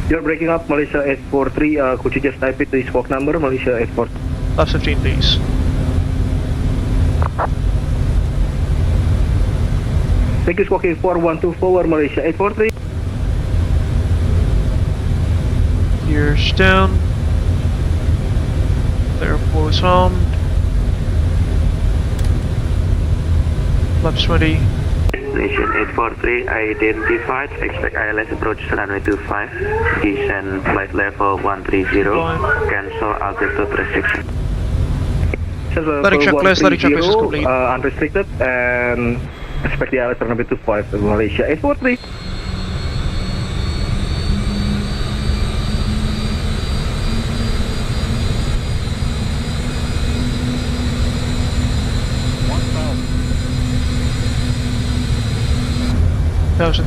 Speaker 4: You're breaking up, Malaysia 843. Could you just type it the squawk number, Malaysia 84?
Speaker 1: Left 15, please.
Speaker 4: Thank you, squawking 4124, Malaysia 843.
Speaker 1: Here's down. Airport is armed. Left 20.
Speaker 15: Nation 843 identified. Expect ILS approach runway 25. Descend flight level 130. Cancel altitude restriction.
Speaker 1: Letting checklist is complete.
Speaker 4: Unrestricted and expect the ILS runway 25 Malaysia 843.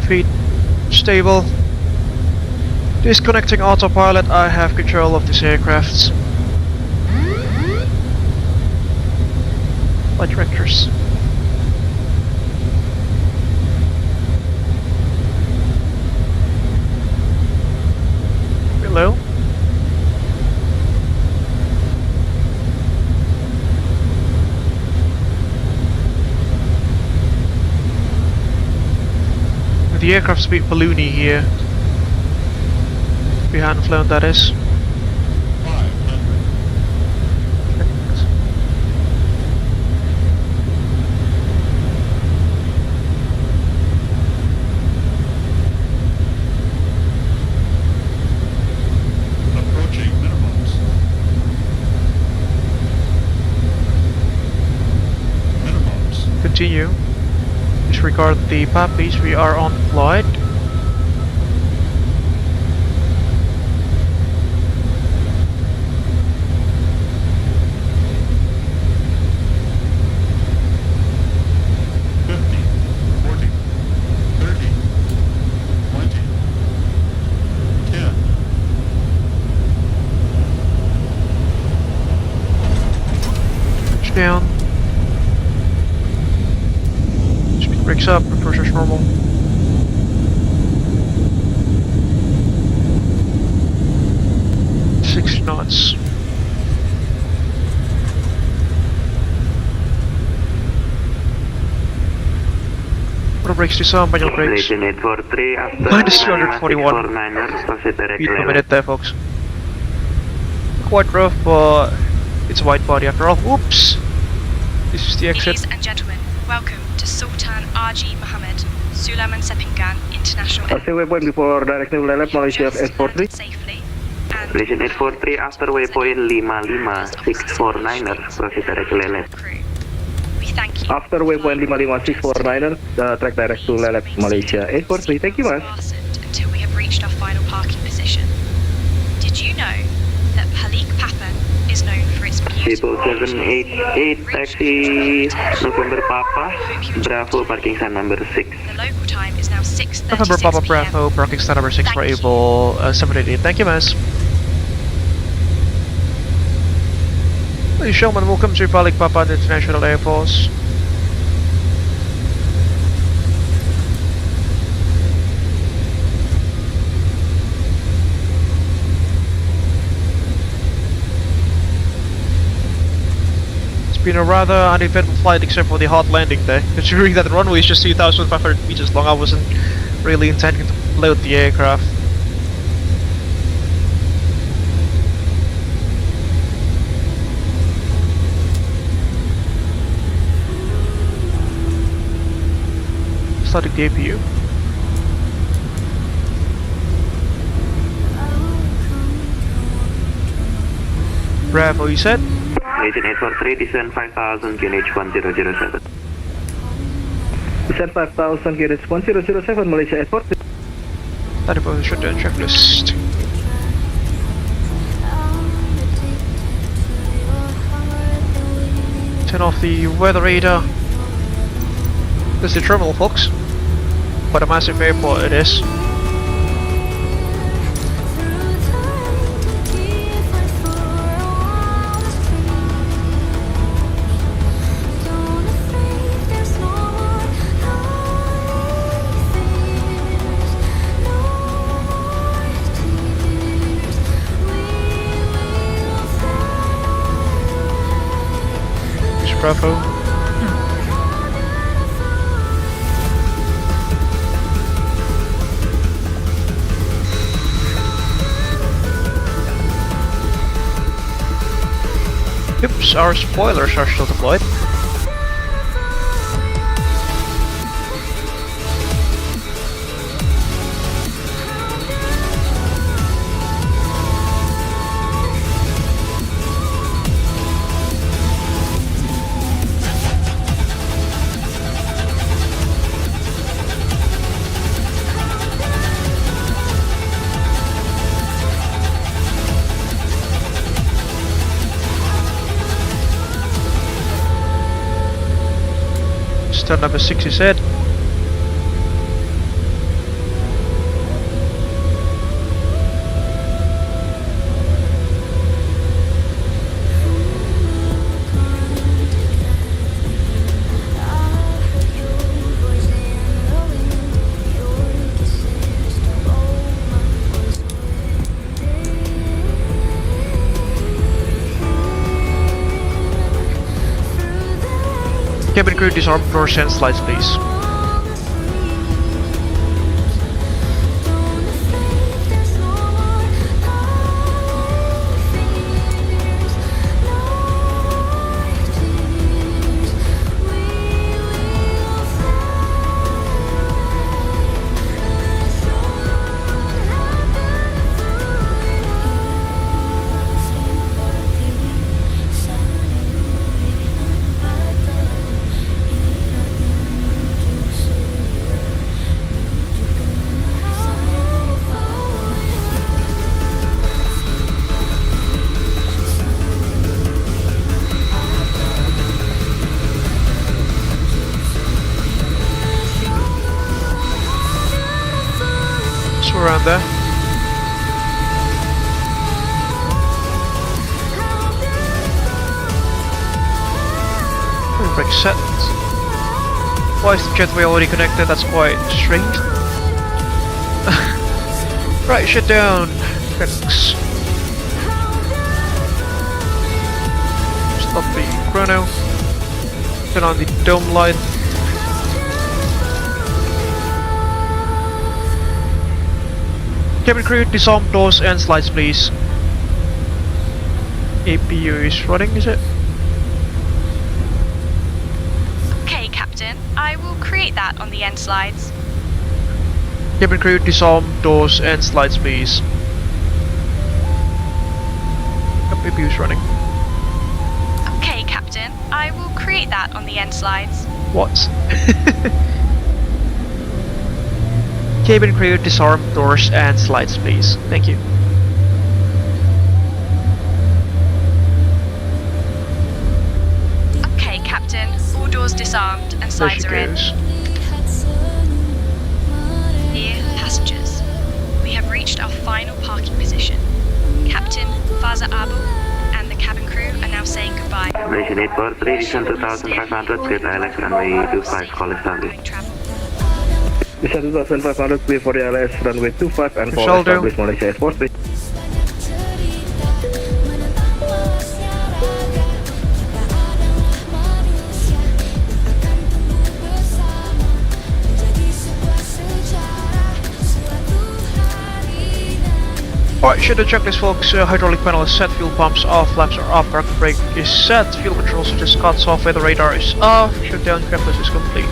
Speaker 1: Feet, stable. Disconnecting autopilot. I have control of this aircraft. Flight directors. Below. The aircraft's a bit balloony here. We hadn't flown, that is. 500.
Speaker 16: Approaching minimums. Minimums.
Speaker 1: Continue. Disregard the puppies, we are on flight. Down. Speed brakes up, pressure's normal. Six knots. Auto brakes disarm, manual brakes. Minus 241 feet per minute there, folks. Quite rough, but it's a wide body after all. Oops! This is the exit.
Speaker 3: Ladies and gentlemen, welcome to Sultan RG Mohammed, Sulaiman Sepinggan International
Speaker 4: Stay waypoint before directing Lalu, Malaysia 843.
Speaker 15: Malaysia 843 after waypoint 55649ers, proceed direct to Lalu.
Speaker 3: We thank you.
Speaker 4: After waypoint 55649ers, track direct to Lalu, Malaysia 843. Thank you, man.
Speaker 3: Until we have reached our final parking position. Did you know that Balikpapan is known for its beautiful
Speaker 15: 788 taxi November Papa Bravo parking stand number 6.
Speaker 3: The local time is now 6:36
Speaker 1: November Papa Bravo, parking stand number 6 for Abel 788. Thank you, Miss. Ladies and gentlemen, welcome to Balikpapan International Airport. Been a rather uneventful flight except for the hard landing there. Considering that the runway is just 2,500 meters long, I wasn't really intending to load the aircraft. Starting the APU. Bravo, you said?
Speaker 15: Malaysian 843, descend 5000, QNH 1007.
Speaker 4: Descend 5000, QNH 1007, Malaysia 843.
Speaker 1: That about the shutdown checklist. Turn off the weather radar. This is the terminal, folks. Quite a massive airport it is. Bravo. Oops, our spoilers are still deployed. Turn number 6 is said. Cabin crew, disarm doors and slides, please. Around there. Brake set. Why is the jetway already connected? That's quite strange. Right, shut down. Thanks. Stop the chrono. Turn on the dome light. Cabin crew, disarm doors and slides, please. APU is running, is it?
Speaker 3: Okay, Captain. I will create that on the end slides.
Speaker 1: Cabin crew, disarm doors and slides, please. Yep, APU is running.
Speaker 3: Okay, Captain. I will create that on the end slides.
Speaker 1: What? Cabin crew, disarm doors and slides, please. Thank you.
Speaker 3: Okay, Captain. All doors disarmed and slides are in. Dear passengers, we have reached our final parking position. Captain Faza Abel and the cabin crew are now saying goodbye.
Speaker 15: Malaysian 843, descend 2500, clear ILS runway 25, call established.
Speaker 4: Descend 2500, clear for the ILS runway 25 and call established, Malaysia 843.
Speaker 1: Alright, should the checklist folks, hydraulic panel is set, fuel pumps off, flaps are off, parking brake is set, fuel control switch is cuts off, weather radar is off, shutdown checklist is complete.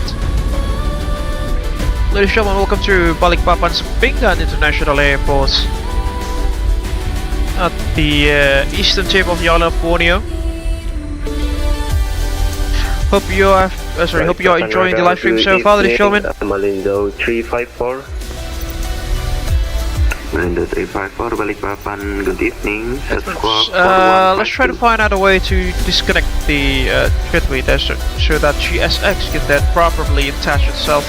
Speaker 1: Ladies and gentlemen, welcome to Balikpapan's Pinggan International Airport at the eastern tip of the island of Borneo. Hope you are enjoying the live stream so far, ladies and gentlemen.
Speaker 15: Malindo 354. Malindo 354, Balikpapan, good evening.
Speaker 1: Let's try to find out a way to disconnect the jetway there so that GSX can then properly attach itself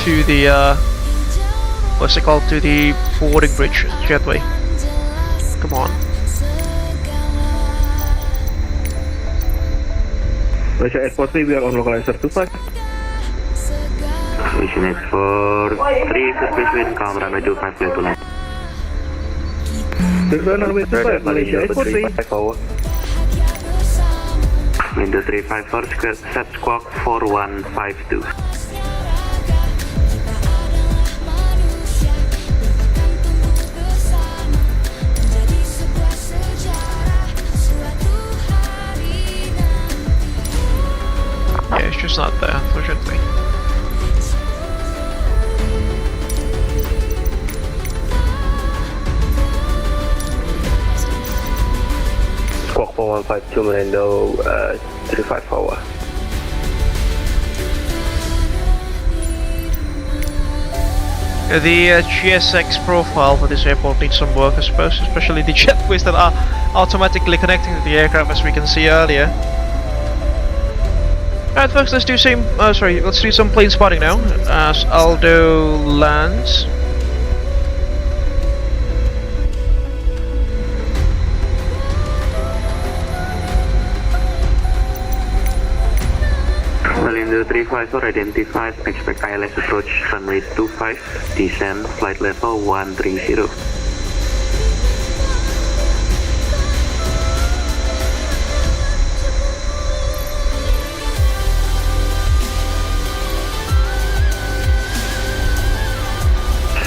Speaker 1: to the what's it called, to the forwarding bridge jetway. Come on.
Speaker 4: Malaysia Airport 3, we are on localizer 25.
Speaker 15: Mission Airport 3, surface wind, calm runway 25, clear to land.
Speaker 4: Runway 25, Malaysia Airport 3.
Speaker 15: Windows 354, set squawk 4152.
Speaker 1: Yeah, it's just not there, unfortunately.
Speaker 15: Squawk 4152, Malindo 354.
Speaker 1: The GSX profile for this airport needs some work, I suppose, especially the jetways that are automatically connecting to the aircraft, as we can see earlier. Alright folks, let's do some plane spotting now, as Aldo lands.
Speaker 15: Malindo 354 identified, expect ILS approach runway 25, descend flight level 130.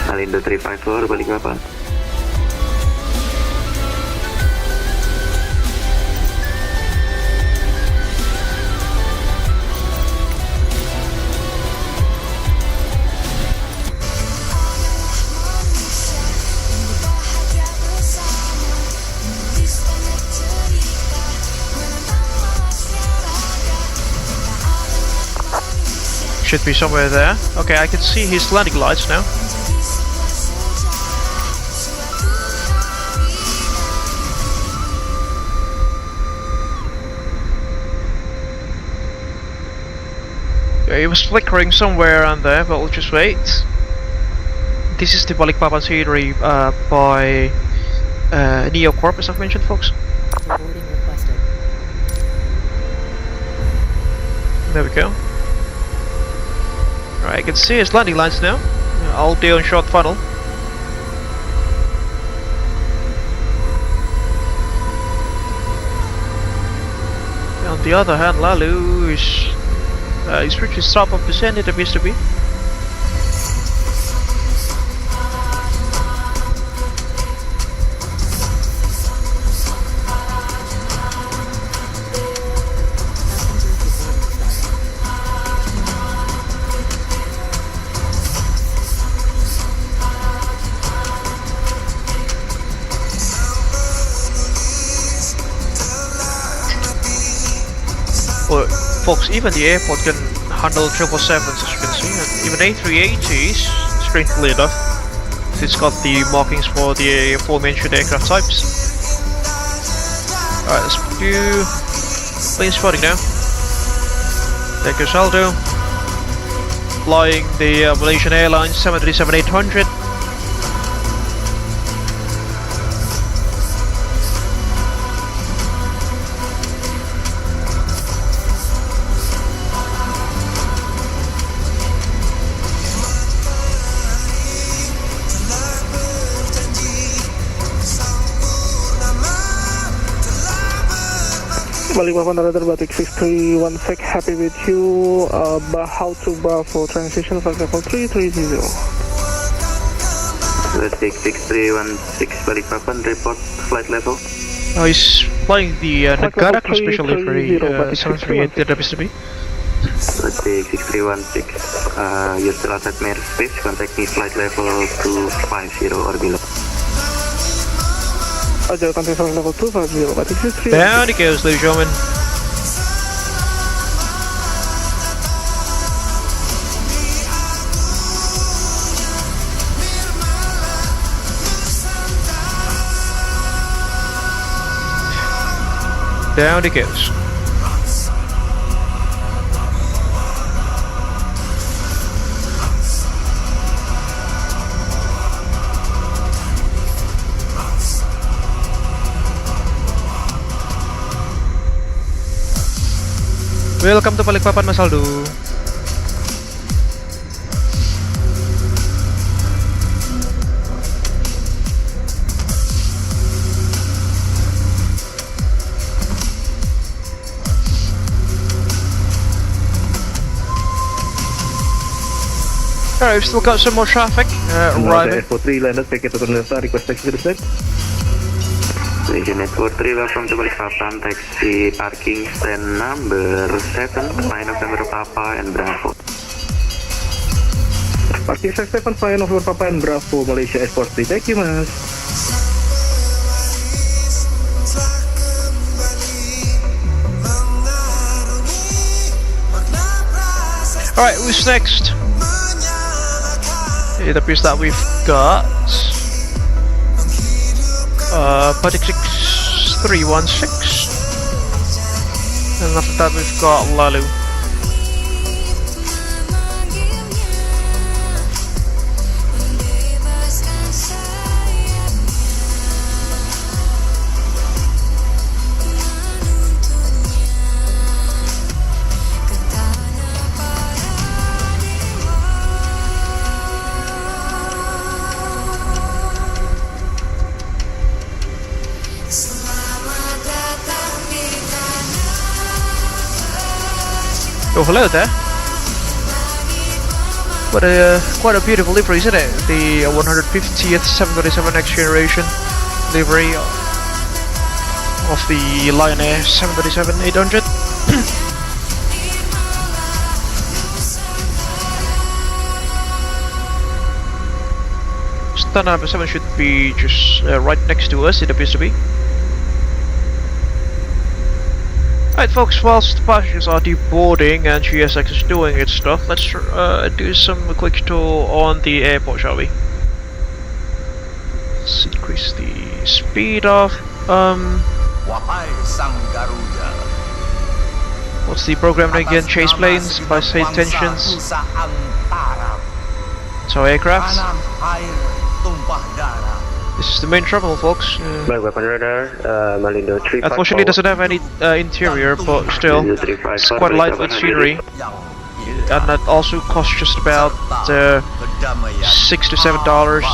Speaker 15: Malindo 354, Balikpapan.
Speaker 1: Should be somewhere there. Okay, I can see his landing lights now. Yeah, it was flickering somewhere around there, but we'll just wait. This is the Balikpapan scenery by Neocorp, as I've mentioned, folks. There we go. Alright, I can see his landing lines now. I'll do on short funnel. On the other hand, Lalu is he's reached his top of descent, it appears to be. Well, folks, even the airport can handle 777s, as you can see, and even A380s, strangely enough, it's got the markings for the aforementioned aircraft types. Alright, let's do plane spotting now. There goes Aldo, flying the Malaysian Airlines 737-800.
Speaker 17: Balikpapan Radar Batik 6316, happy with you. How to Bravo transition for level 330.
Speaker 15: Batik 6316 Balikpapan, report flight level.
Speaker 1: Oh, he's flying the Negara Crew Special Livery 738 WSB.
Speaker 15: Batik 6316, you're still outside my airspace, contact me flight level 250 or below.
Speaker 17: Roger, contact flight level 250, Batik 63.
Speaker 1: Down it goes, ladies and gentlemen. Down it goes. Welcome to Balikpapan, Mas Aldo. Alright, we've still got some more traffic arriving.
Speaker 4: Airport 3 landed, take it to Nusantara, request taxi to the set.
Speaker 15: Legion Airport 3, welcome to Balikpapan, taxi parking stand number 7, 5 November Papa and Bravo.
Speaker 4: Parking stand 7, 5 November Papa and Bravo, Malaysia Airport 3, thank you mas.
Speaker 1: Alright, who's next? It appears that we've got Batik 6316, and after that we've got Lalu. Oh, hello there. Quite a beautiful livery, isn't it? The 150th 737 next generation livery of the Lion Air 737-800. Stand number 7 should be just right next to us, it appears to be. Alright folks, whilst the passengers are deboarding and GSX is doing its stuff, let's do some quick tour on the airport, shall we? Let's increase the speed of what's the program name again? ChasePlanes by SayIntentions. So aircraft. This is the main terminal, folks. Unfortunately, it doesn't have any interior, but still, it's quite lightweight scenery, and that also costs just about $6 to $7.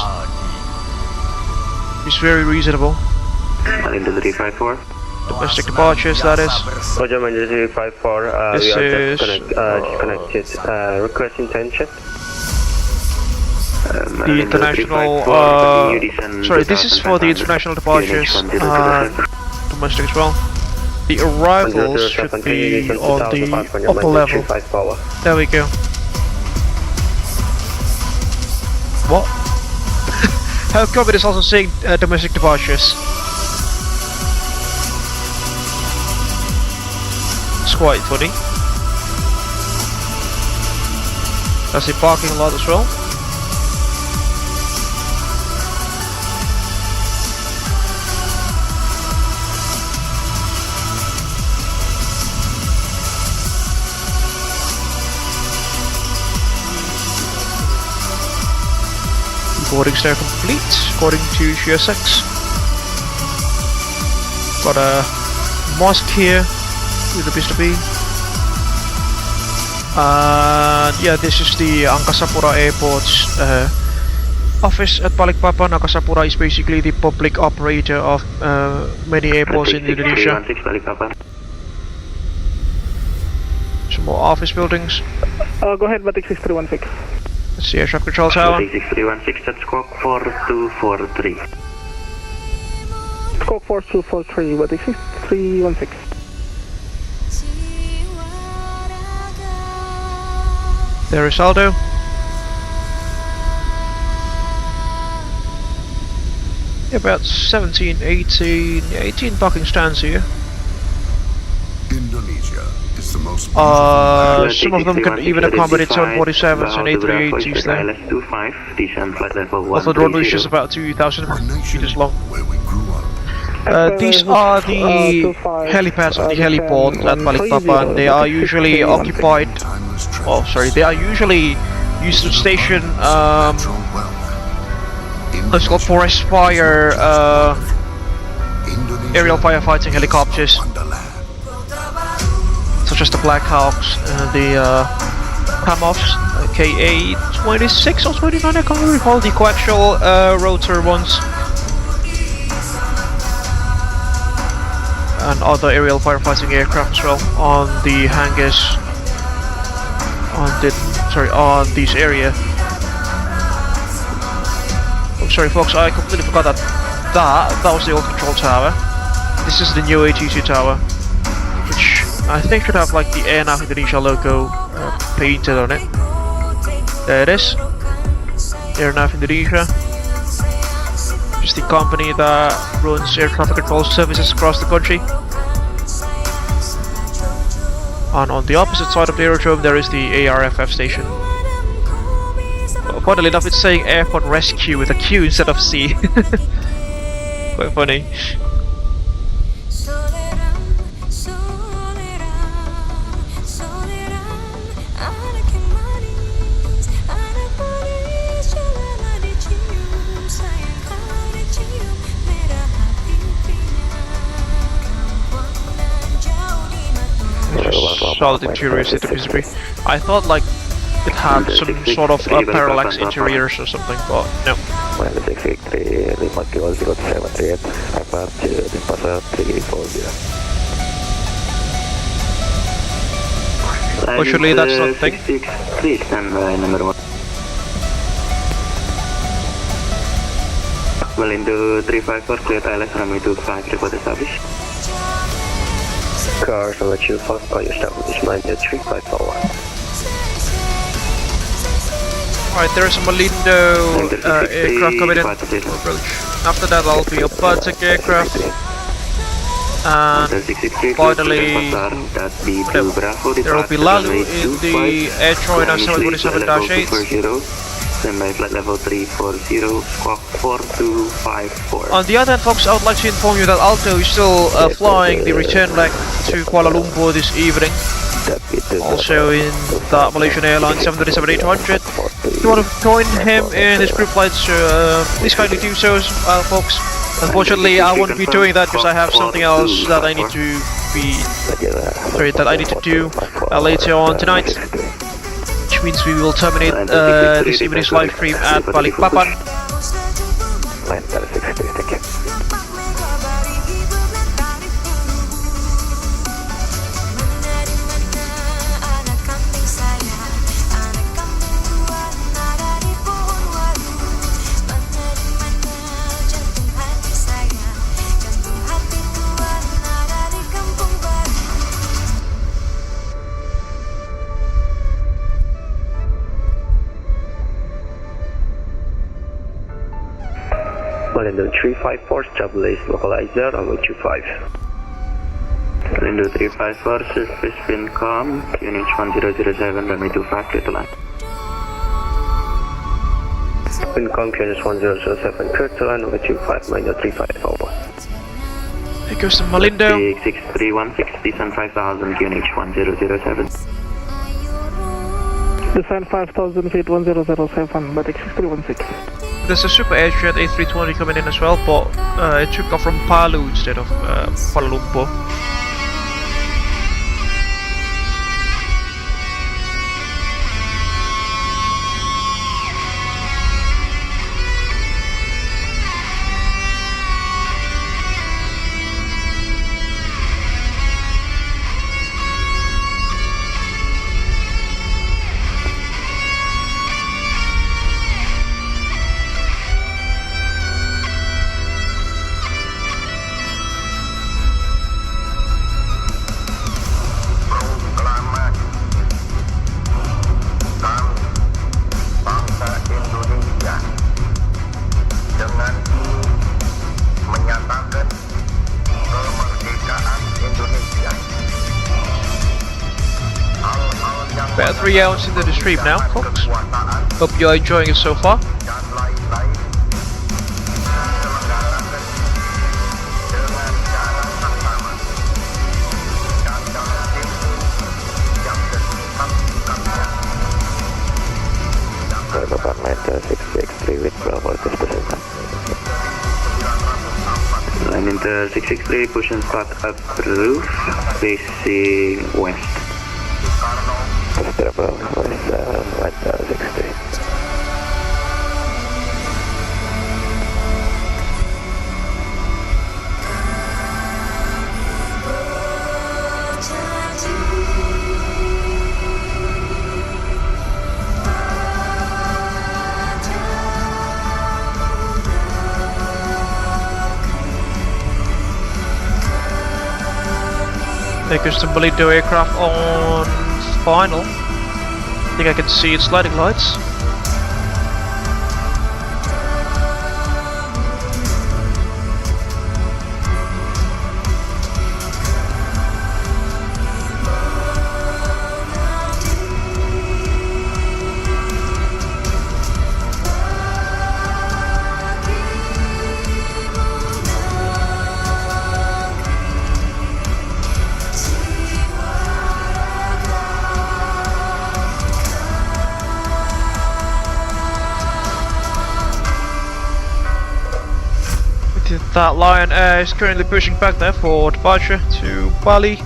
Speaker 1: It's very reasonable. Domestic departures, that is. This is
Speaker 15: connected. Request intention.
Speaker 1: The international, sorry, this is for the international departures, domestic as well. The arrivals should be on the upper level. There we go. What? How come it is also saying domestic departures? It's quite funny. That's the parking lot as well. Boardings now complete, according to GSX. Got a mosque here, it appears to be. Yeah, this is the Angkasa Pura Airport's office at Balikpapan. Angkasa Pura is basically the public operator of many airports in Indonesia. Some more office buildings.
Speaker 17: Go ahead, Batik 6316.
Speaker 1: Let's see, air traffic control tower.
Speaker 15: 6316, that's squawk 4243.
Speaker 17: Squawk 4243, what is 6316?
Speaker 1: There is Aldo. About 17, 18 docking stands here.
Speaker 5: Indonesia is the most
Speaker 1: some of them can even accommodate 747s and A380s there. Also, the runway is just about 2,000 meters long. These are the helipads of the heliport at Balikpapan. They are usually occupied. Oh, sorry, they are usually used to station. It's called forest fire, aerial firefighting helicopters, such as the Black Hawks and the Kamofs, KA-26 or 29, I can't recall, the coaxial rotor ones, and other aerial firefighting aircraft as well on the hangars, on this area. Sorry folks, I completely forgot that was the old control tower. This is the new ATC tower, which I think should have like the AirNav Indonesia logo painted on it. There it is, AirNav Indonesia, which is the company that runs air traffic control services across the country. And on the opposite side of the aerodrome there is the ARFF station. Funnily enough, it's saying Airport Rescue with a Q instead of C. Quite funny. I saw the interior seat of history. I thought like it had some sort of parallax interiors or something, but no. Fortunately, that's not the thing.
Speaker 15: Please stand by number 1. Well, into 354, cleared ILS runway 25, report established.
Speaker 18: Cars on the 25, are you establishment at 3541.
Speaker 1: Alright, there is a Malindo aircraft coming in. Approach. After that, I'll be a VATSIM aircraft. And finally, there will be Lalu in the Air China 747-8.
Speaker 15: Standby flight level 340, squawk 4254.
Speaker 1: On the other hand, folks, I would like to inform you that Alto is still flying the return leg to Kuala Lumpur this evening. Also in the Malaysian Airlines 737-800. If you want to join him in his group flights, please kindly do so, folks. Unfortunately, I won't be doing that because I have something else that I need to do later on tonight. Which means we will terminate this evening's live stream at Balikpapan.
Speaker 18: Malindo 354, stabilize localizer, runway 25.
Speaker 15: Malindo 354, surface wind calm, QNH 1007, runway 25, clear to land.
Speaker 18: Wind calm, QNH 1007, clear to land, runway 25, Malindo 354.
Speaker 1: Here goes the Malindo.
Speaker 15: 6316, descend 5000, QNH 1007.
Speaker 17: Descend 5,000 feet 1007, but 6316.
Speaker 1: There's a Super Airjet A320 coming in as well, but it took off from Palu instead of Kuala Lumpur. about 3 hours into the stream now, folks. Hope you're enjoying it so far.
Speaker 18: Balikpapan Meter 663 with Bravo to position.
Speaker 15: Line Inter 663, push and start up roof, facing west.
Speaker 18: Bravo, west, Meter 63.
Speaker 1: Take us to Malaysia aircraft on final. I think I can see its lighting lights. That Lion Air is currently pushing back there for departure to Bali.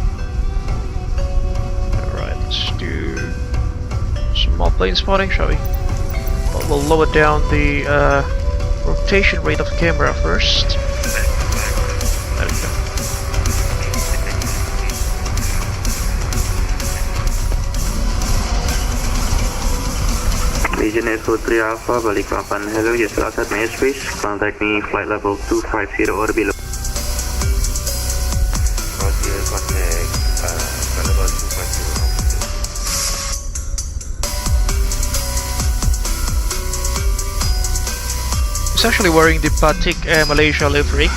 Speaker 1: Alright, let's do some more plane spotting, shall we? But we'll lower down the rotation rate of the camera first. There we go.
Speaker 15: Legion 843 Alpha, Balikpapan, hello, yes, outside my airspace, contact me, flight level 250 or below.
Speaker 18: Roger, contact, flight level 250.
Speaker 1: It's actually wearing the Batik Air Malaysia livery.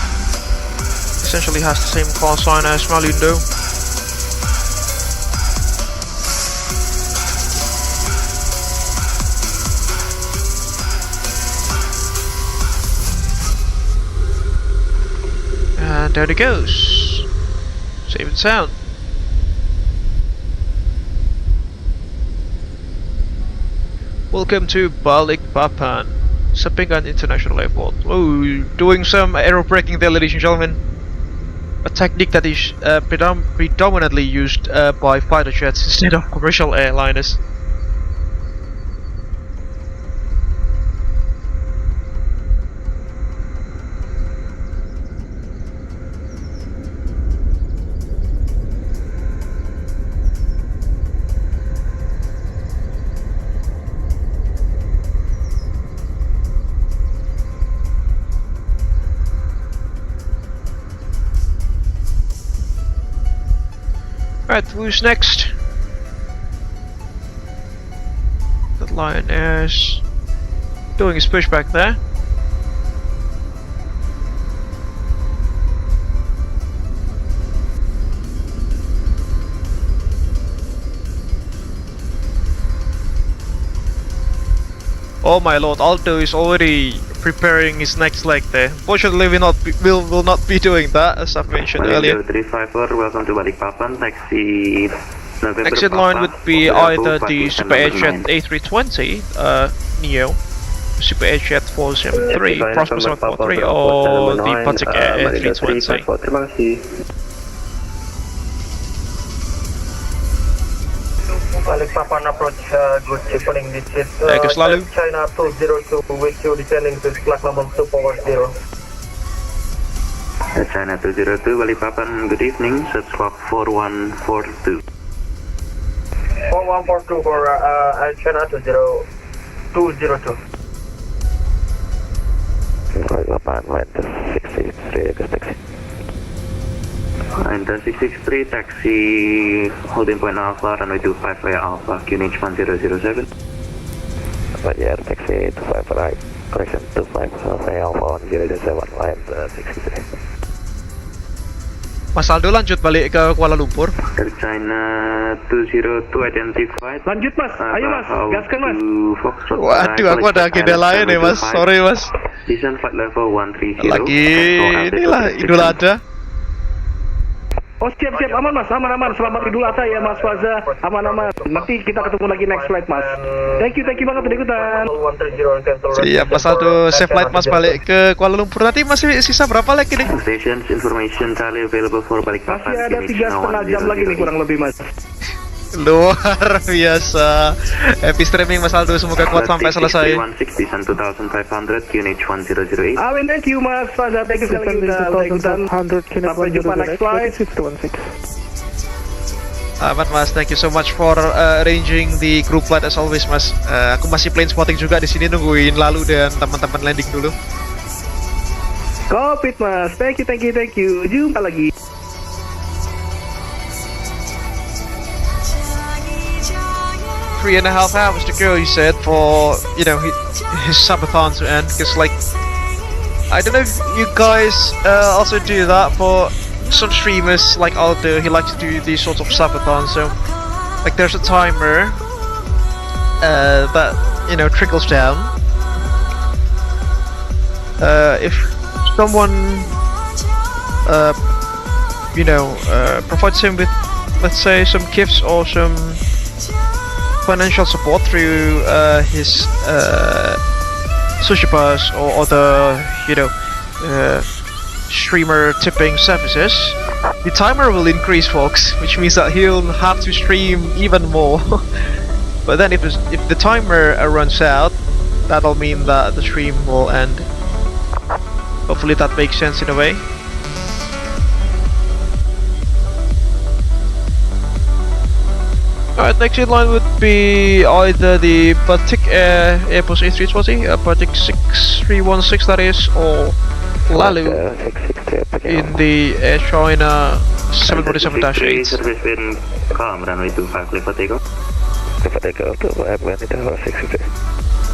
Speaker 1: Essentially has the same call sign as Malindo. And there it goes. Safe and sound. Welcome to Balikpapan, Sepingan International Airport. Oh, doing some aerobraking there, ladies and gentlemen. A technique that is predominantly used by fighter jets instead of commercial airliners. Alright, who's next? That Lion Air's doing his pushback there. Oh my lord, Alto is already preparing his next leg there. Fortunately, we will not be doing that, as I've mentioned earlier.
Speaker 15: 354, welcome to Balikpapan, taxi November
Speaker 1: Exit line would be either the Super Airjet A320 Neo, Super Airjet 473, Prosper 743, or the Batik Air A320.
Speaker 13: Balikpapan approach, good evening, this is
Speaker 1: Lalu.
Speaker 13: China 202 with you descending to flight level 240.
Speaker 15: China 202, Balikpapan, good evening, set squawk 4142.
Speaker 13: 4142 for China 202.
Speaker 18: Balikpapan, Meter 663, taxi.
Speaker 15: Enter 663, taxi holding point Alpha, runway 25 via Alpha, QNH 1007.
Speaker 18: Roger, taxi 25 right, correction 25 via Alpha 1007, line 63.
Speaker 1: Mas Aldo lanjut balik ke Kuala Lumpur.
Speaker 15: Air China 202 identified.
Speaker 4: Lanjut mas, ayo mas, gaskan mas.
Speaker 1: Waduh, aku ada agenda lain ya mas, sorry mas.
Speaker 15: Descent flight level 130.
Speaker 1: Lagi inilah Idul Adha.
Speaker 4: Oh siap, aman mas, aman. Selamat Idul Adha ya mas Faza, aman. Nanti kita ketemu lagi next flight mas. Thank you banget udah ikutan.
Speaker 1: Siap mas Aldo, safe flight mas balik ke Kuala Lumpur. Nanti masih sisa berapa lagi nih?
Speaker 15: Stations information tally available for Balikpapan.
Speaker 4: Masih ada 3,5 jam lagi nih kurang lebih mas.
Speaker 1: Luar biasa. Happy streaming mas Aldo, semoga kuat sampai selesai.
Speaker 4: Amin, thank you mas Faza, thank you sekali udah ikutan. Sampai jumpa next flight.
Speaker 1: Amat mas, thank you so much for arranging the group flight as always mas. Aku masih plane spotting juga di sini nungguin Lalu dan teman-teman landing dulu.
Speaker 4: Kopit mas, thank you. Jumpa lagi.
Speaker 1: 3.5 hours to go, he said, for his subathon to end. Because like, I don't know if you guys also do that, for some streamers like Aldo, he likes to do these sorts of subathons. So like, there's a timer that trickles down. If someone provides him with, let's say, some gifts or some financial support through his sushi bars or other streamer tipping services, the timer will increase, folks, which means that he'll have to stream even more. But then if the timer runs out, that'll mean that the stream will end. Hopefully that makes sense in a way. Alright, next in line would be either the Batik Airbus A320, Batik 6316 that is, or Lalu in the Air China 747-8.
Speaker 15: Service wind calm, runway 25, clear for takeoff.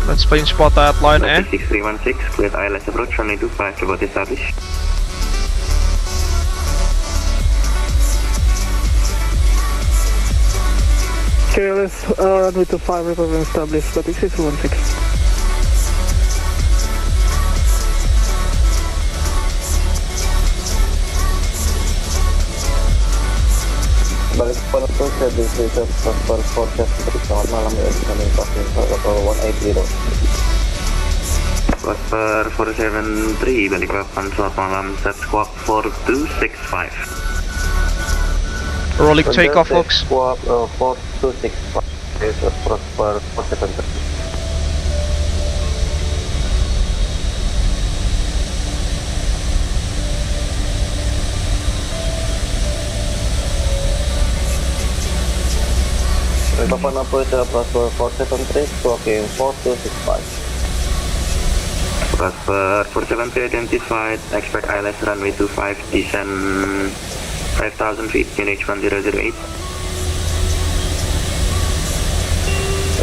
Speaker 1: Let's plane spot that line air.
Speaker 15: 6316, cleared ILS approach, runway 25, about established.
Speaker 17: KLS runway 25, report established, but 6616.
Speaker 18: Balikpapan itu saya bisa transfer forecast untuk selamat malam ya, kami passing level 180.
Speaker 15: Transfer 473 Balikpapan, selamat malam, set squawk 4265.
Speaker 1: Rolling takeoff, folks.
Speaker 18: Squawk 4265. Transfer 473. Balikpapan operator transfer 473, squawking 4265.
Speaker 15: Transfer 473 identified, expect ILS runway 25, descend 5,000 feet, unit 1008.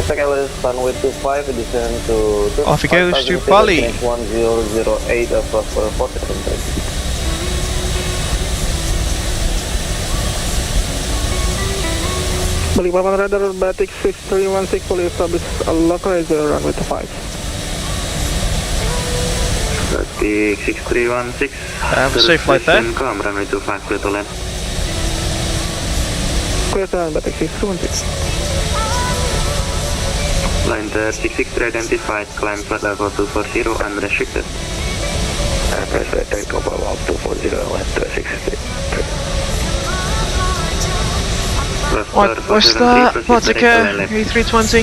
Speaker 18: Expect ILS runway 25, descend to
Speaker 1: Off it goes to Bali.
Speaker 18: 1008, transfer 473.
Speaker 17: Balikpapan radar Batik 6316 fully established, localizer runway 25.
Speaker 15: Batik 6316.
Speaker 1: Have a safe flight there.
Speaker 15: Come, runway 25, clear to land.
Speaker 17: Clear to land, Batik 6316.
Speaker 15: Line 663 identified, climb flight level 240, unrestricted.
Speaker 18: Take over level 240, line 663.
Speaker 1: What's that? Batik A320?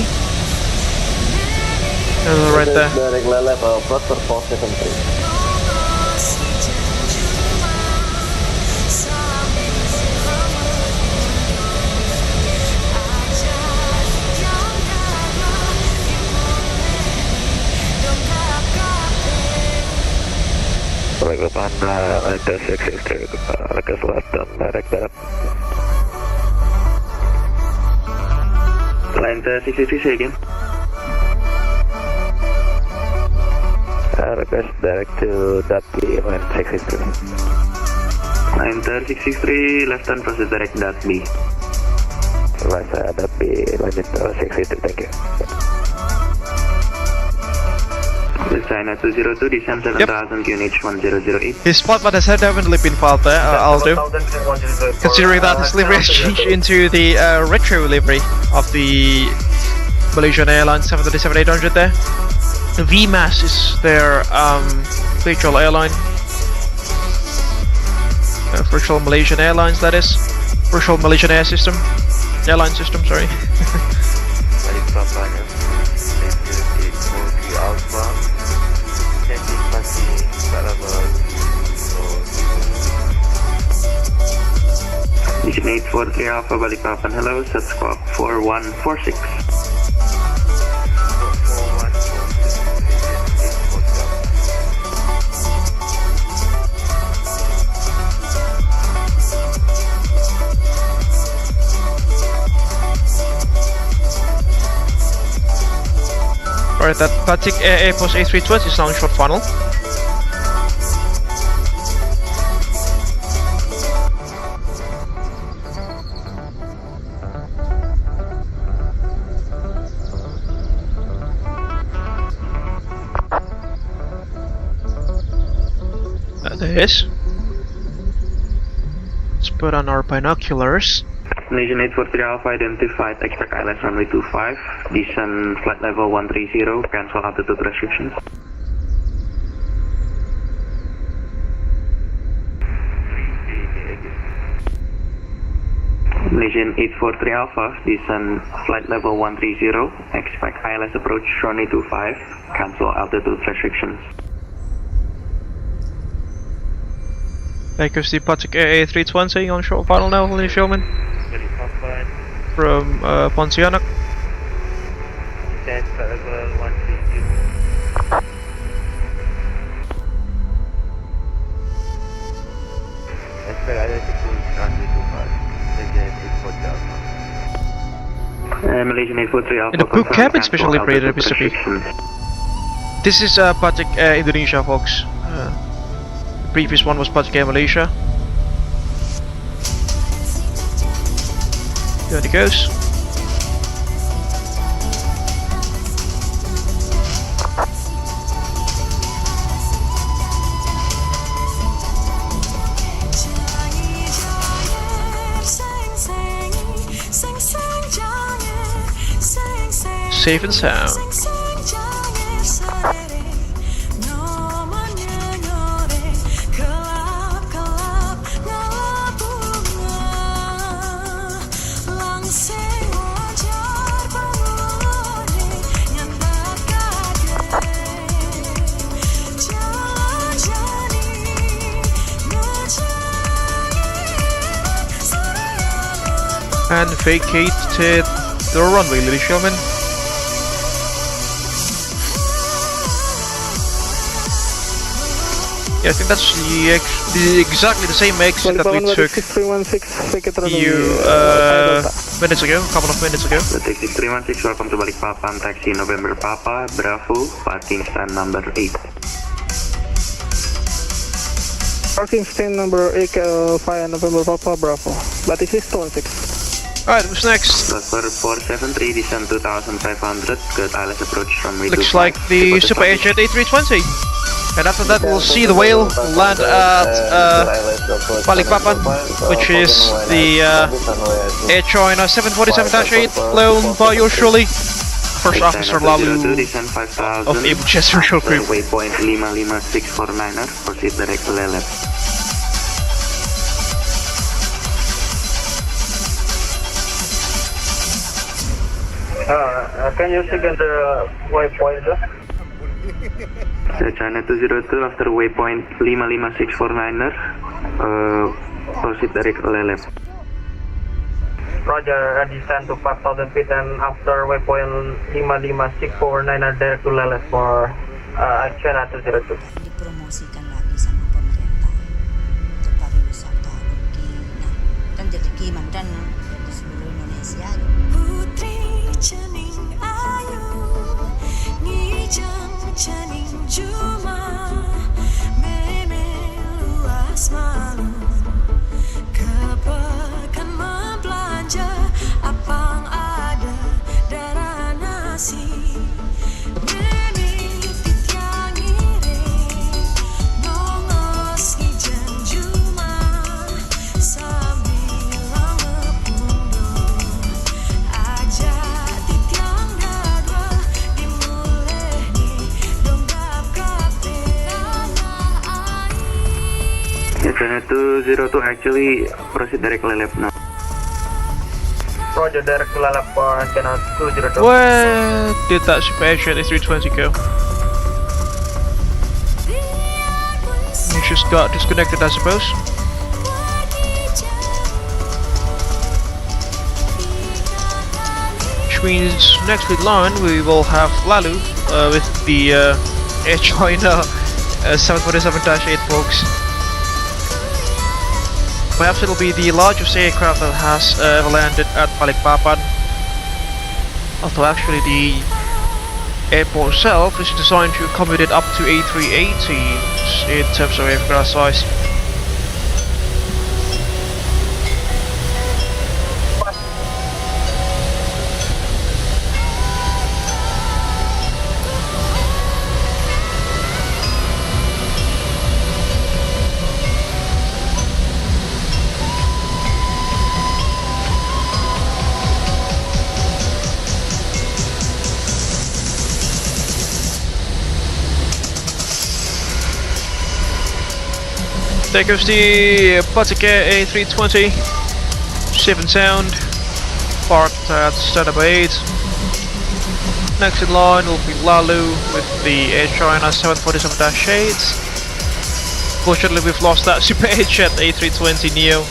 Speaker 1: Right there.
Speaker 18: Direct level, Putra 473. Balikpapan, line 663, ke selatan, direct darat.
Speaker 15: Line 663, say again.
Speaker 18: Request direct to Dutty, line 663.
Speaker 15: Enter 663, left turn proceed direct dot B.
Speaker 18: Right, dot B, lanjut 663, thank you.
Speaker 15: China 202, descend 7000, QNH 1008.
Speaker 1: His spot but has definitely been filed there, Aldo. Considering that his livery has changed into the retro livery of the Malaysian Airlines 737-800 there. vMAS is their virtual airline. Virtual Malaysian Airlines, that is. Virtual Malaysian Air System. Airline system, sorry.
Speaker 15: Vision 843 Alpha Balikpapan, hello, set squawk 4146.
Speaker 1: Alright, that VATSIM Air Post A320 is now in short funnel. There is. Let's put on our binoculars.
Speaker 15: Malaysian 843 Alpha identified, expect ILS runway 25, descend flight level 130, cancel altitude restrictions. Malaysian 843 Alpha, descend flight level 130, expect ILS approach runway 25, cancel altitude restrictions.
Speaker 1: Take us the VATSIM Air A320 on short funnel now, ladies and gentlemen. From Pontianak.
Speaker 15: Malaysian 843 Alpha.
Speaker 1: In the book cabin specially operated, Mr. P. This is VATSIM Air Indonesia, folks. The previous one was VATSIM Air Malaysia. There it goes. Safe and sound. And vacated the runway, ladies and gentlemen. Yeah, I think that's exactly the same exit that we took a few minutes ago, a couple of minutes ago.
Speaker 15: Take 6316, welcome to Balikpapan, taxi November Papa, Bravo, parking stand number 8.
Speaker 17: Parking stand number 8, 5 November Papa, Bravo. Batik 626.
Speaker 1: Alright, who's next?
Speaker 15: Transfer 473, descend 2500, good ILS approach from
Speaker 1: looks like the Super Air Jet A320. And after that we'll see the whale land at Balikpapan, which is the Air China 747-8 flown by yours truly, First Officer Lalu of Abel Jets Virtual Group.
Speaker 15: Waypoint 55649er, proceed direct to Lalu.
Speaker 13: Can you second the waypoint?
Speaker 15: China 202 after waypoint 55649er, proceed direct to Lalu.
Speaker 13: Roger, descend to 5,000 feet and after waypoint 55649er direct to Lalu for China 202.
Speaker 19: Dipromosikan lagi sama pemerintah untuk pariwisata dan jadi kimandan di seluruh Indonesia. Putri cening ayu, ngijang cening cuma, meme luas malu.
Speaker 15: China 202, actually proceed direct left now.
Speaker 13: Roger, direct left for China 202.
Speaker 1: Where did that Super Air Jet A320 go? You just got disconnected, I suppose. Which means next with line we will have Lalu with the Air China 747-8 folks. Perhaps it'll be the largest aircraft that has ever landed at Balikpapan. Although actually the airport itself is designed to accommodate up to A380s in terms of aircraft size. There goes the vACC A320, safe and sound, parked at standard by 8. Next in line will be Lalu with the Air China 747-8. Fortunately we've lost that Super Air Jet A320 Neo.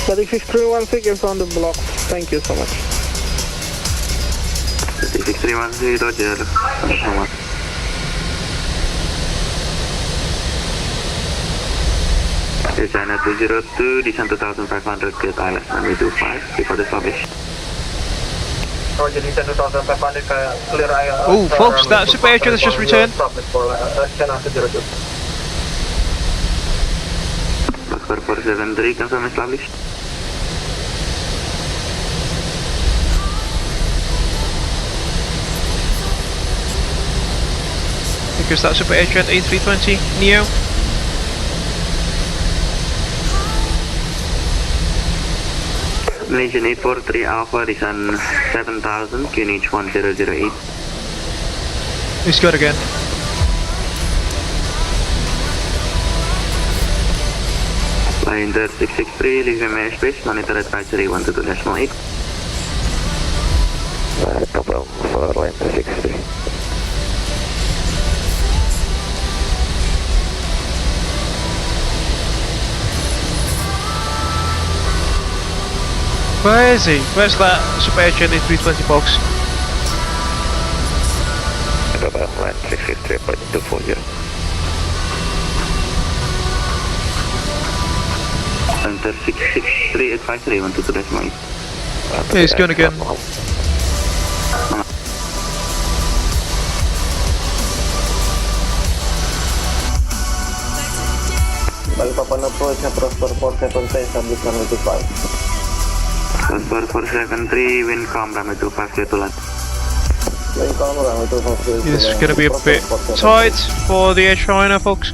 Speaker 17: Static 6316 is on the block, thank you so much.
Speaker 15: Static 6316, roger. Selamat. China 202, descend 2500, get ILS 925, before the establish.
Speaker 13: Roger, descend 2500, clear ILS.
Speaker 1: Oh, folks, that Super Air Jet has just returned.
Speaker 13: China 202.
Speaker 15: Passport 473, confirm established.
Speaker 1: Because that Super Air Jet A320 Neo.
Speaker 15: Malaysian 843 Alpha, descend 7000, QNH 1008.
Speaker 1: He's good again.
Speaker 15: Line 663, leave vMAS airspace, monitor advisory 122.8.
Speaker 18: Problem for line 663.
Speaker 1: Where is he? Where's that Super Air Jet A320 box?
Speaker 18: Line 663.240.
Speaker 15: Enter 663 advisory 122.8.
Speaker 1: Okay, he's going again.
Speaker 18: Balikpapan approach, Prosper 473, establish runway 25.
Speaker 15: Prosper 473, wind calm, runway 25, clear to land.
Speaker 18: Wind calm, runway 25, clear to land.
Speaker 1: This is going to be a bit tight for the Air China, folks.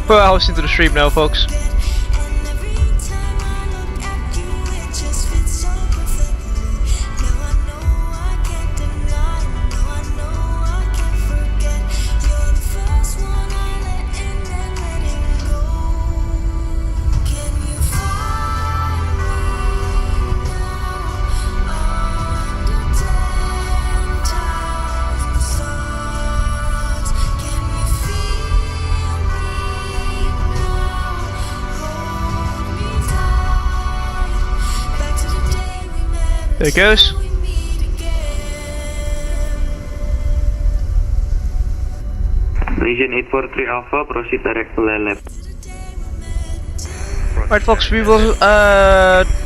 Speaker 1: Put a house into the stream now, folks. There it goes.
Speaker 15: Malaysian 843 Alpha, proceed direct to left.
Speaker 1: Right, folks, we will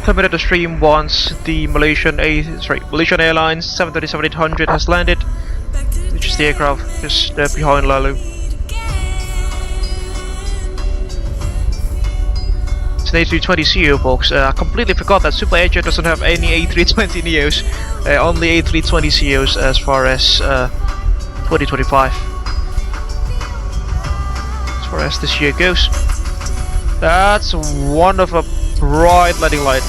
Speaker 1: terminate the stream once the Malaysian Airlines 737-800 has landed, which is the aircraft just behind Lalu. It's an A320ceo, folks. I completely forgot that Super Agent doesn't have any A320 Neos, only A320ceos as far as 2025. As far as this year goes. That's one of a bright landing light.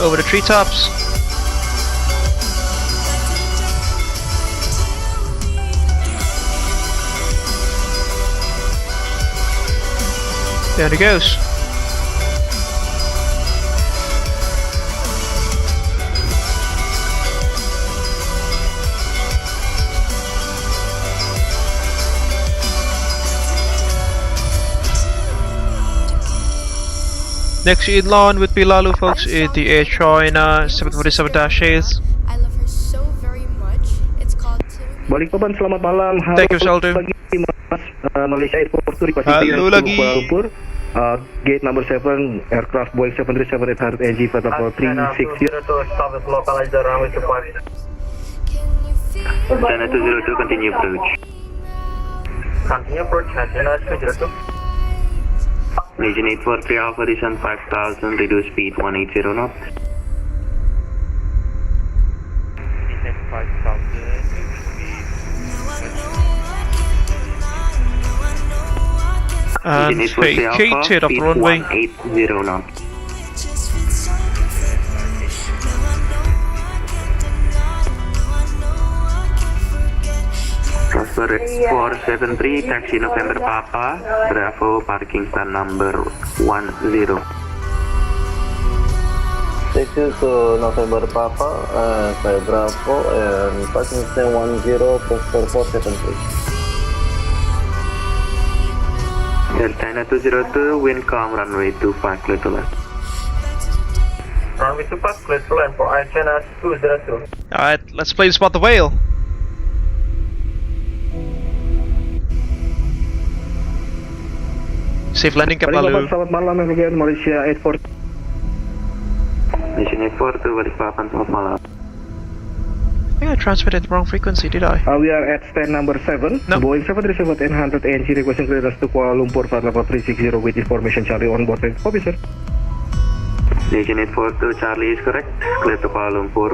Speaker 1: Over the treetops. There it goes. Next in line would be Lalu, folks, in the Air China 747-8s.
Speaker 20: I love her so very much. It's called
Speaker 4: Balikpapan, selamat malam.
Speaker 1: Thank you, Saldo.
Speaker 4: Malaysia 842 requesting to Kuala Lumpur. Gate number 7, aircraft Boeing 737-800 NG for level 360.
Speaker 13: Stop with localizer runway 25.
Speaker 15: China 202, continue approach.
Speaker 13: Continue approach, China 202.
Speaker 15: Legion 843 Alpha, descend 5000, reduce speed 180 knots.
Speaker 1: And vacated off the runway.
Speaker 15: 180 knots. Prosper 473, taxi November Papa, Bravo, parking stand number 10.
Speaker 18: Taxi to November Papa, saya Bravo, and parking stand 10, Prosper 473.
Speaker 15: Delta 202, wind calm, runway 25, clear to land.
Speaker 13: Runway 25, clear to land for Air China 202.
Speaker 1: Alright, let's play Spot the Whale. Safe landing, Cap Lalu.
Speaker 4: Selamat malam, again, Malaysia 842.
Speaker 15: Mission 842, Balikpapan, selamat malam.
Speaker 1: I think I transmitted the wrong frequency, did I?
Speaker 4: We are at stand number 7.
Speaker 1: No.
Speaker 4: Boeing 737-800 NG requesting clearance to Kuala Lumpur for level 360 with information Charlie on board. Officer.
Speaker 15: Legion 842, Charlie is correct. Clear to Kuala Lumpur,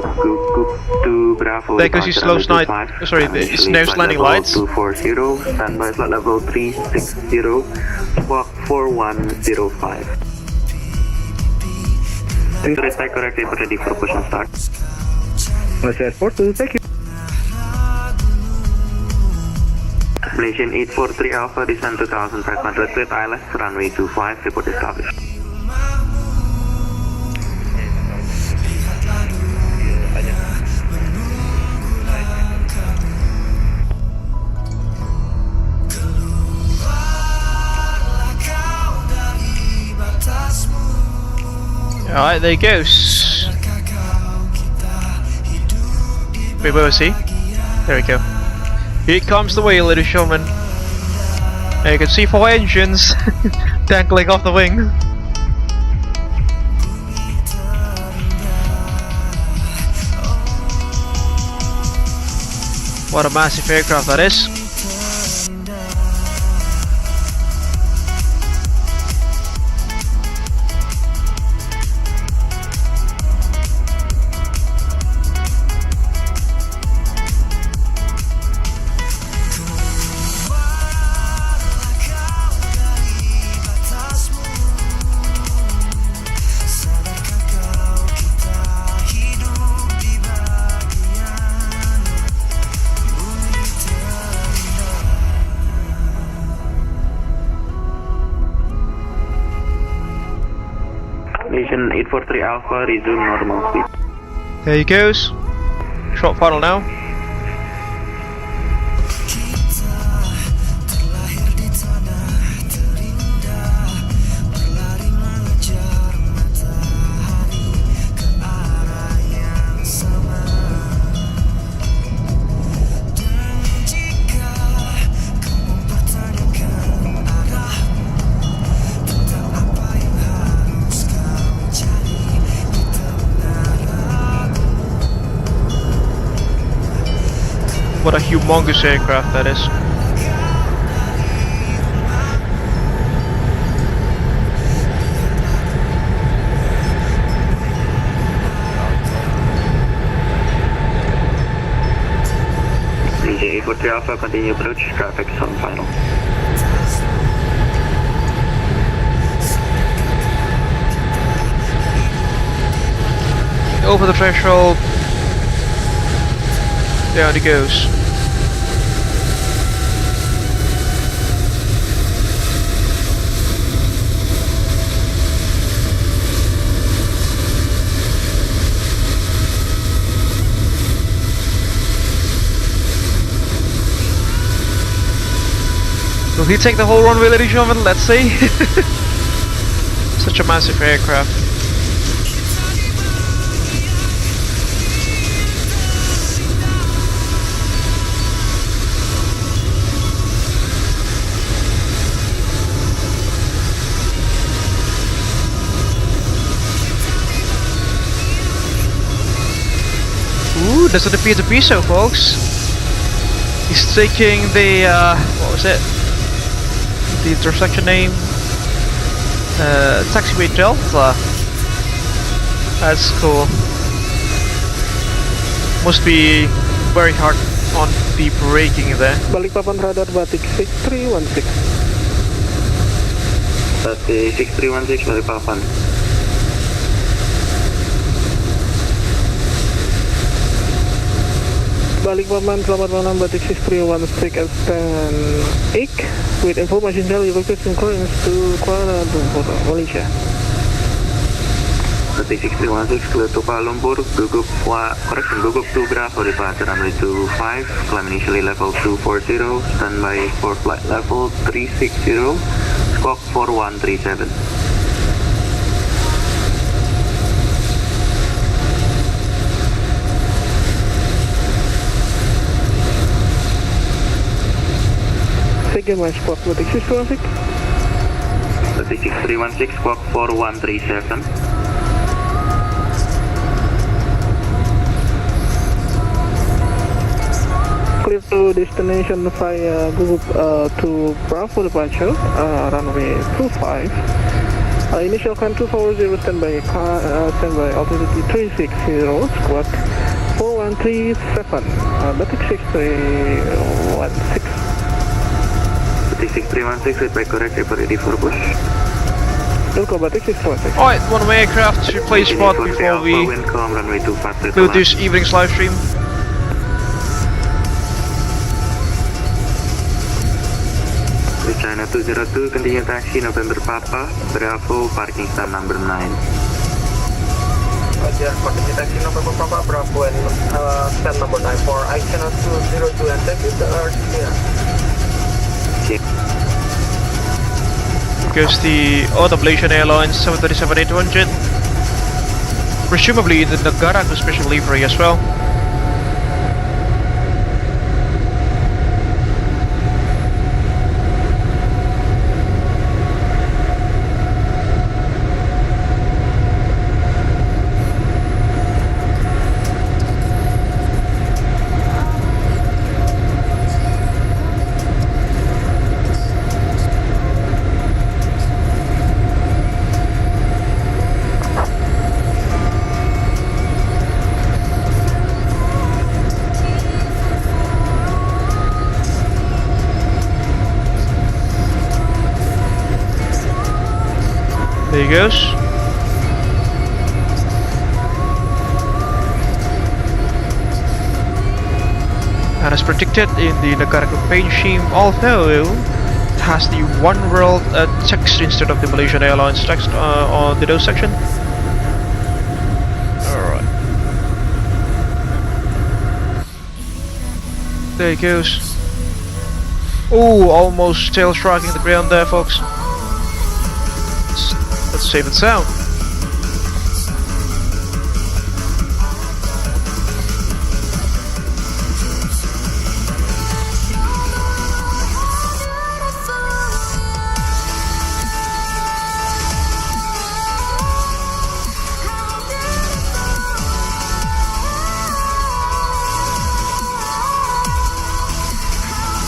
Speaker 15: to Bravo.
Speaker 1: There goes your slow night. Sorry, it's nose landing lights.
Speaker 15: 240, standby slot level 360, squawk 4105. Respect correctly, ready for push and start.
Speaker 4: Malaysia 842, thank you.
Speaker 15: Malaysian 843 Alpha, descend 2500 feet, ILS, runway 25, report established.
Speaker 1: Alright, there he goes. Wait, where was he? There we go. Here comes the whale, ladies and gentlemen. And you can see 4 engines dangling off the wing. What a massive aircraft that is.
Speaker 15: Mission 843 Alpha, resume normal speed.
Speaker 1: There he goes. Short final now. What a humongous aircraft that is.
Speaker 15: DJ 43 Alpha, continue approach, traffic is on final.
Speaker 1: Over the threshold. Down he goes. Will he take the whole runway, ladies and gentlemen? Let's see. Such a massive aircraft. Ooh, doesn't appear to be so, folks. He's taking the, what was it? The intersection name? Taxiway Delta. That's cool. Must be very hard on the braking there.
Speaker 17: Balikpapan radar Batik 6316.
Speaker 15: Batik 6316 Balikpapan.
Speaker 17: Balikpapan, selamat malam, Batik 6316 stand 8 with information Charlie location clearance to Kuala, Lumpur, Malaysia.
Speaker 15: Batik 6316 clear to Kuala Lumpur, gugup, gugup 2 Bravo, departure runway 25, climb initially level 240, standby for flight level 360, squawk 4137.
Speaker 17: Again, my squawk Batik 6316.
Speaker 15: Batik 6316, squawk 4137.
Speaker 17: Clear to destination via Gugup to Bravo departure, runway 25. Initial climb 240, standby altitude 360, squawk 4137. Batik 6316.
Speaker 15: 6316, repeat correct, ready for push.
Speaker 1: Alright, one way aircraft to place spot before we do this evening's live stream.
Speaker 15: China 202, continue taxi November Papa, Bravo, parking stand number 9.
Speaker 13: Roger, continue taxi November Papa, Bravo and stand number 9 for China 202 and take it to Earth here.
Speaker 1: Goes the Malaysian Airlines 737-800, presumably the Negara special livery as well. There he goes. And as predicted in the Negara campaign scheme, although it has the One World text instead of the Malaysian Airlines text on the nose section. Alright. There he goes. Oh, almost tail striking the ground there, folks. Let's save and sound.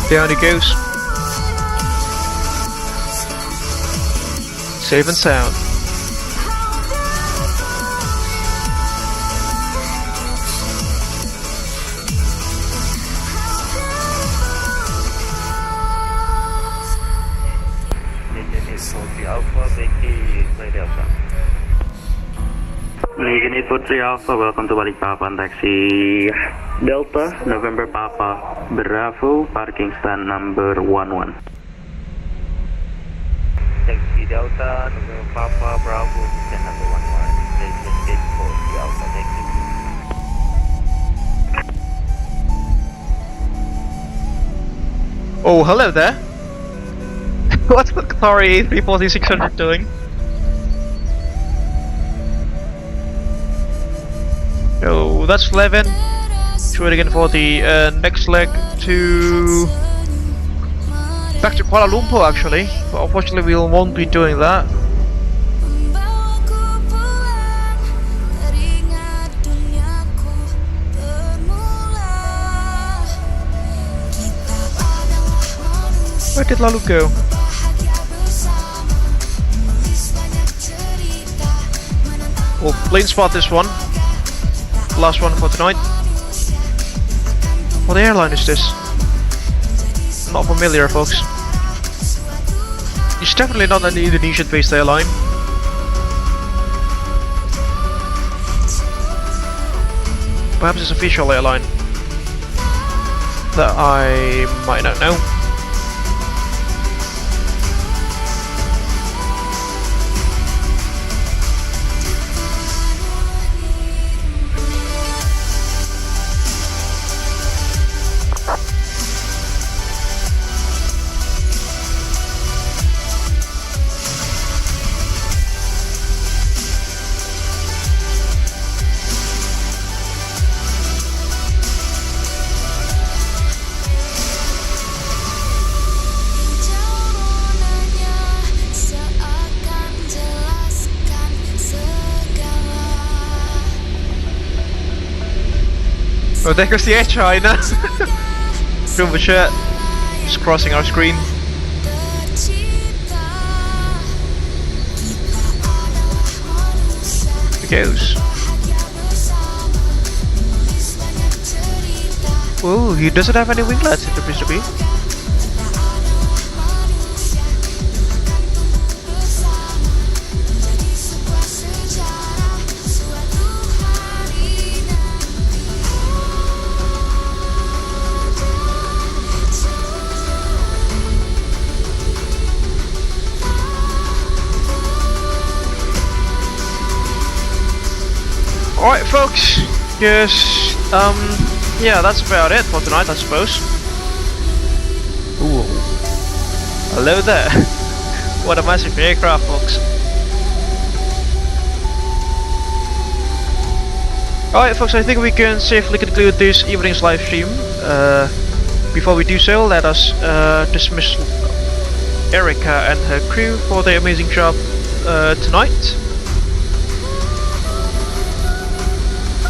Speaker 1: Down it goes. Safe and sound.
Speaker 15: Unit 43 Alpha, welcome to Balikpapan, taxi Delta, November Papa, Bravo, parking stand number 11.
Speaker 13: Taxi Delta, November Papa, Bravo, stand number 11. Please engage for the Alpha, thank you.
Speaker 1: Oh, hello there. What's the Qatari A340-600 doing? Oh, that's 11. Try it again for the next leg to... back to Kuala Lumpur actually, but unfortunately we won't be doing that. Where did Lalu go? We'll plane spot this one. Last one for tonight. What airline is this? Not familiar, folks. It's definitely not an Indonesian-based airline. Perhaps it's an official airline that I might not know. Oh, there goes the Air China! Silver shirt, just crossing our screen. It goes. Oh, he doesn't have any winglets, it appears to be. Alright folks, just, yeah, that's about it for tonight, I suppose. Ooh. Hello there. What a massive aircraft, folks. Alright folks, I think we can safely conclude this evening's live stream. Before we do so, let us dismiss Erica and her crew for their amazing job tonight.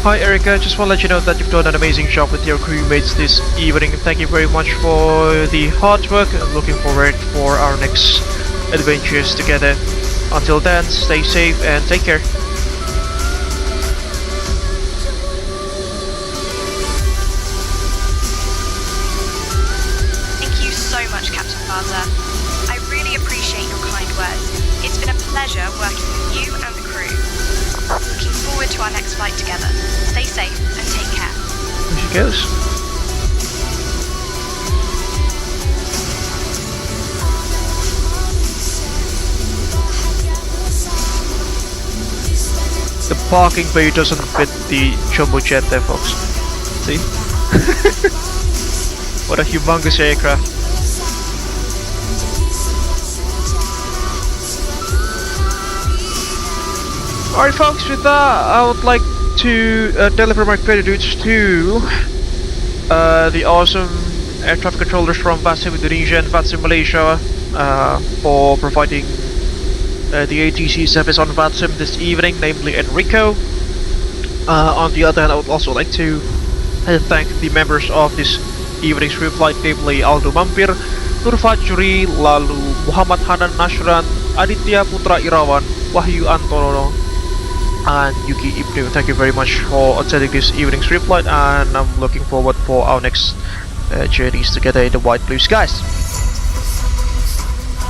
Speaker 1: Hi Erica, just want to let you know that you've done an amazing job with your crewmates this evening. Thank you very much for the hard work. I'm looking forward for our next adventures together. Until then, stay safe and take care.
Speaker 3: Thank you so much, Captain Faza. I really appreciate your kind words. It's been a pleasure working with you and the crew. Looking forward to our next flight together. Stay safe and take care.
Speaker 1: There she goes. The parking bay doesn't fit the jumbo jet there, folks. See? What a humongous aircraft. Alright folks, with that I would like to deliver my gratitude to the awesome air traffic controllers from VATSIM Indonesia and VATSIM Malaysia for providing the ATC service on VATSIM this evening, namely Enrico. On the other hand, I would also like to thank the members of this evening's flight, namely Aldo Mampir, Nur Fajri, Lalu, Muhammad Hanan, Nashran, Aditya, Putra, Irawan, Wahyu Antono, and Yugi Ibnu. Thank you very much for attending this evening's flight, and I'm looking forward for our next journeys together in the white blue skies.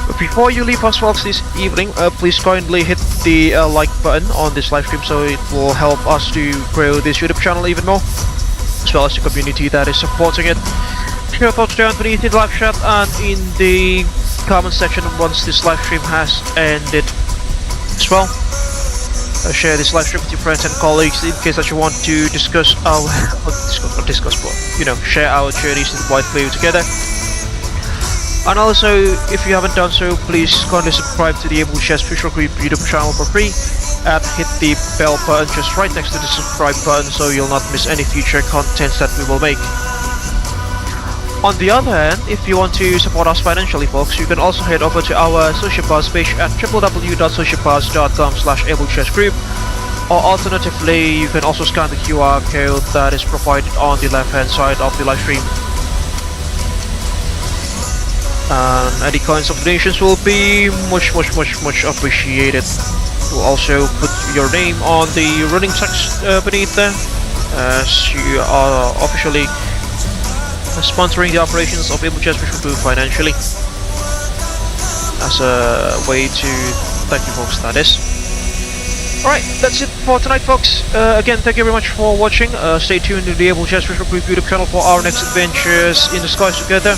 Speaker 1: But before you leave us folks this evening, please kindly hit the like button on this live stream, so it will help us to grow this YouTube channel even more, as well as the community that is supporting it. Share your thoughts down beneath in the live chat and in the comment section once this live stream has ended as well. Share this live stream with your friends and colleagues in case that you want to discuss our share our journeys in white blue together. And also, if you haven't done so, please kindly subscribe to the Abel Jets Virtual Group YouTube channel for free and hit the bell button just right next to the subscribe button so you'll not miss any future contents that we will make. On the other hand, if you want to support us financially folks, you can also head over to our SocialPass page at www.socialpass.com/AbelJetsGroup, or alternatively, you can also scan the QR code that is provided on the left hand side of the live stream. Any kinds of donations will be much appreciated. We'll also put your name on the running text beneath there, as you are officially sponsoring the operations of Abel Jets Virtual Group financially, as a way to thank you folks, that is. Alright, that's it for tonight folks. Again, thank you very much for watching. Stay tuned to the Abel Jets Virtual Group YouTube channel for our next adventures in the skies together.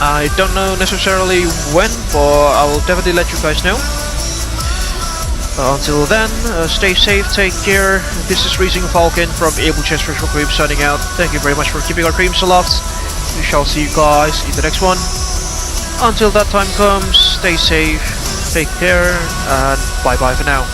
Speaker 1: I don't know necessarily when, but I will definitely let you guys know. Until then, stay safe, take care. This is Rising Falcon from Abel Jets Virtual Group signing out. Thank you very much for keeping our dreams aloft. We shall see you guys in the next one. Until that time comes, stay safe, take care, and bye bye for now.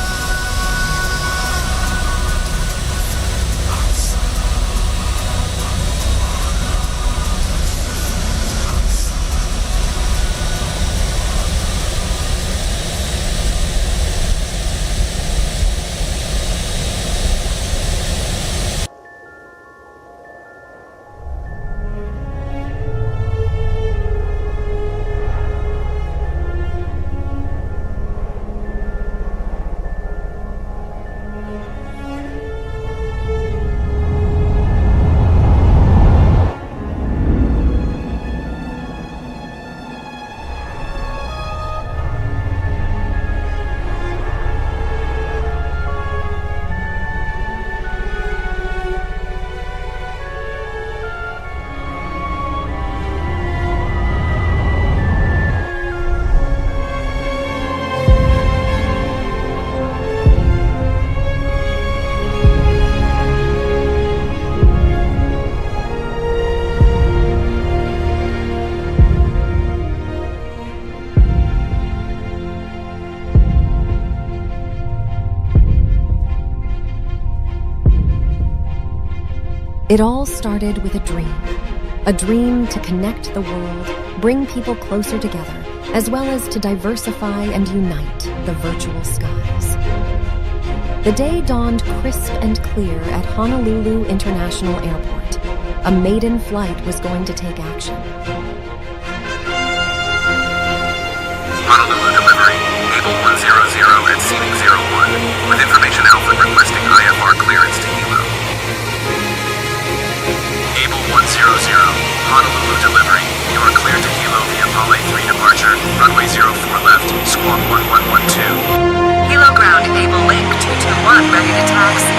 Speaker 21: It all started with a dream to connect the world, bring people closer together, as well as to diversify and unite the virtual skies. The day dawned crisp and clear at Honolulu International Airport. A maiden flight was going to take action.
Speaker 22: Honolulu delivery, Abel 100 at seating 01, with information Alpha requesting IFR clearance to Hilo. Abel 100, Honolulu delivery, you are cleared to Hilo via Pale 3 departure, runway 04 left, squawk 1112.
Speaker 23: Hilo ground, Abel Link 221, ready to taxi.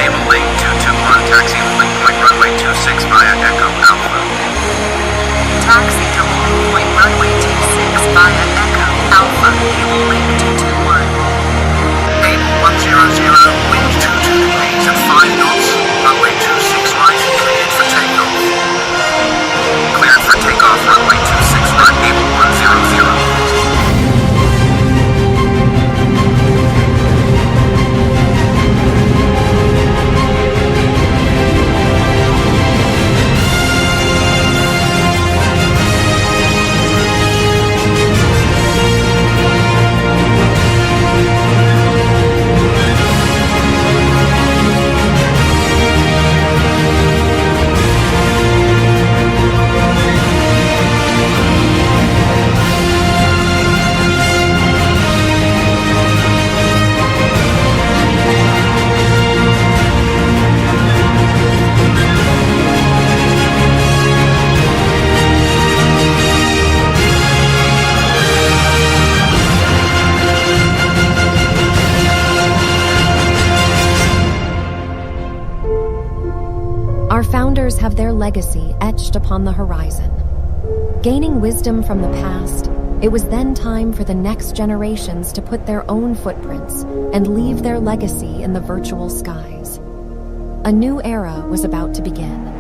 Speaker 22: Abel Link 221, taxi link point runway 26 via Echo Alpha.
Speaker 23: Taxi to link point runway 26 via Echo Alpha, Abel Link 221.
Speaker 22: Abel 100, wind 22 degrees at 5 knots, runway 26 right, cleared for takeoff. Cleared for takeoff, runway 26 right, Abel 100.
Speaker 21: others have their legacy etched upon the horizon. Gaining wisdom from the past, it was then time for the next generations to put their own footprints and leave their legacy in the virtual skies. A new era was about to begin.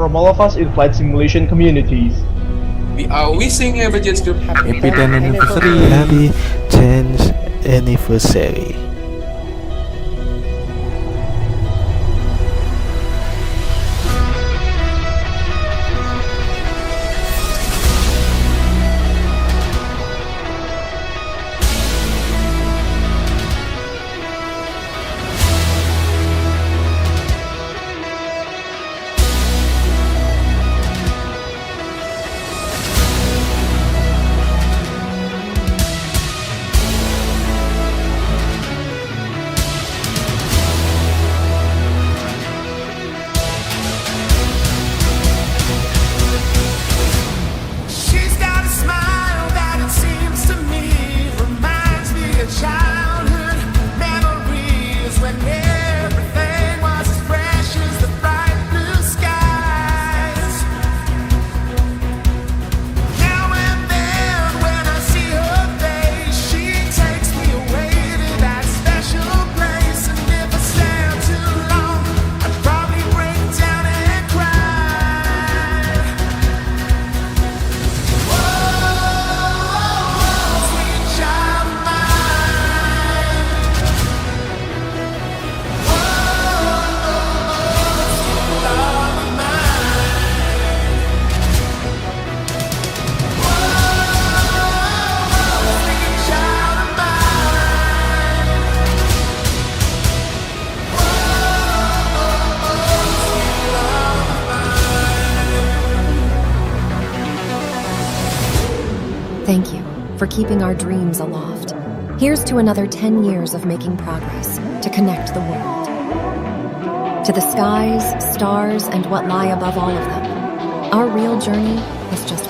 Speaker 7: from all of us in flight simulation communities.
Speaker 2: We are wishing Abel Jets Group
Speaker 6: happy 10th anniversary.
Speaker 8: Happy 10th anniversary.
Speaker 21: Thank you for keeping our dreams aloft. Here's to another 10 years of making progress to connect the world. To the skies, stars, and what lie above all of them. Our real journey is just